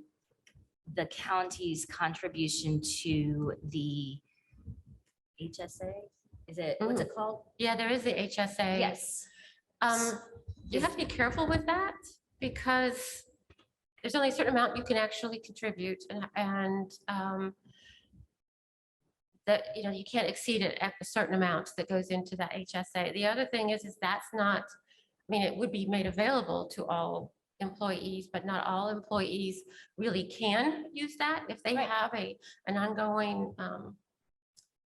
the county's contribution to the HSA. Is it, what's it called? Yeah, there is the HSA. Yes. You have to be careful with that because there's only a certain amount you can actually contribute and that, you know, you can't exceed it at a certain amount that goes into that HSA. The other thing is that's not, I mean, it would be made available to all employees, but not all employees really can use that. If they have an ongoing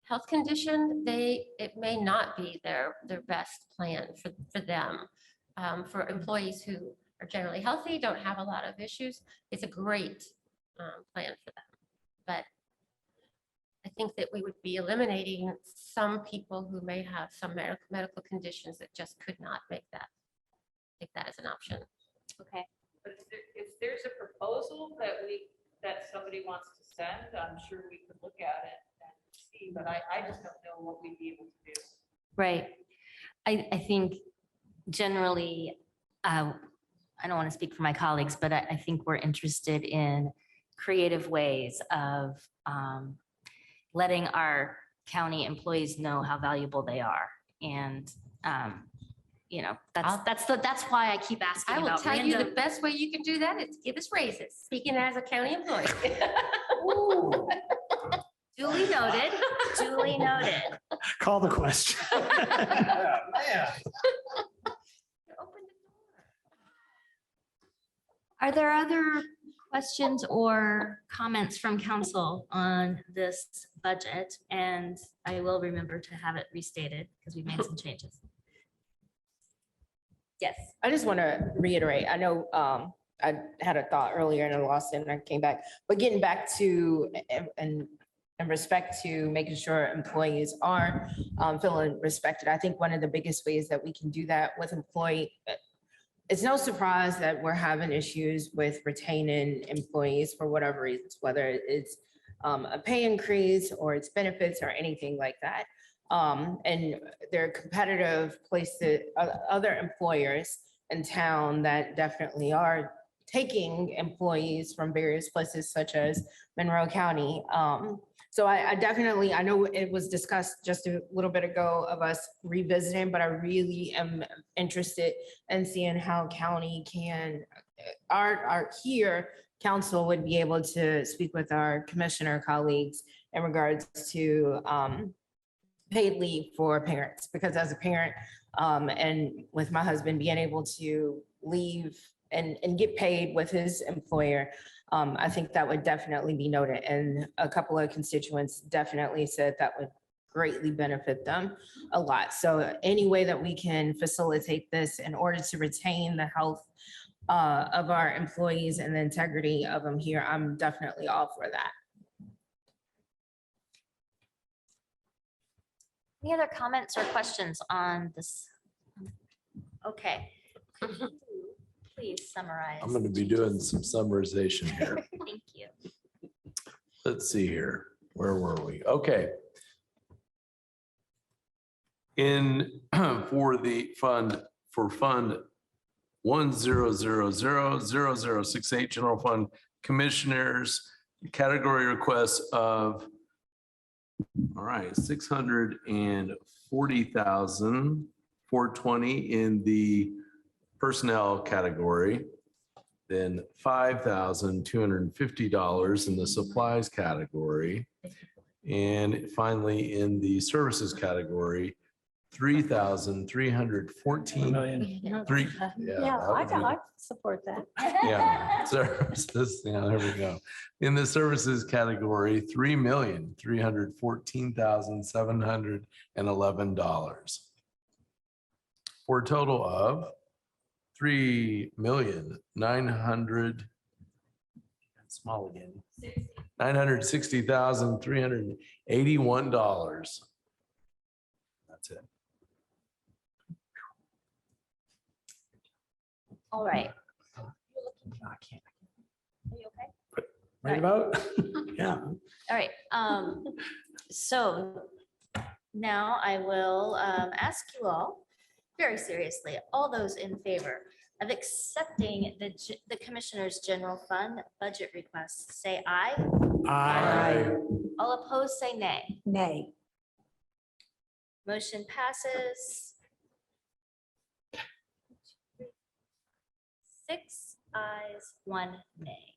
health condition, it may not be their best plan for them. For employees who are generally healthy, don't have a lot of issues, it's a great plan for them. But I think that we would be eliminating some people who may have some medical conditions that just could not make that as an option. Okay. But if there's a proposal that somebody wants to send, I'm sure we could look at it and see, but I just don't know what we'd be able to do. Right. I think generally, I don't want to speak for my colleagues, but I think we're interested in creative ways of letting our county employees know how valuable they are. And, you know, that's why I keep asking I will about tell you the random. best way you can do that is give us raises, speaking as a county employee. Duly noted, duly noted. Call the question. Are there other questions or comments from council on this budget? And I will remember to have it restated because we made some changes. Yes. I just want to reiterate, I know I had a thought earlier and I lost it and I came back, but getting back to and respect to making sure employees are feeling respected. I think one of the biggest ways that we can do that with it's no surprise that we're having issues with retaining employees for whatever reasons, whether it's a pay increase or it's benefits or anything like that. And there are competitive places, other employers in town that definitely are taking employees from various places such as Monroe County. So I definitely, I know it was discussed just a little bit ago of us revisiting, but I really am interested in seeing how county can, our here, council would be able to speak with our commissioner colleagues in regards to paid leave for parents, because as a parent and with my husband being able to leave and get paid with his employer, I think that would definitely be noted. And a couple of constituents definitely said that would greatly benefit them a lot. So any way that we can facilitate this in order to retain the health of our employees and the integrity of them here, I'm definitely all for that. Any other comments or questions on this? Okay. Could you please summarize? I'm going to be doing some summarization here. Thank you. Let's see here. Where were we? Okay. For fund 10000068 general fund commissioners, category requests of, all right, 640,420 in the personnel category, then $5,250 in the supplies category, and finally in the services category, 3,314. I support that. Yeah, services, yeah, there we go. In the services category, $3,314,711. For a total of $3,900,000. Small again. $960,381. That's it. All right. I can't. Are you okay? Ready to vote? Yeah. All right. So now I will ask you all very seriously, all those in favor of accepting the Commissioner's General Fund budget request, say aye. Aye. All opposed, say nay. Nay. Motion passes. 6 ayes, 1 nay.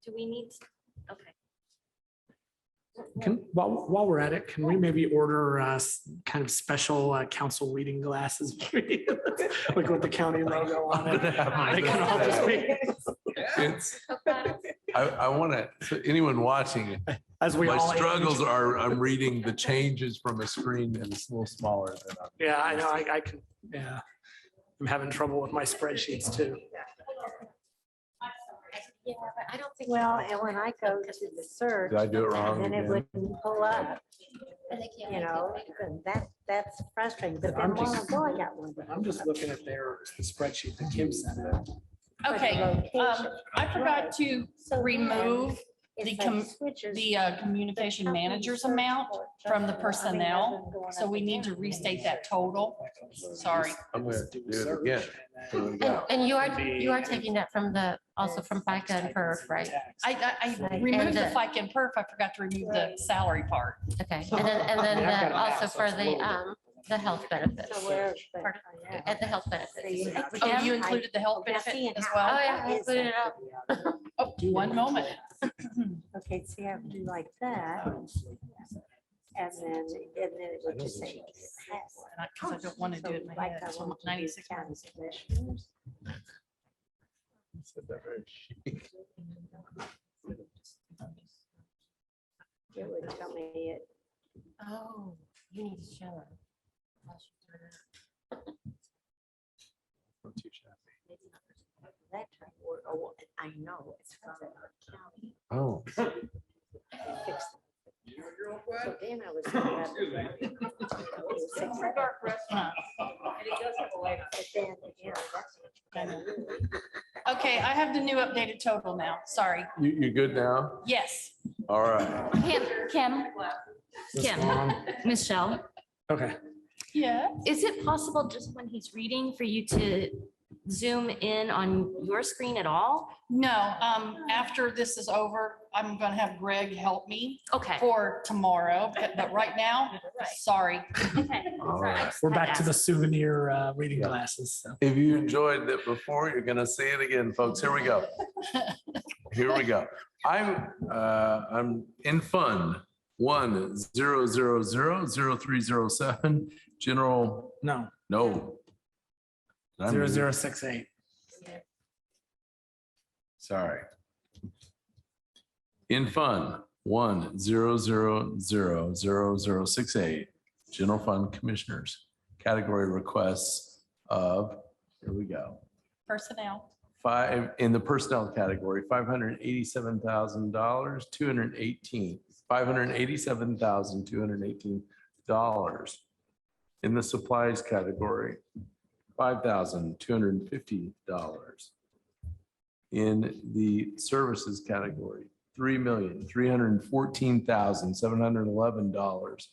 Do we need, okay. While we're at it, can we maybe order kind of special council reading glasses? Like with the county logo on it. They can all just be- I want to, anyone watching, As we my all age. struggles are, I'm reading the changes from a screen and it's a little smaller than I'm. Yeah, I know, I can, yeah. I'm having trouble with my spreadsheets too. Yeah, but I don't think. Well, and when I go to the search. Did I do it wrong Then it again? wouldn't pull up, you know, and that's frustrating, but then I'm long just- ago I got one. I'm just looking at the spreadsheet that Kim sent out. Okay, I forgot to remove the communication manager's amount from the personnel, so we need to restate that total. Sorry. I'm going to do it again. Here we go. And you are taking that from also from FICA and PERF, right? I removed the FICA and PERF. I forgot to remove the salary part. Okay, and then also for the health benefits. At the health benefits. Oh, you included the health benefit as well? Oh, yeah, I included it up. Oh, 1 moment. Okay, see, I would do like that. And then it would just say. Because I don't want to do it in my head. So 96. It would tell me it. Oh, you need to show it. That time, I know it's from our county. Oh. So then I was. Okay, I have the new updated total now. Sorry. You good now? Yes. All right. Kim, Michelle, Okay. Yeah. is it possible just when he's reading for you to zoom in on your screen at all? No, after this is over, I'm gonna have Greg help me. Okay. For tomorrow, but right now, sorry. Okay. All right. We're back to the souvenir reading glasses. So. If you enjoyed it before, you're going to see it again, folks. Here we go. Here we go. I'm in fund 1-000-0307 general. No. 0068. Sorry. In fund 1-000-0068 general fund commissioners category requests of, here we go. Personnel. In the personnel category, $587,218, $587,218. In the supplies category, $5,250. In the services category, $3,314,711,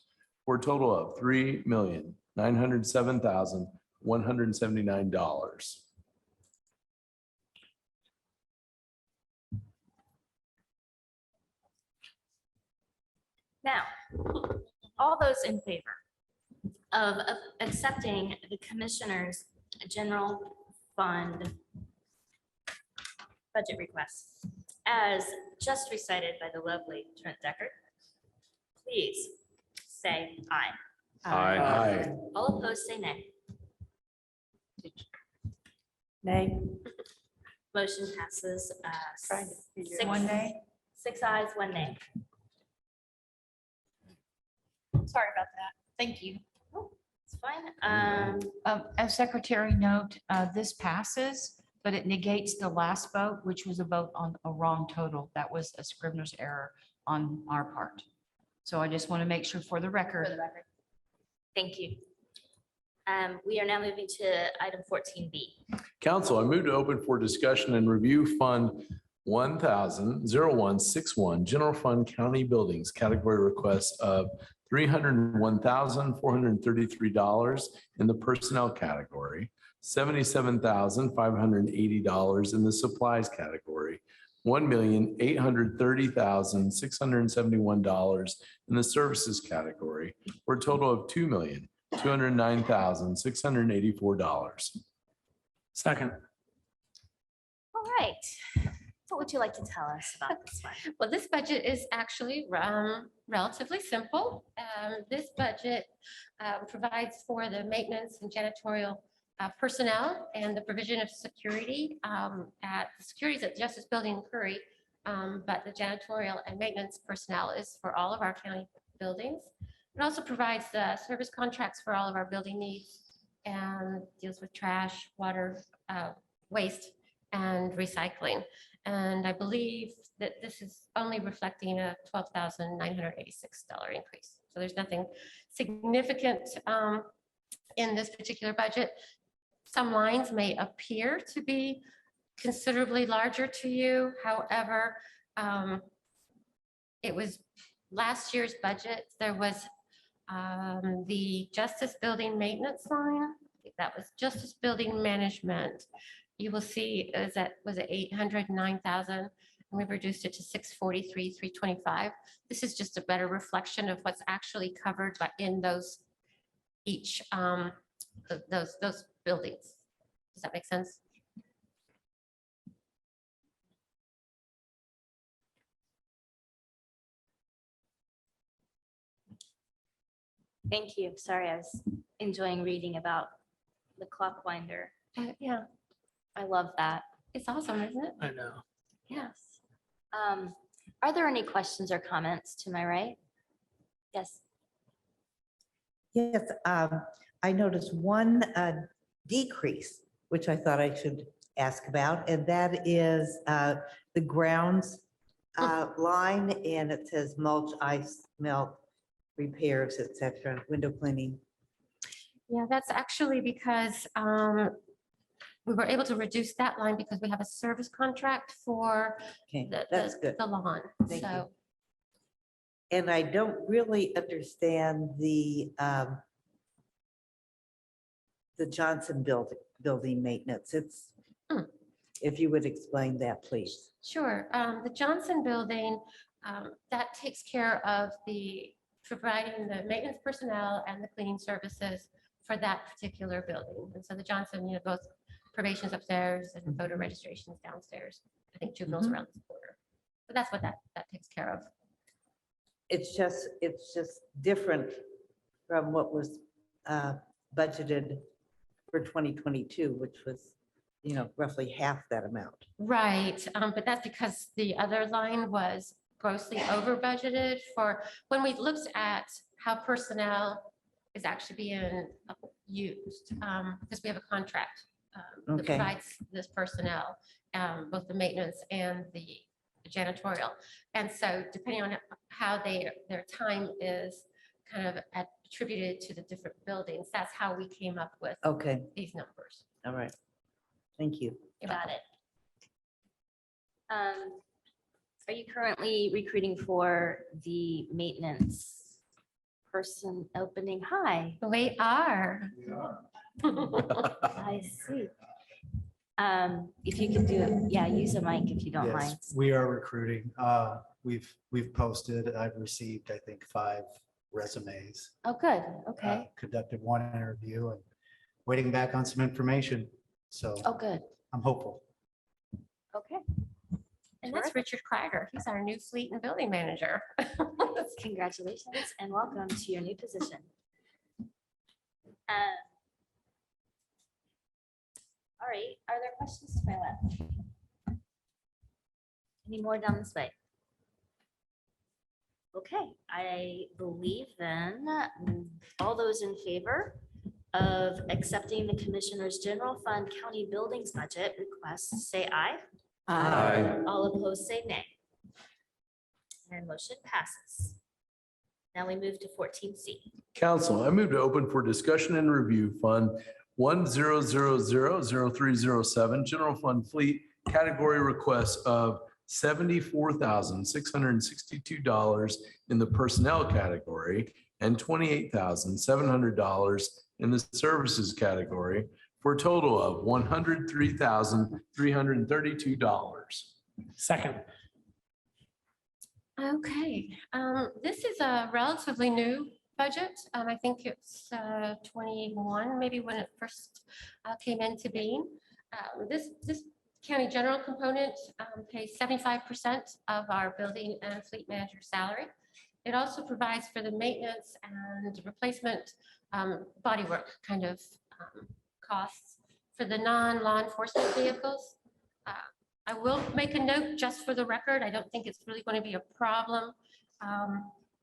for a total of $3,907,179. Now, all those in favor of accepting the Commissioner's General Fund budget requests as just recited by the lovely Trent Deckard, please say aye. Aye. All opposed, say nay. Nay. Motion passes. Trying to figure six- 1 nay. 6 ayes, 1 nay. Sorry about that. Thank you. It's fine. As secretary note, this passes, but it negates the last vote, which was a vote on a wrong total. That was a scrivener's error on our part. So I just want to make sure for the record. Thank you. We are now moving to item 14B. Council, I move to open for discussion and review Fund 1,00161, General Fund County Buildings, category requests of $301,433 in the personnel category, $77,580 in the supplies category, $1,830,671 in the services category, for a total of $2,209,684. Second. All right. What would you like to tell us about this one? Well, this budget is actually relatively simple. This budget provides for the maintenance and janitorial personnel and the provision of security at securities at Justice Building in Curry. But the janitorial and maintenance personnel is for all of our county buildings. It also provides the service contracts for all of our building needs and deals with trash, water, waste, and recycling. And I believe that this is only reflecting a $12,986 increase. So there's nothing significant in this particular budget. Some lines may appear to be considerably larger to you. However, it was last year's budget. There was the Justice Building maintenance line. I think that was Justice Building management. You will see is that was at 809,000, and we've reduced it to 643,325. This is just a better reflection of what's actually covered by in those each those buildings. Does that make sense? Thank you. Sorry, I was enjoying reading about the clock winder. Yeah, I love that. it's awesome, isn't it? I know. Yes. Are there any questions or comments to my right? Yes. Yes, I noticed one decrease, which I thought I should ask about, and that is the grounds line, and it says mulch, ice, melt, repairs, et cetera, window cleaning. Yeah, that's actually because we were able to reduce that line because we have a service contract for Okay, the, that's good. the lawn. Thank you. So And I don't really understand the Johnson building maintenance. It's, if you would explain that, please. sure, the Johnson building, that takes care of the providing the maintenance personnel and the cleaning services for that particular building. And so the Johnson, both probation's upstairs and voter registrations downstairs. I think juveniles around this corner. But that's what that takes care of. It's just different from what was budgeted for 2022, which was, roughly half that amount. Right, but that's because the other line was grossly over budgeted for, when we looked at how personnel is actually being used, because we have a contract that Okay. provides this personnel, both the maintenance and the janitorial. And so depending on how their time is kind of attributed to the different buildings, that's how we came up with Okay, these numbers. all right. Thank you. Got it. Are you currently recruiting for the maintenance person opening? Hi. We are. I see. If you could do, use a mic if you don't mind. Yes, we are recruiting. We've posted, I've received, I think, 5 resumes. Oh, good. Okay. Conducted 1 interview and waiting back on some information. So Oh, good. I'm hopeful. Okay. And that's Richard Kreider. He's our new fleet and building manager. Congratulations and welcome to your new position. All right, are there questions to my left? Any more down this way? Okay, I believe then all those in favor of accepting the Commissioner's General Fund County Buildings Budget request, say aye. Aye. All opposed, say nay. And motion passes. Now we move to 14C. Council, I move to open for discussion and review Fund 10000307, General Fund Fleet Category Request of $74,662 in the personnel category and $28,700 in the services category for a total of $103,332. Second. Okay, this is a relatively new budget. I think it's 21, maybe when it first came into being. This county general component pays 75% of our building and fleet manager salary. It also provides for the maintenance and replacement bodywork kind of costs for the non-law enforcement vehicles. I will make a note just for the record. I don't think it's really going to be a problem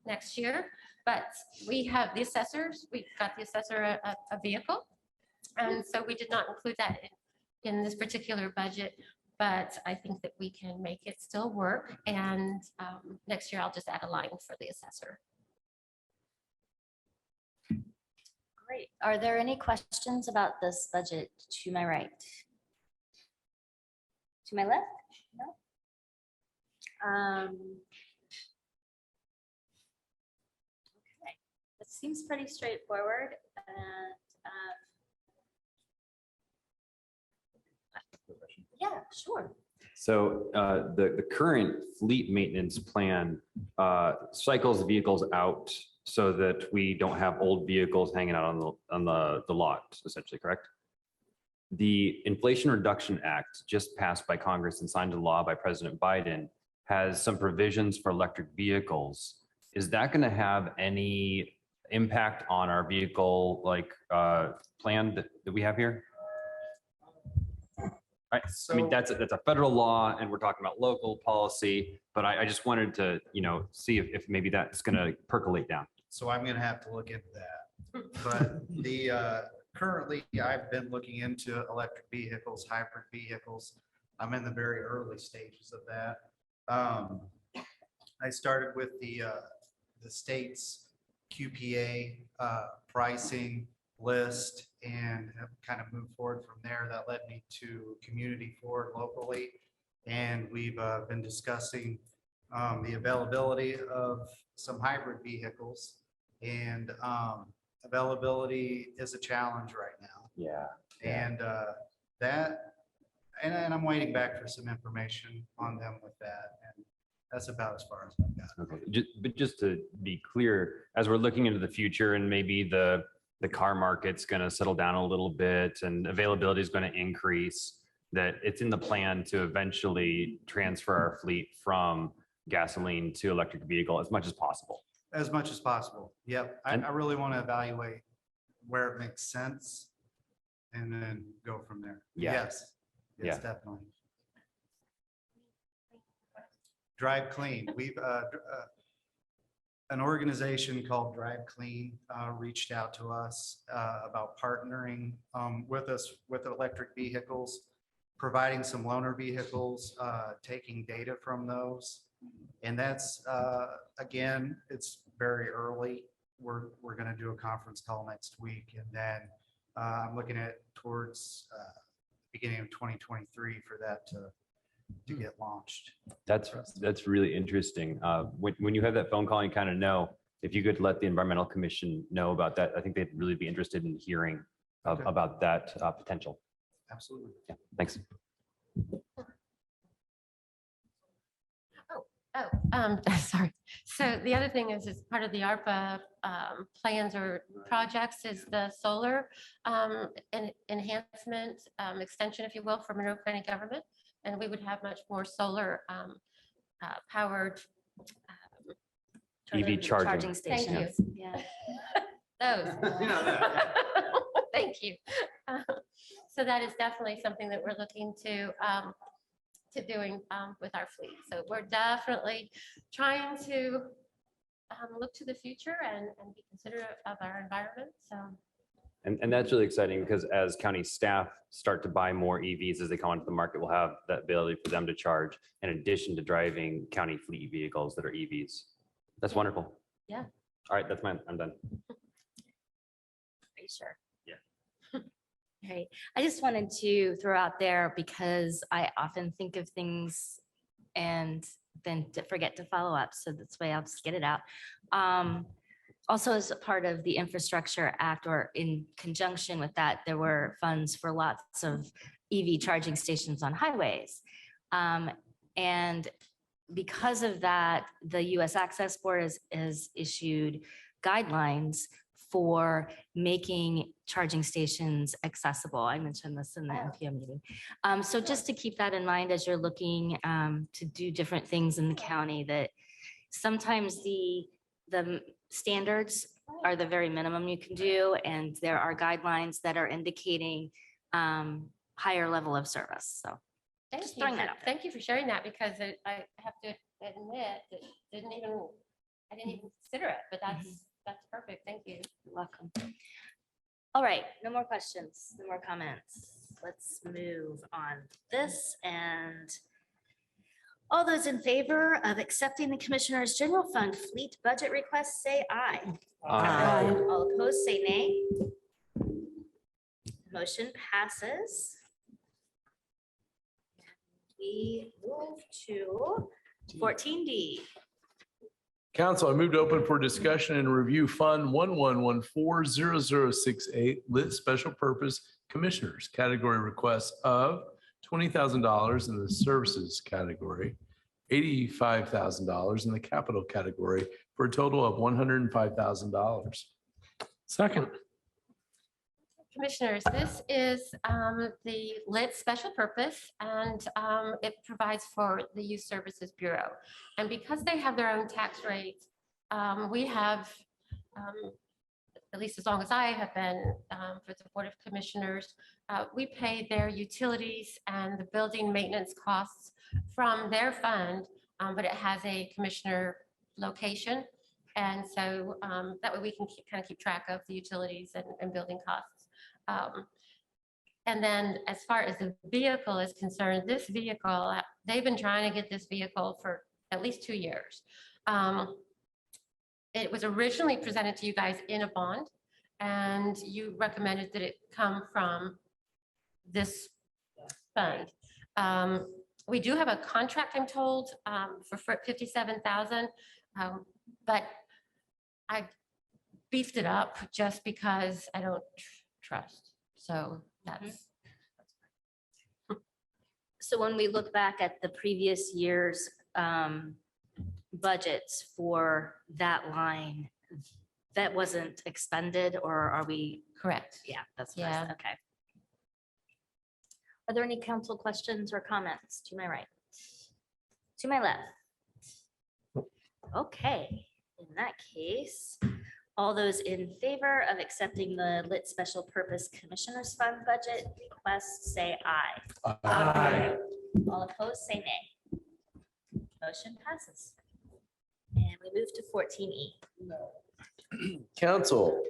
next year, but we have the assessors. We've got the assessor a vehicle. And so we did not include that in this particular budget, but I think that we can make it still work. And next year I'll just add a line for the assessor. Great. Are there any questions about this budget to my right? To my left? No? Okay, it seems pretty straightforward. And yeah, sure. So the current fleet maintenance plan cycles vehicles out so that we don't have old vehicles hanging out on the lot, essentially, correct? The Inflation Reduction Act, just passed by Congress and signed into law by President Biden, has some provisions for electric vehicles. Is that going to have any impact on our vehicle plan that we have here? I mean, that's a federal law and we're talking about local policy, but I just wanted to, see if maybe that's going to percolate down. So I'm going to have to look into that. But currently I've been looking into electric vehicles, hybrid vehicles. I'm in the very early stages of that. I started with the state's QPA pricing list and have kind of moved forward from there. That led me to Community Ford locally. And we've been discussing the availability of some hybrid vehicles, and availability is a challenge right now. Yeah. And and I'm waiting back for some information on them with that. And that's about as far as I've got. Okay, but just to be clear, as we're looking into the future and maybe the car market's going to settle down a little bit and availability is going to increase, that it's in the plan to eventually transfer our fleet from gasoline to electric vehicle as much as possible. As much as possible. Yep. I really want to evaluate where it makes sense and then go from there. Yeah. Yes. Yes, definitely. Drive Clean. We've an organization called Drive Clean reached out to us about partnering with us with electric vehicles, providing some loaner vehicles, taking data from those. And that's, again, it's very early. We're going to do a conference call next week. And then I'm looking at towards beginning of 2023 for that to get launched. That's really interesting. When you have that phone call, you kind of know, if you could let the Environmental Commission know about that, I think they'd really be interested in hearing about that potential. Absolutely. Yeah, thanks. Sorry. So the other thing is part of the ARPA plans or projects is the solar enhancement extension, if you will, for Monroe County government. And we would have much more solar powered EV charging stations. Thank you. Yeah. Those. Thank you. So that is definitely something that we're looking to doing with our fleet. So we're definitely trying to look to the future and be considerate of our environment. So And that's really exciting because as county staff start to buy more EVs as they come onto the market, we'll have that ability for them to charge in addition to driving county fleet vehicles that are EVs. That's wonderful. Yeah. All right, that's mine. I'm done. Are you sure? Yeah. Right. I just wanted to throw out there because I often think of things and then forget to follow up. So that's why I'll just get it out. Also, as a part of the Infrastructure Act, or in conjunction with that, there were funds for lots of EV charging stations on highways. And because of that, the US Access Board has issued guidelines for making charging stations accessible. I mentioned this in the NPO meeting. So just to keep that in mind as you're looking to do different things in the county, that sometimes the standards are the very minimum you can do, and there are guidelines that are indicating higher level of service. So Thank just you. throwing that out there. Thank you for sharing that because I have to admit that I didn't even consider it, but that's perfect. Thank you. You're welcome. All right, no more questions, no more comments. Let's move on this. And all those in favor of accepting the Commissioner's General Fund fleet budget request, say aye. Aye. All opposed, say nay. Motion passes. We move to 14D. Council, I move to open for discussion and review Fund 11140068 Lit Special Purpose Commissioners category requests of $20,000 in the services category, $85,000 in the capital category, for a total of $105,000. Second. Commissioners, this is the lit special purpose, and it provides for the Youth Services Bureau. And because they have their own tax rates, we have, at least as long as I have been for the Board of Commissioners, we pay their utilities and the building maintenance costs from their fund, but it has a commissioner location. And so that way we can kind of keep track of the utilities and building costs. And then as far as the vehicle is concerned, this vehicle, they've been trying to get this vehicle for at least 2 years. It was originally presented to you guys in a bond, and you recommended that it come from this fund. We do have a contract, I'm told, for $57,000, but I beefed it up just because I don't trust. So that's. So when we look back at the previous year's budgets for that line, that wasn't expended, or are we? Correct. Yeah, that's what I said. Okay. Are there any council questions or comments to my right? To my left? Okay, in that case, all those in favor of accepting the Lit Special Purpose Commissioners Fund budget request, say aye. Aye. All opposed, say nay. Motion passes. And we move to 14E. Council,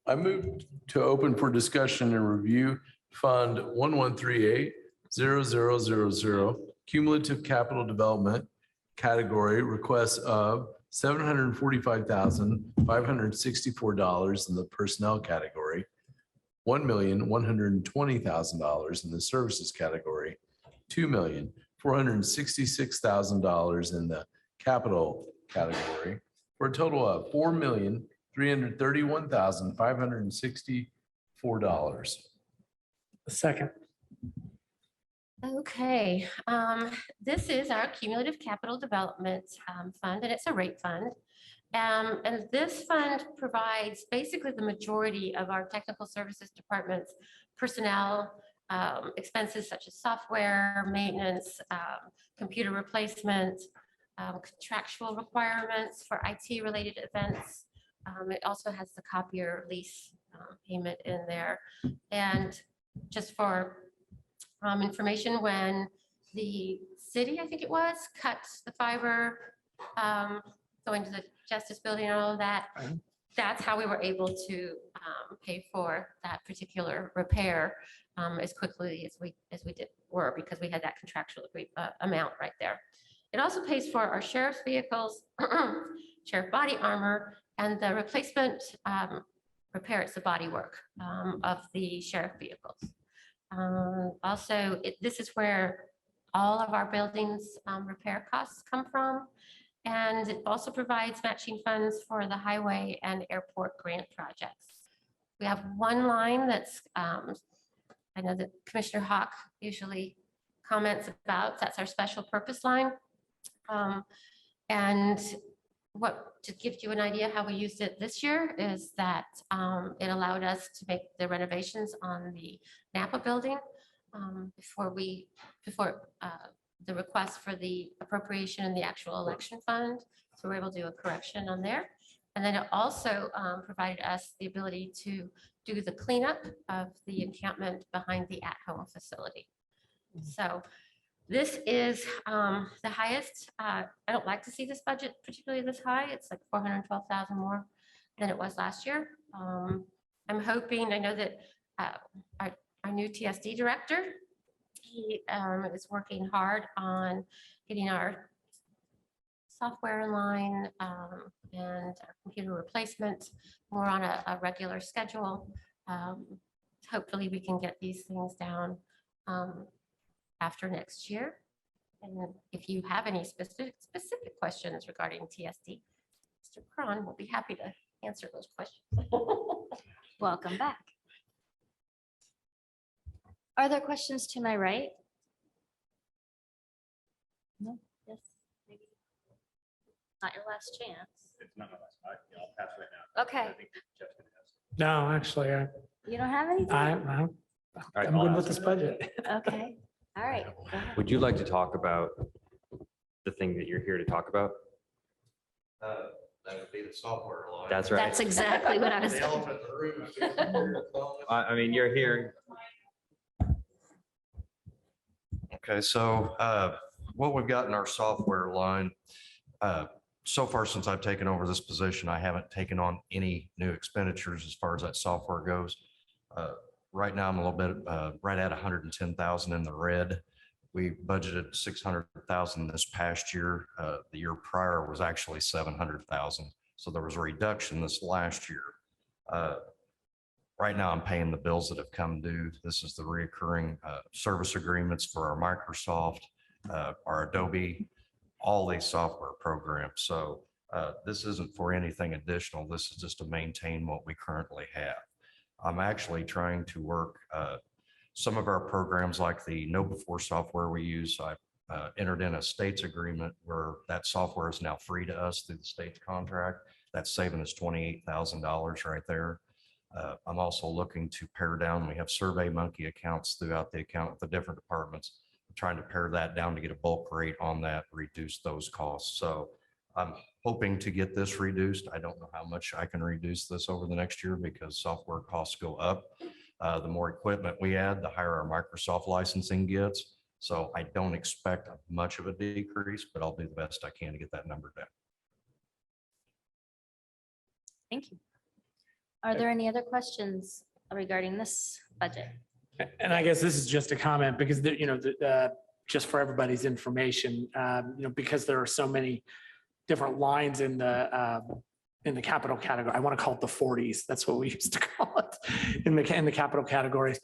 I move to open for discussion and review Fund 1138-0000 Cumulative Capital Development category requests of $745,564 in the personnel category, $1,120,000 in the services category, $2,466,000 in the capital category, for a total of $4,331,564. Second. Okay, this is our cumulative capital development fund, and it's a rate fund. And this fund provides basically the majority of our technical services department's personnel expenses such as software, maintenance, computer replacement, contractual requirements for IT related events. It also has the copier lease payment in there. And just for information, when the city, I think it was, cut the fiber going to the Justice Building and all of that, that's how we were able to pay for that particular repair as quickly as we were, because we had that contractual amount right there. It also pays for our sheriff's vehicles, sheriff body armor, and the replacement repair, it's the body work of the sheriff vehicles. Also, this is where all of our buildings repair costs come from. And it also provides matching funds for the highway and airport grant projects. We have one line that's, I know that Commissioner Hawk usually comments about, that's our special purpose line. And to give you an idea how we used it this year is that it allowed us to make the renovations on the Napa building before the request for the appropriation in the actual election fund. So we're able to do a correction on there. And then it also provided us the ability to do the cleanup of the encampment behind the at-home facility. So this is the highest. I don't like to see this budget particularly this high. It's like 412,000 more than it was last year. I'm hoping, I know that our new TSD director, he is working hard on getting our software in line and our computer replacement more on a regular schedule. Hopefully we can get these things down after next year. And if you have any specific questions regarding TSD, Mr. Cron will be happy to answer those questions. Welcome back. Are there questions to my right? No? Yes, maybe. Not your last chance. It's not my last, I'll pass right now. Okay. I think Jeff's gonna ask. No, actually, You don't have anything? I'm good with this budget. Okay, all right. Go ahead. Would you like to talk about the thing that you're here to talk about? That would be the software line. That's right. That's exactly what I was. The elephant in the room. I mean, you're here. Okay, so what we've got in our software line, so far since I've taken over this position, I haven't taken on any new expenditures as far as that software goes. Right now, I'm a little bit right at 110,000 in the red. We budgeted 600,000 this past year. The year prior was actually 700,000. So there was a reduction this last year. Right now, I'm paying the bills that have come due. This is the reoccurring service agreements for our Microsoft, our Adobe, all these software programs. So this isn't for anything additional. This is just to maintain what we currently have. I'm actually trying to work some of our programs like the KnowBe4 software we use. I entered in a state's agreement where that software is now free to us through the state's contract. That's saving us $28,000 right there. I'm also looking to pare down. We have SurveyMonkey accounts throughout the different departments. I'm trying to pare that down to get a bulk rate on that, reduce those costs. So I'm hoping to get this reduced. I don't know how much I can reduce this over the next year because software costs go up. The more equipment we add, the higher our Microsoft licensing gets. So I don't expect much of a decrease, but I'll do the best I can to get that number down. Thank you. Are there any other questions regarding this budget? And I guess this is just a comment because, just for everybody's information, because there are so many different lines in the capital category. I want to call it the 40s. That's what we used to call it in the capital categories.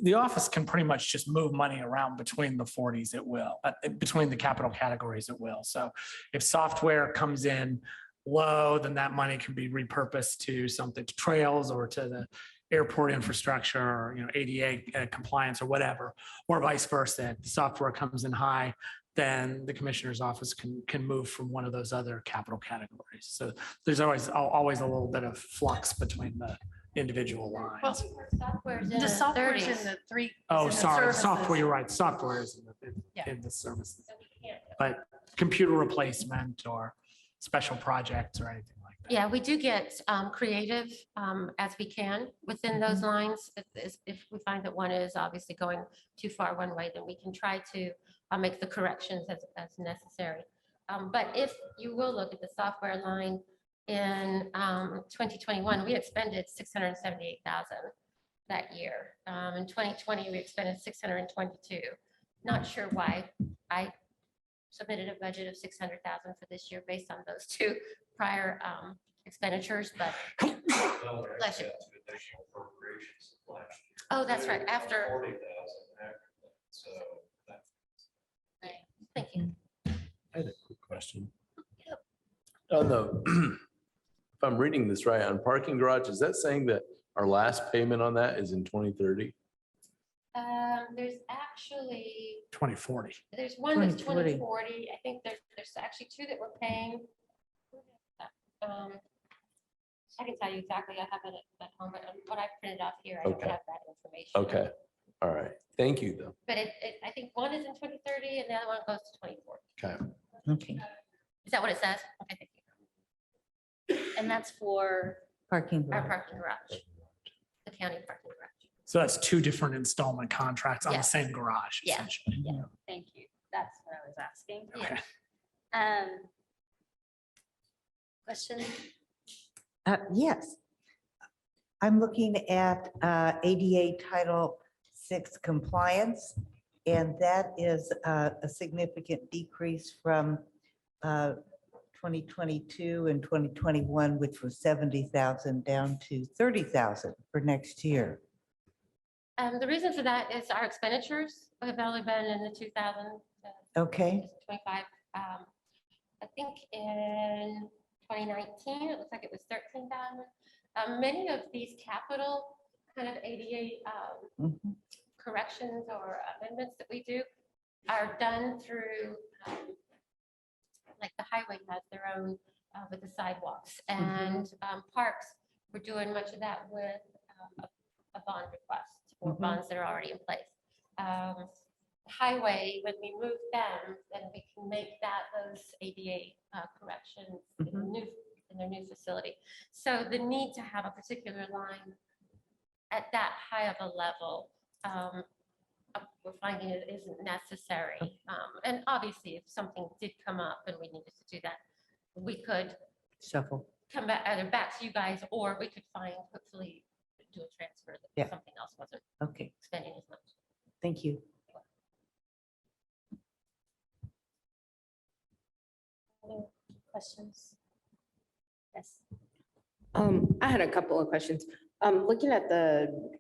The office can pretty much just move money around between the 40s. It will, between the capital categories. It will. So if software comes in low, then that money can be repurposed to something, to trails or to the airport infrastructure or, ADA compliance or whatever, or vice versa. If the software comes in high, then the commissioner's office can move from one of those other capital categories. So there's always a little bit of flux between the individual lines. The software is in the three. Oh, is in the sorry, services. software, you're right, software is in the services. But computer replacement or special projects or anything like that. Yeah, we do get creative as we can within those lines. If we find that one is obviously going too far one way, then we can try to make the corrections as necessary. But if you will look at the software line, in 2021, we expended 678,000 that year. In 2020, we expended 622. Not sure why. I submitted a budget of 600,000 for this year based on those two prior expenditures, but bless you. Oh, that's right, after. Thank you. I had a quick question. On the, if I'm reading this right, on parking garage, is that saying that our last payment on that is in 2030? There's actually, 2040. there's one that's 2040. 2040. I think there's actually two that we're paying. I can tell you exactly. I have it at home, but what I printed off here, I don't Okay. have that information. Okay, all right. Thank you, though. But I think one is in 2030 and the other one goes to 2040. Okay. Okay. Is that what it says? Okay, thank you. And that's for, Parking. Our garage. parking garage, the county parking garage. So that's two different installment contracts on the Yes. same garage. Yeah. essentially. Yeah. thank you. That's what I was asking. Okay. Question? Yes. I'm looking at ADA Title VI compliance, and that is a significant decrease from 2022 and 2021, which was 70,000 down to 30,000 for next year. The reason for that is our expenditures have only been in the 2000 to Okay. 25. I think in 2019, it looks like it was 13,000. Many of these capital kind of ADA corrections or amendments that we do are done through, like the highway has their own with the sidewalks and parks. We're doing much of that with a bond request or bonds that are already in place. Highway, when we move them, then we can make that those ADA corrections in their new facility. So the need to have a particular line at that high of a level, we're finding it isn't necessary. And obviously, if something did come up and we needed to do that, we could Shuffle. come back either back to you guys, or we could find, hopefully, do a transfer that Yeah. something else wasn't Okay. spending as much. Thank you. Other questions? Yes. I had a couple of questions. Looking at the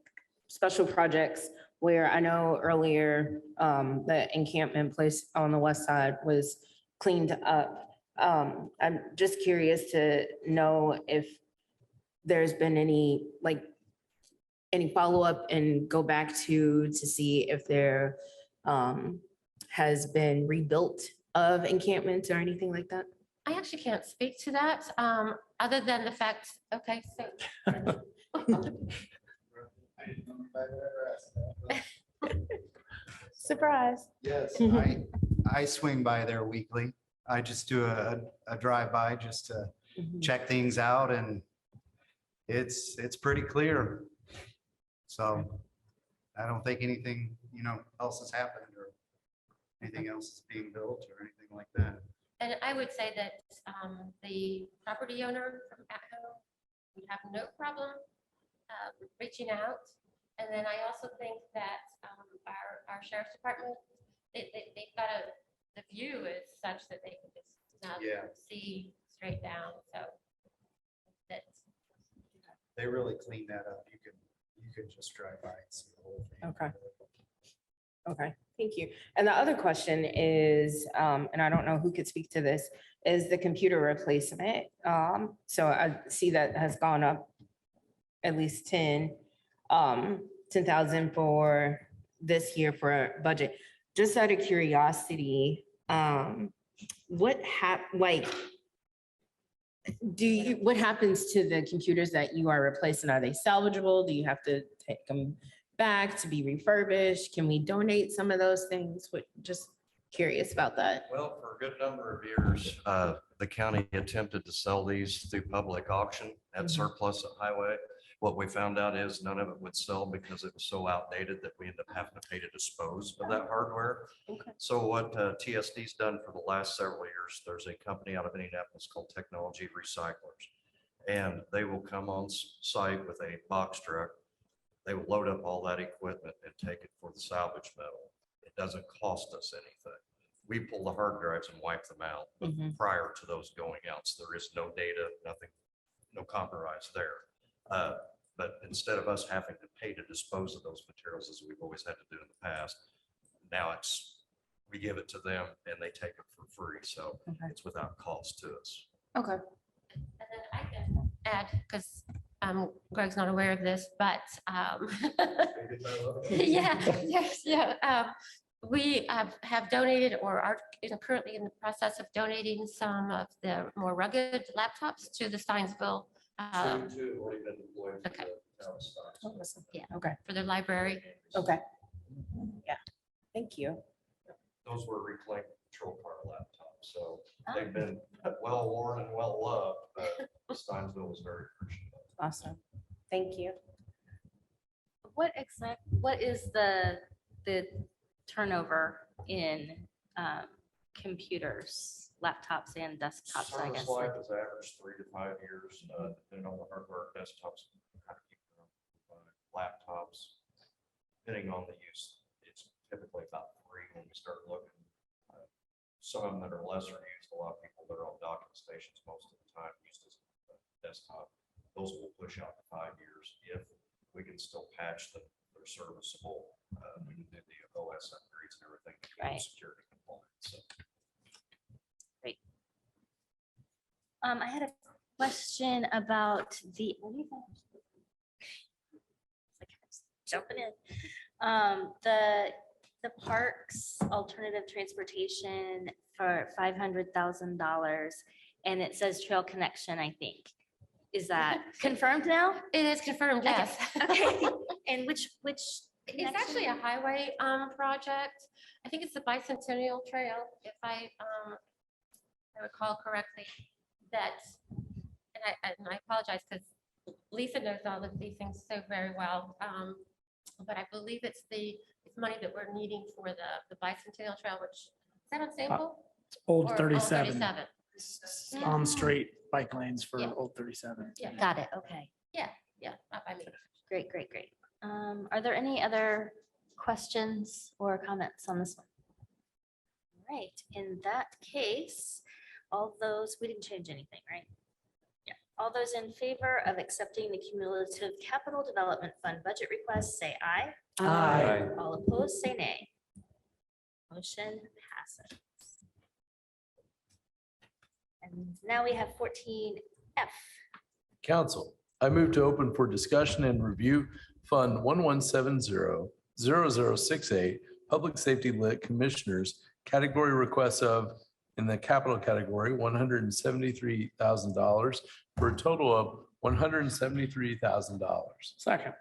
special projects where I know earlier, the encampment place on the west side was cleaned up. I'm just curious to know if there's been any follow-up and go back to see if there has been rebuilt of encampments or anything like that? I actually can't speak to that, other than the fact, okay, so. Surprise. Yes, I swing by there weekly. I just do a drive-by just to check things out, and it's pretty clear. So I don't think anything, else has happened or anything else is being built or anything like that. And I would say that the property owner from at home would have no problem reaching out. And then I also think that our sheriff's department, they've got the view is such that they can just see straight down. So that's. They really clean that up. You can just drive by and see the whole thing. Okay. Okay, thank you. And the other question is, and I don't know who could speak to this, is the computer replacement. So I see that has gone up at least 10,000 for this year for budget. Just out of curiosity, what happens to the computers that you are replacing? Are they salvageable? Do you have to take them back to be refurbished? Can we donate some of those things? Just curious about that. Well, for a good number of years, the county attempted to sell these through public auction at surplus at highway. What we found out is none of it would sell because it was so outdated that we ended up having to pay to dispose of that hardware. Okay. So what TSD's done for the last several years, there's a company out of Indianapolis called Technology Recyclers. And they will come on site with a box truck. They will load up all that equipment and take it for the salvage metal. It doesn't cost us anything. We pull the hard drives and wipe them out prior to those going out. So there is no data, nothing, no compromise there. But instead of us having to pay to dispose of those materials as we've always had to do in the past, now we give it to them and they take it for free. So it's without cost to us. Okay. And then I can add, because Greg's not aware of this, but we have donated or are currently in the process of donating some of the more rugged laptops to the Steinsville. Okay. Yeah. Okay. For their library. Okay. Yeah, thank you. Those were reclaimed control car laptops. So they've been well worn and well loved, but Steinsville was very appreciative. Awesome. Thank you. What is the turnover in computers, laptops and desktops, I guess? Service life is average 3 to 5 years, depending on the hardware. Desktops, kind of keep their own, laptops, depending on the use, it's typically about 3 when we start looking. Some of them that are lesser used, a lot of people that are on docking stations most of the time used as a desktop. Those will push out to 5 years if we can still patch them. They're serviceable. We can do the OS upgrades and everything to keep them security compliant. So. Great. I had a question about the jumping in. The parks alternative transportation for $500,000, and it says trail connection, I think. Is that confirmed now? It is confirmed, yes. Okay. And which It's actually a highway project. I think it's the Bicentennial Trail, if I recall correctly. That, and I apologize because Lisa knows all of these things so very well. But I believe it's money that we're needing for the Bicentennial Trail, which is that on Sample? Old Or 37. On Yeah. straight bike lanes for Yeah. Old 37. Yeah. Got it. Okay. Yeah, not by me. Great. Are there any other questions or comments on this one? All right. In that case, all those, we didn't change anything, right? Yeah. All those in favor of accepting the cumulative capital development fund budget request, say aye. Aye. All opposed, say nay. Motion passes. And now we have 14F. Council, I move to open for discussion and review Fund 1170-0068, Public Safety Lit Commissioners, category requests of, in the capital category, $173,000 for a total of $173,000. Second.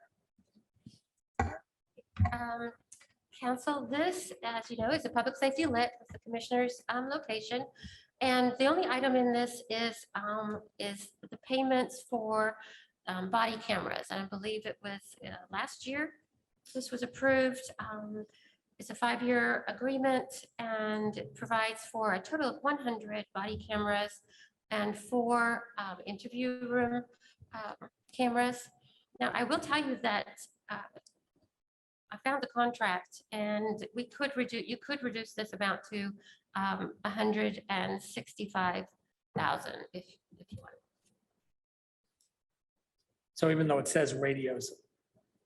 Council, this, as you know, is a public safety lit with the commissioner's location. And the only item in this is the payments for body cameras. And I believe it was last year this was approved. It's a 5-year agreement and it provides for a total of 100 body cameras and 4 interview room cameras. Now, I will tell you that I found the contract and you could reduce this amount to 165,000 if you want. So even though it says radios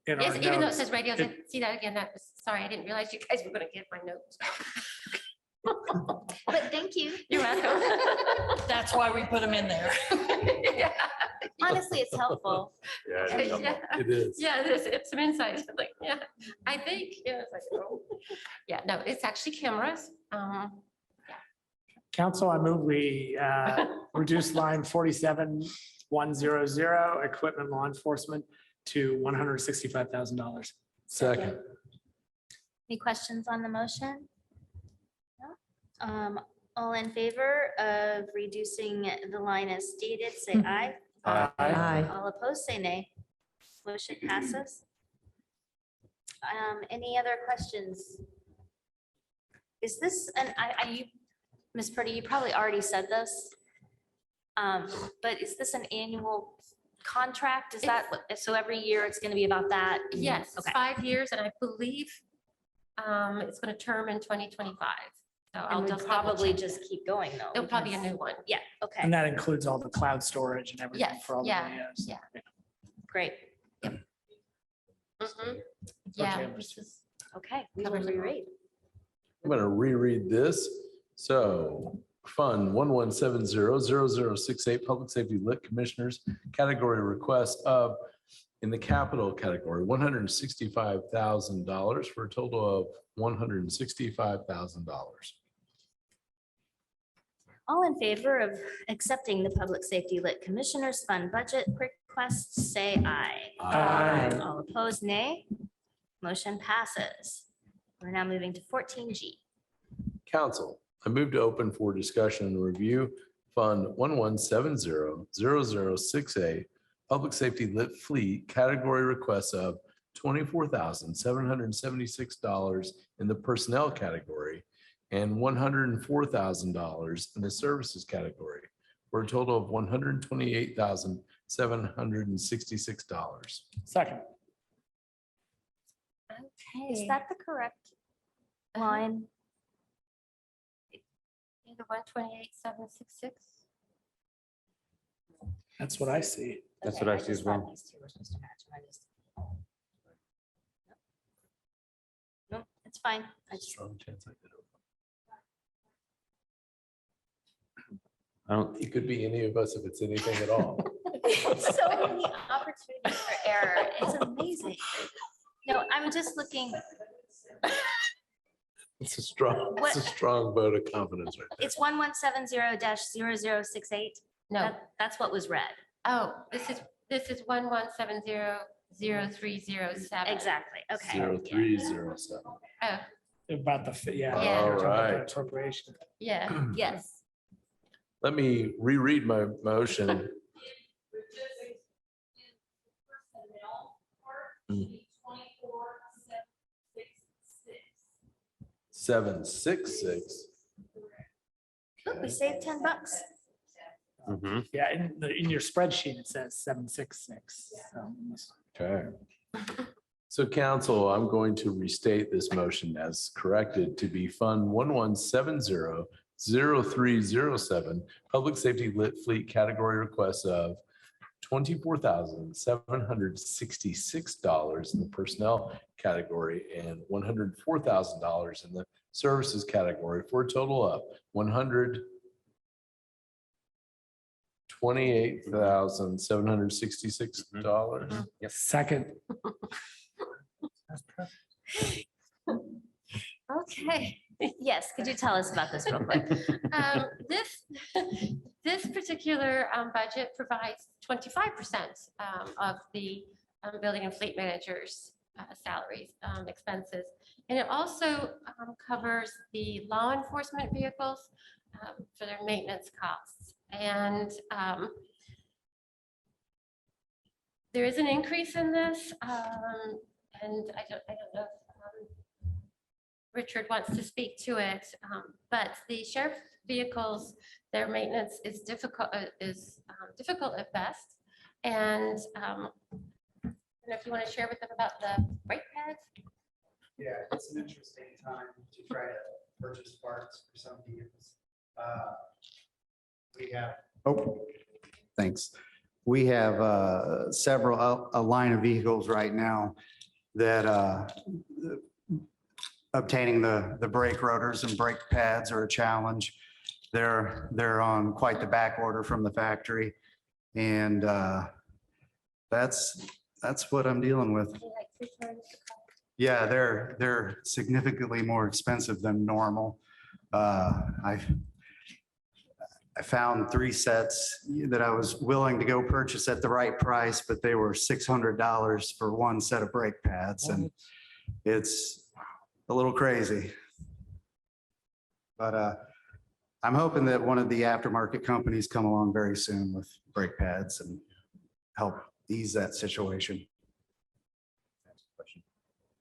in our Yes, even though it notes, says radios, see that again, that was, sorry, I didn't realize you guys were gonna get my notes. But thank you. You're welcome. That's why we put them in there. Honestly, it's helpful. Yeah. It is. Yeah, it is. It's some insight. Like, yeah, I think, yeah, it's like, oh. Yeah, no, it's actually cameras. Council, I move we reduce line 47,100, equipment law enforcement, to $165,000. Second. Any questions on the motion? No? All in favor of reducing the line as stated, say aye. Aye. All opposed, say nay. Motion passes. Any other questions? Is this, Ms. Purdy, you probably already said this, But is this an annual contract? Is that, so every year it's going to be about that? Yes, it's Okay. 5 years, and I believe it's going to term in 2025. So I'll And we'll just double probably check. just keep going though. It'll probably be a because- new one. Yeah, okay, And that includes all the cloud storage and everything Yes, for all the yeah, videos. yeah. great. Mhm. Yeah. Okay. this is- Okay, we will Covers it all. reread. I'm going to reread this. So Fund 11700068 Public Safety Lit Commissioners category request of, in the capital category, $165,000 for a total of $165,000. All in favor of accepting the Public Safety Lit Commissioners Fund budget requests, say aye. Aye. All opposed, nay. Motion passes. We're now moving to 14G. Council, I move to open for discussion and review Fund 11700068 Public Safety Lit Fleet category requests of $24,776 in the personnel category and $104,000 in the services category for a total of $128,766. Second. Is Okay. that the correct line? The 128,766. That's what I see. That's Okay, what I see just as thought well. these two were supposed to match, and I just- No, it's fine. I just, Strong chance I did it. I don't, It could be any of us if it's anything at all. so many opportunities for error. It's amazing. No, I'm just looking, It's a strong vote of confidence right there. it's 1170-0068. No. That's what was read. Oh, this is 1170-0307. Exactly. Okay. 0307. Oh, About the, Yeah. All right. Appropriation. yeah. Yes. Let me reread my motion. 766. Look, we saved $10. Yeah, in your spreadsheet, it says 766. Okay. So council, I'm going to restate this motion as corrected to be Fund 1170-0307, Public Safety Lit Fleet category requests of $24,766 in the personnel category and $104,000 in the services category for a total of $128,766. Second. Okay. Yes, could you tell us about this real quick? This particular budget provides 25% of the building and fleet managers' salaries, expenses. And it also covers the law enforcement vehicles for their maintenance costs. And there is an increase in this. And I don't know if Richard wants to speak to it, but the sheriff's vehicles, their maintenance is difficult at best. And I don't know if you want to share with them about the brake pads. Yeah, it's an interesting time to try to purchase parts for some vehicles. We have, thanks. We have several, a line of vehicles right now that obtaining the brake rotors and brake pads are a challenge. They're on quite the back order from the factory. And that's what I'm dealing with. Yeah, they're significantly more expensive than normal. I found 3 sets that I was willing to go purchase at the right price, but they were $600 for 1 set of brake pads, and it's a little crazy. But I'm hoping that one of the aftermarket companies come along very soon with brake pads and help ease that situation.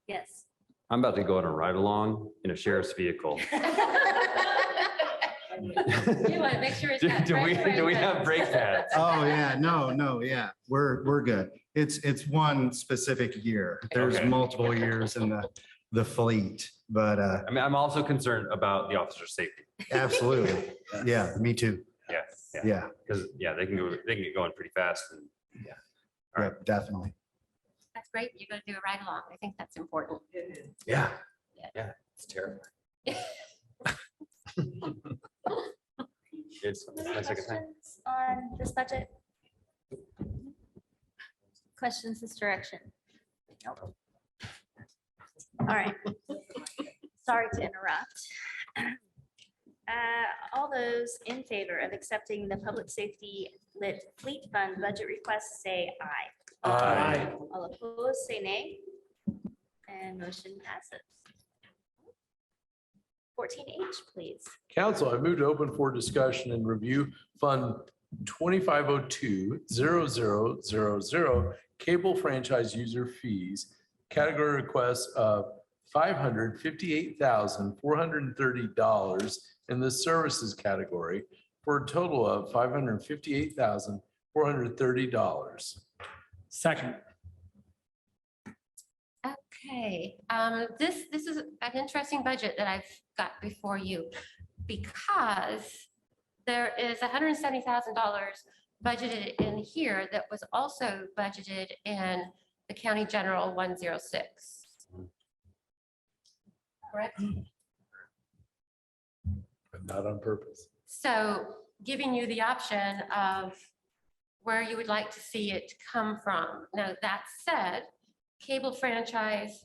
Yes. I'm about to go on a ride along in a sheriff's vehicle. You want to make sure it's got Do we have brake pads? Oh, yeah, no, yeah, we're good. It's one specific year. There's Okay. multiple years in the fleet, but I mean, I'm also concerned about the officer's safety. absolutely. Yeah, me too. Yeah, Because, they can get going pretty fast and, yeah, definitely. That's great. You're going to do a ride along. I think that's important. yeah, it's terrifying. It's Any my second time. questions on this budget? Questions this direction? Nope. All right. Sorry to interrupt. All those in favor of accepting the Public Safety Lit Fleet Fund budget request, say aye. Aye. All opposed, say nay. And motion passes. 14H, please. Council, I move to open for discussion and review Fund 2502-0000 cable franchise user fees, category requests of $558,430 in the services category for a total of $558,430. Second. Okay, this is an interesting budget that I've got before you because there is $170,000 budgeted in here that was also budgeted in the County General 106. Correct? But not on purpose. So giving you the option of where you would like to see it come from. Now, that said, cable franchise,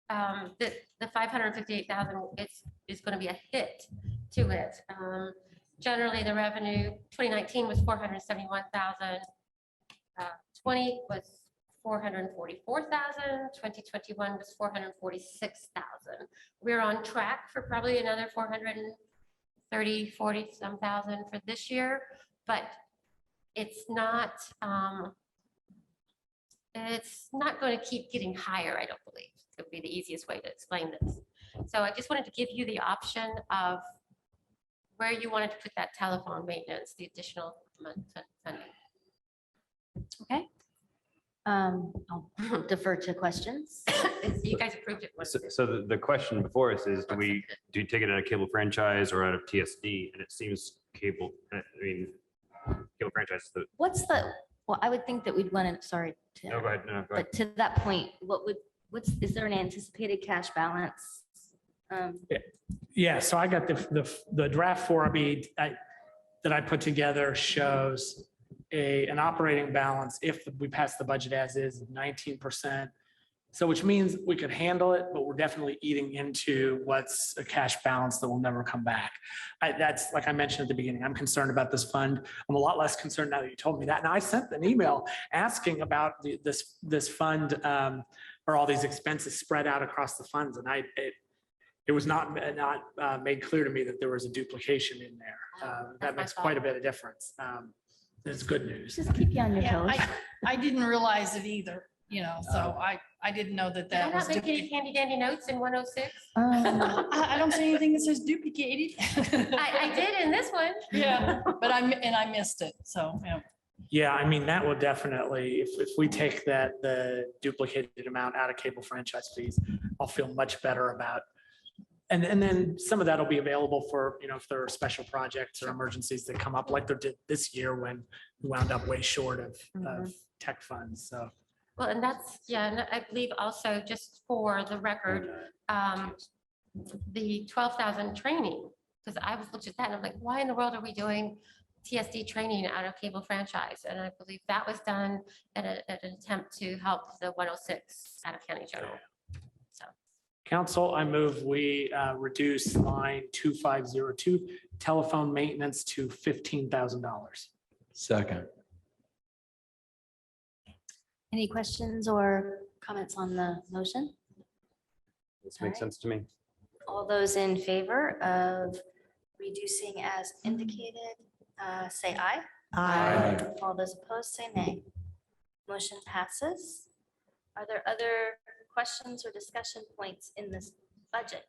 the 558,000 is going to be a hit to it. Generally, the revenue 2019 was 471,000. 20 was 444,000. 2021 was 446,000. We're on track for probably another 430, 40 some thousand for this year, but it's not going to keep getting higher, I don't believe. It would be the easiest way to explain this. So I just wanted to give you the option of where you wanted to put that telephone maintenance, the additional funding. Okay. I'll defer to questions. You guys approved it. So the question before us is, do you take it out of cable franchise or out of TSD? And it seems cable franchise. What's well, I would think that we'd want to, sorry. No, go ahead. No, go ahead. But to that point, is there an anticipated cash balance? Yeah, so I got the draft 4B that I put together shows an operating balance if we pass the budget as is 19%. So which means we could handle it, but we're definitely eating into what's a cash balance that will never come back. That's like I mentioned at the beginning, I'm concerned about this fund. I'm a lot less concerned now that you told me that. Now I sent an email asking about this fund or all these expenses spread out across the funds. And it was not made clear to me that there was a duplication in there. That makes quite a bit of difference. It's good news. Just keep you on your toes. I didn't realize it either, so I didn't know that Did I was. not make any handy dandy notes in 106? I don't see anything that says duplicated. I did in this one. Yeah, but I missed it, so, yeah. Yeah, I mean, that will definitely, if we take the duplicated amount out of cable franchise fees, I'll feel much better about. And then some of that will be available for, if there are special projects or emergencies that come up like there did this year when we wound up way short of tech funds, so. Well, and and I believe also just for the record, the 12,000 training, because I was looking at that and I'm like, why in the world are we doing TSD training out of cable franchise? And I believe that was done at an attempt to help the 106 out of county general. Council, I move we reduce line 2502 telephone maintenance to $15,000. Second. Any questions or comments on the motion? This makes sense to me. All those in favor of reducing as indicated, say aye. Aye. All those opposed, say nay. Motion passes. Are there other questions or discussion points in this budget?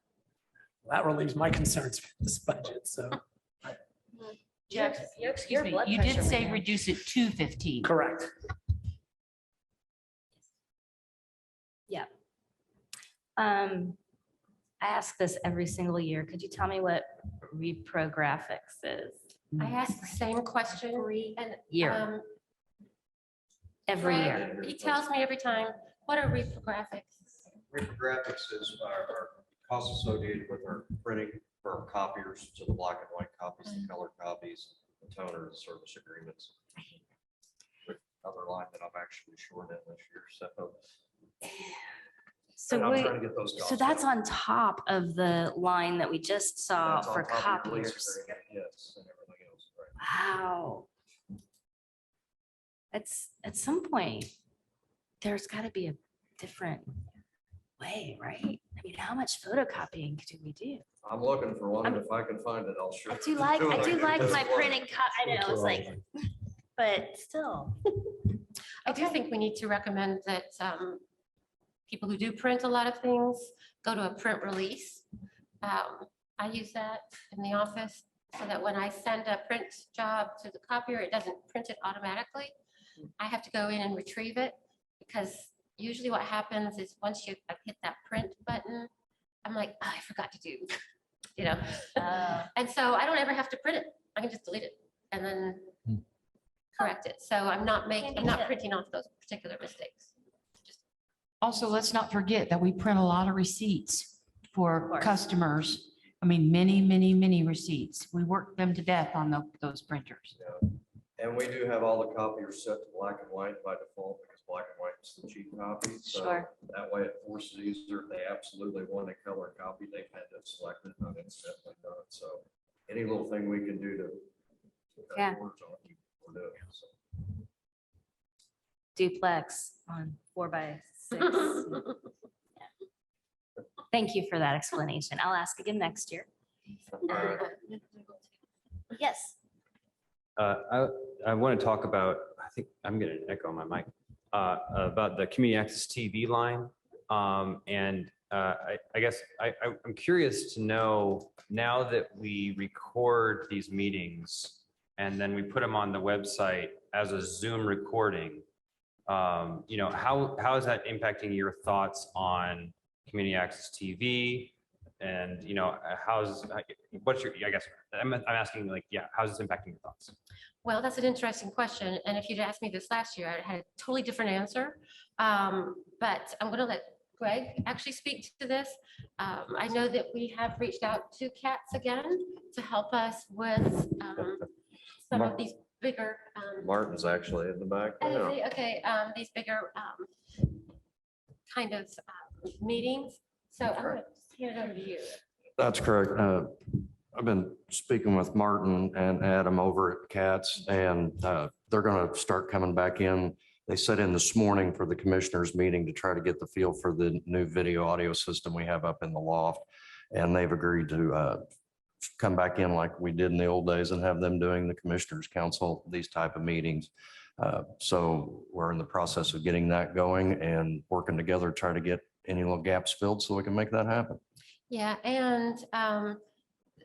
That relieves my concerns with this budget, so. Excuse me, you did say reduce it to 15. Correct. Yeah. I ask this every single year. Could you tell me what reprographics is? I ask the same question and. Year. Every Greg, year. He tells me every time, what are reprographics? Reprographics is our costs associated with our printing for our copiers to the black and white copies, the color copies, the toner, the service agreements. With another line that I'm actually short in this year, so. So And I'm wait, trying to get those so costs that's down. on top of the line that we just saw That's on for top of your lease copiers. agreement, yes, and everything else, right. Wow. At some point, there's got to be a different way, right? I mean, how much photocopying do we do? I'm looking for one, and if I can find it, I'll show. I do like my printing I know, it's like, but still. I do think we need to recommend that people who do print a lot of things go to a print release. I use that in the office so that when I send a print job to the copier, it doesn't print it automatically. I have to go in and retrieve it because usually what happens is once you hit that print button, I'm like, oh, I forgot to do, you know? And so I don't ever have to print it. I can just delete it and then correct it. So I'm not printing off those particular mistakes. Also, let's not forget that we print a lot of receipts for customers. I mean, many, many, many receipts. We work them to death on those printers. Yeah. And we do have all the copiers set to black and white by default because black and white is the cheap copy. So Sure. that way it forces the user, if they absolutely want a color copy, they've had to select it, not instantly done. So any little thing we can do to. put that Yeah. words on it, we're doing, so. Duplex on 4x6. Yeah. Thank you for that explanation. I'll ask again next year. Yes. I want to talk about, I think I'm going to echo my mic, about the community access TV line. I guess I'm curious to know, now that we record these meetings and then we put them on the website as a Zoom recording, you know, how is that impacting your thoughts on community access TV? And, you know, what's your, I guess, I'm asking like, yeah, how's this impacting your thoughts? Well, that's an interesting question. And if you'd asked me this last year, I had a totally different answer. But I'm going to let Greg actually speak to this. I know that we have reached out to CATS again to help us with some of these bigger. Martin's actually in the back. Oh, is he? Okay, these bigger kind of meetings. So I'm going to hand it over to you. That's correct. I've been speaking with Martin and Adam over at CATS, and they're going to start coming back in. They set in this morning for the commissioners meeting to try to get the feel for the new video audio system we have up in the loft. And they've agreed to come back in like we did in the old days and have them doing the commissioners council, these type of meetings. So we're in the process of getting that going and working together, to try to get any little gaps filled so we can make that happen. Yeah, and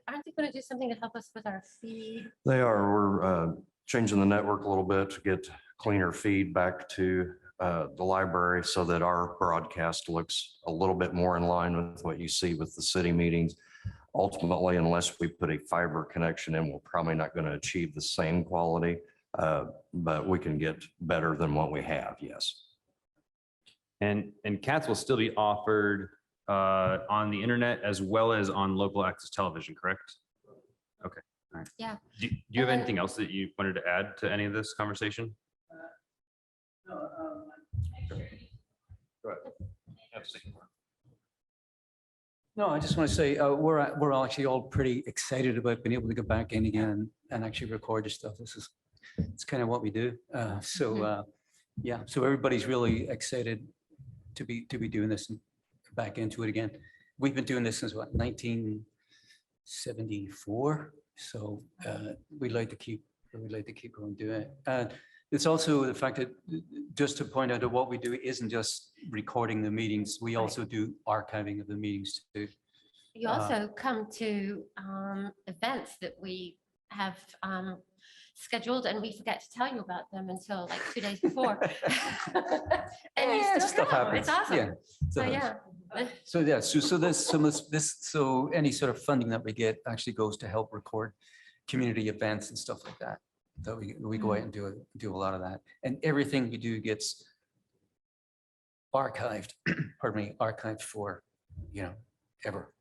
aren't they going to do something to help us with our feed? They are. We're changing the network a little bit to get cleaner feed back to the library so that our broadcast looks a little bit more in line with what you see with the city meetings. Ultimately, unless we put a fiber connection in, we're probably not going to achieve the same quality, but we can get better than what we have, yes. And CATS will still be offered on the internet as well as on local access television, correct? Okay, all right. Yeah. Do you have anything else that you wanted to add to any of this conversation? Go ahead. No, I just want to say we're all actually all pretty excited about being able to go back in again and actually record the stuff. It's kind of what we do. Yeah, so everybody's really excited to be doing this and back into it again. We've been doing this since what, 1974. So we'd like to keep going doing it. And it's also the fact that, just to point out that what we do isn't just recording the meetings, we also do archiving of the meetings too. You also come to events that we have scheduled and we forget to tell you about them until like 2 days before. And you Yeah, still stuff come. happens. It's awesome. Yeah, So, stuff yeah. So yeah, so so any sort of funding that we get actually goes to help record community events and stuff like that. That we go out and do a lot of that. And everything we do gets archived, pardon me, archived for, ever.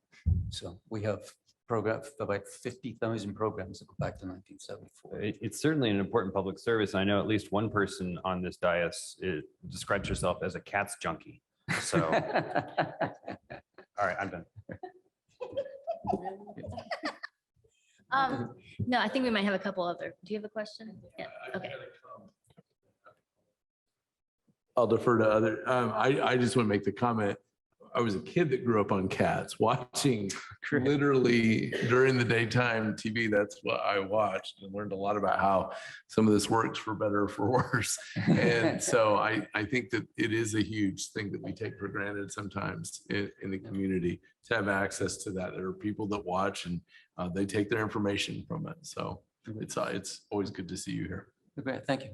So we have programs, about 50,000 programs that go back to 1974. It's certainly an important public service. I know at least one person on this dais describes herself as a cats junkie. So, all right, I'm done. No, I think we might have a couple other. Do you have a question? Yeah, okay. I'll defer to other. I just want to make the comment. I was a kid that grew up on cats, watching literally during the daytime TV. That's what I watched and learned a lot about how some of this works for better or for worse. And so I think that it is a huge thing that we take for granted sometimes in the community to have access to that. There are people that watch and they take their information from it. So it's always good to see you here. Okay, thank you.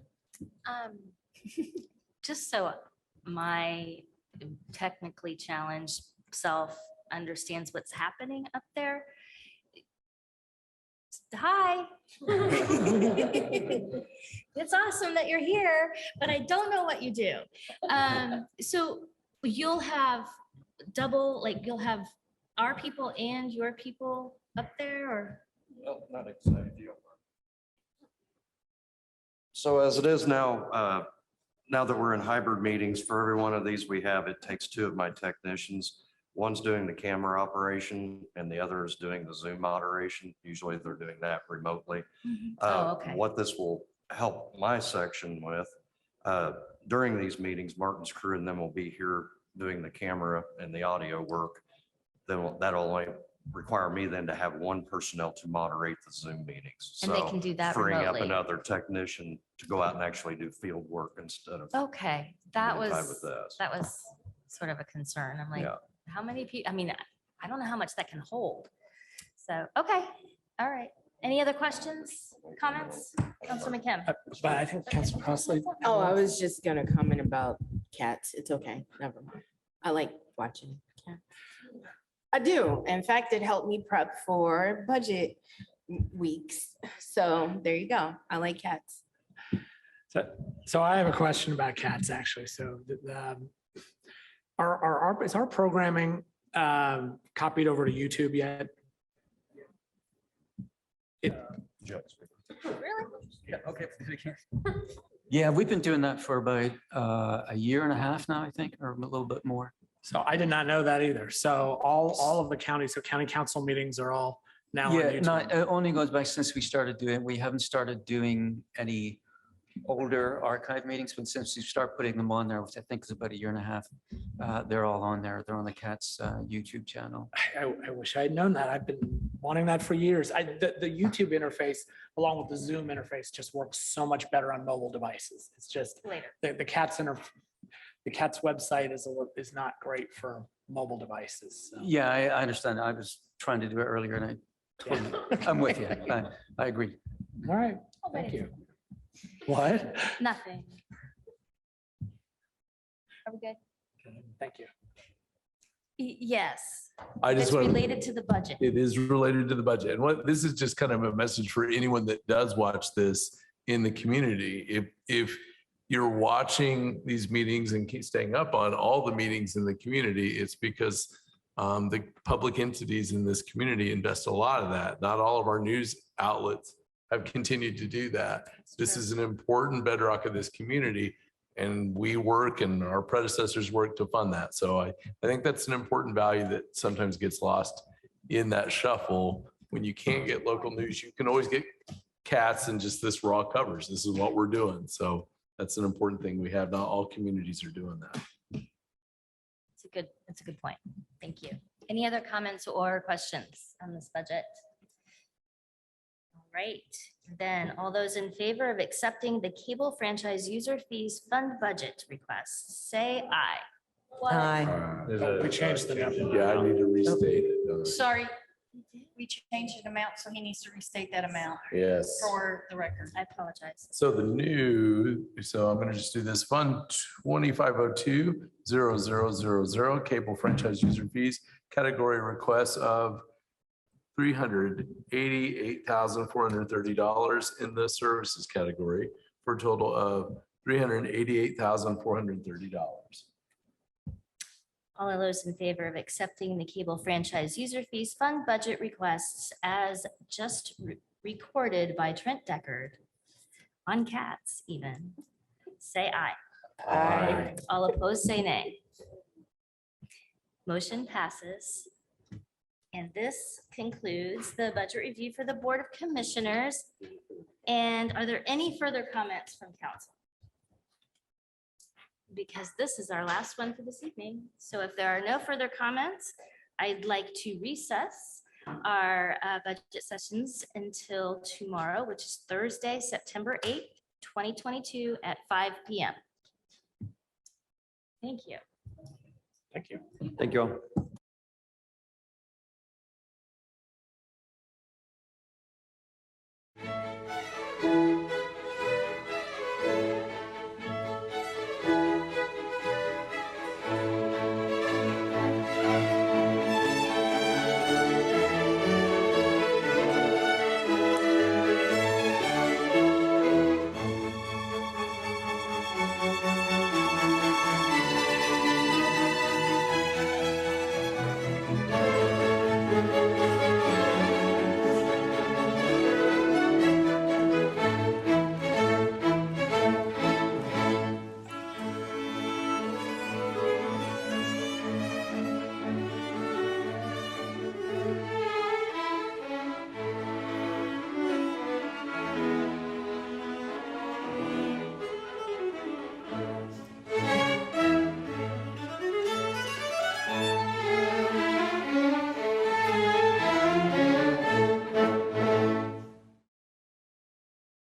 Just so my technically challenged self understands what's happening up there. Hi. It's awesome that you're here, but I don't know what you do. So you'll have double, like you'll have our people and your people up there, or? Well, not exactly. So as it is now, now that we're in hybrid meetings, for every one of these we have, it takes 2 of my technicians. One's doing the camera operation and the other is doing the Zoom moderation. Usually they're doing that remotely. Okay. What this will help my section with, during these meetings, Martin's crew and them will be here doing the camera and the audio work. That'll only require me then to have 1 personnel to moderate the Zoom meetings. And they can do that freeing up remotely. another technician to go out and actually do field work instead of. Okay, that being tied was, with this. that was sort of a concern. I'm like, Yeah. how many people, I mean, I don't know how much that can hold. So, okay, all right. Any other questions, comments? Councilman Kim? But I think Councilman Crossley. Oh, I was just gonna comment about cats. It's okay, never mind. I like watching cats. I do. In fact, it helped me prep for budget weeks. So there you go. I like cats. So I have a question about cats, actually. So is our programming copied over to YouTube yet? Really? Yeah, okay. Yeah, we've been doing that for about a year and a half now, I think, or a little bit more. So I did not know that either. So all of the counties, so county council meetings are all now on Yeah, no, YouTube. it only goes back since we started doing, we haven't started doing any older archive meetings, but since we start putting them on there, which I think is about a year and a half, they're all on there. They're on the CATS YouTube channel. I wish I had known that. I've been wanting that for years. The YouTube interface, along with the Zoom interface, just works so much better on mobile devices. It's just the CATS website is not great for mobile devices. So. Yeah, I understand. I was trying to do it earlier and I'm with you. I agree. All right, thank you. What? Nothing. Are we good? Thank you. Yes. I just It's want related to the budget. It is related to the budget. And this is just kind of a message for anyone that does watch this in the community. If you're watching these meetings and keep staying up on all the meetings in the community, it's because the public entities in this community invest a lot of that. Not all of our news outlets have continued to do that. This is an important bedrock of this community, and we work and our predecessors work to fund that. So I think that's an important value that sometimes gets lost in that shuffle. When you can't get local news, you can always get CATS and just this raw coverage. This is what we're doing. So that's an important thing we have. Not all communities are doing that. It's a good point. Thank you. Any other comments or questions on this budget? All right, then all those in favor of accepting the cable franchise user fees fund budget request, say aye. Aye. We changed the number. Yeah, I need to restate it. don't I? Sorry, we changed the amount, so he needs to restate that amount Yes. for the record. I apologize. So I'm gonna just do this. Fund 2502-0000 cable franchise user fees, category requests of $388,430 in the services category for a total of $388,430. All of those in favor of accepting the cable franchise user fees fund budget requests as just recorded by Trent Deckard on cats even, say aye. Aye. All opposed, say nay. Motion passes. And this concludes the budget review for the Board of Commissioners. And are there any further comments from council? Because this is our last one for this evening. So if there are no further comments, I'd like to recess our budget sessions until tomorrow, which is Thursday, September 8th, 2022 at 5 p.m. Thank you. Thank you. Thank you all.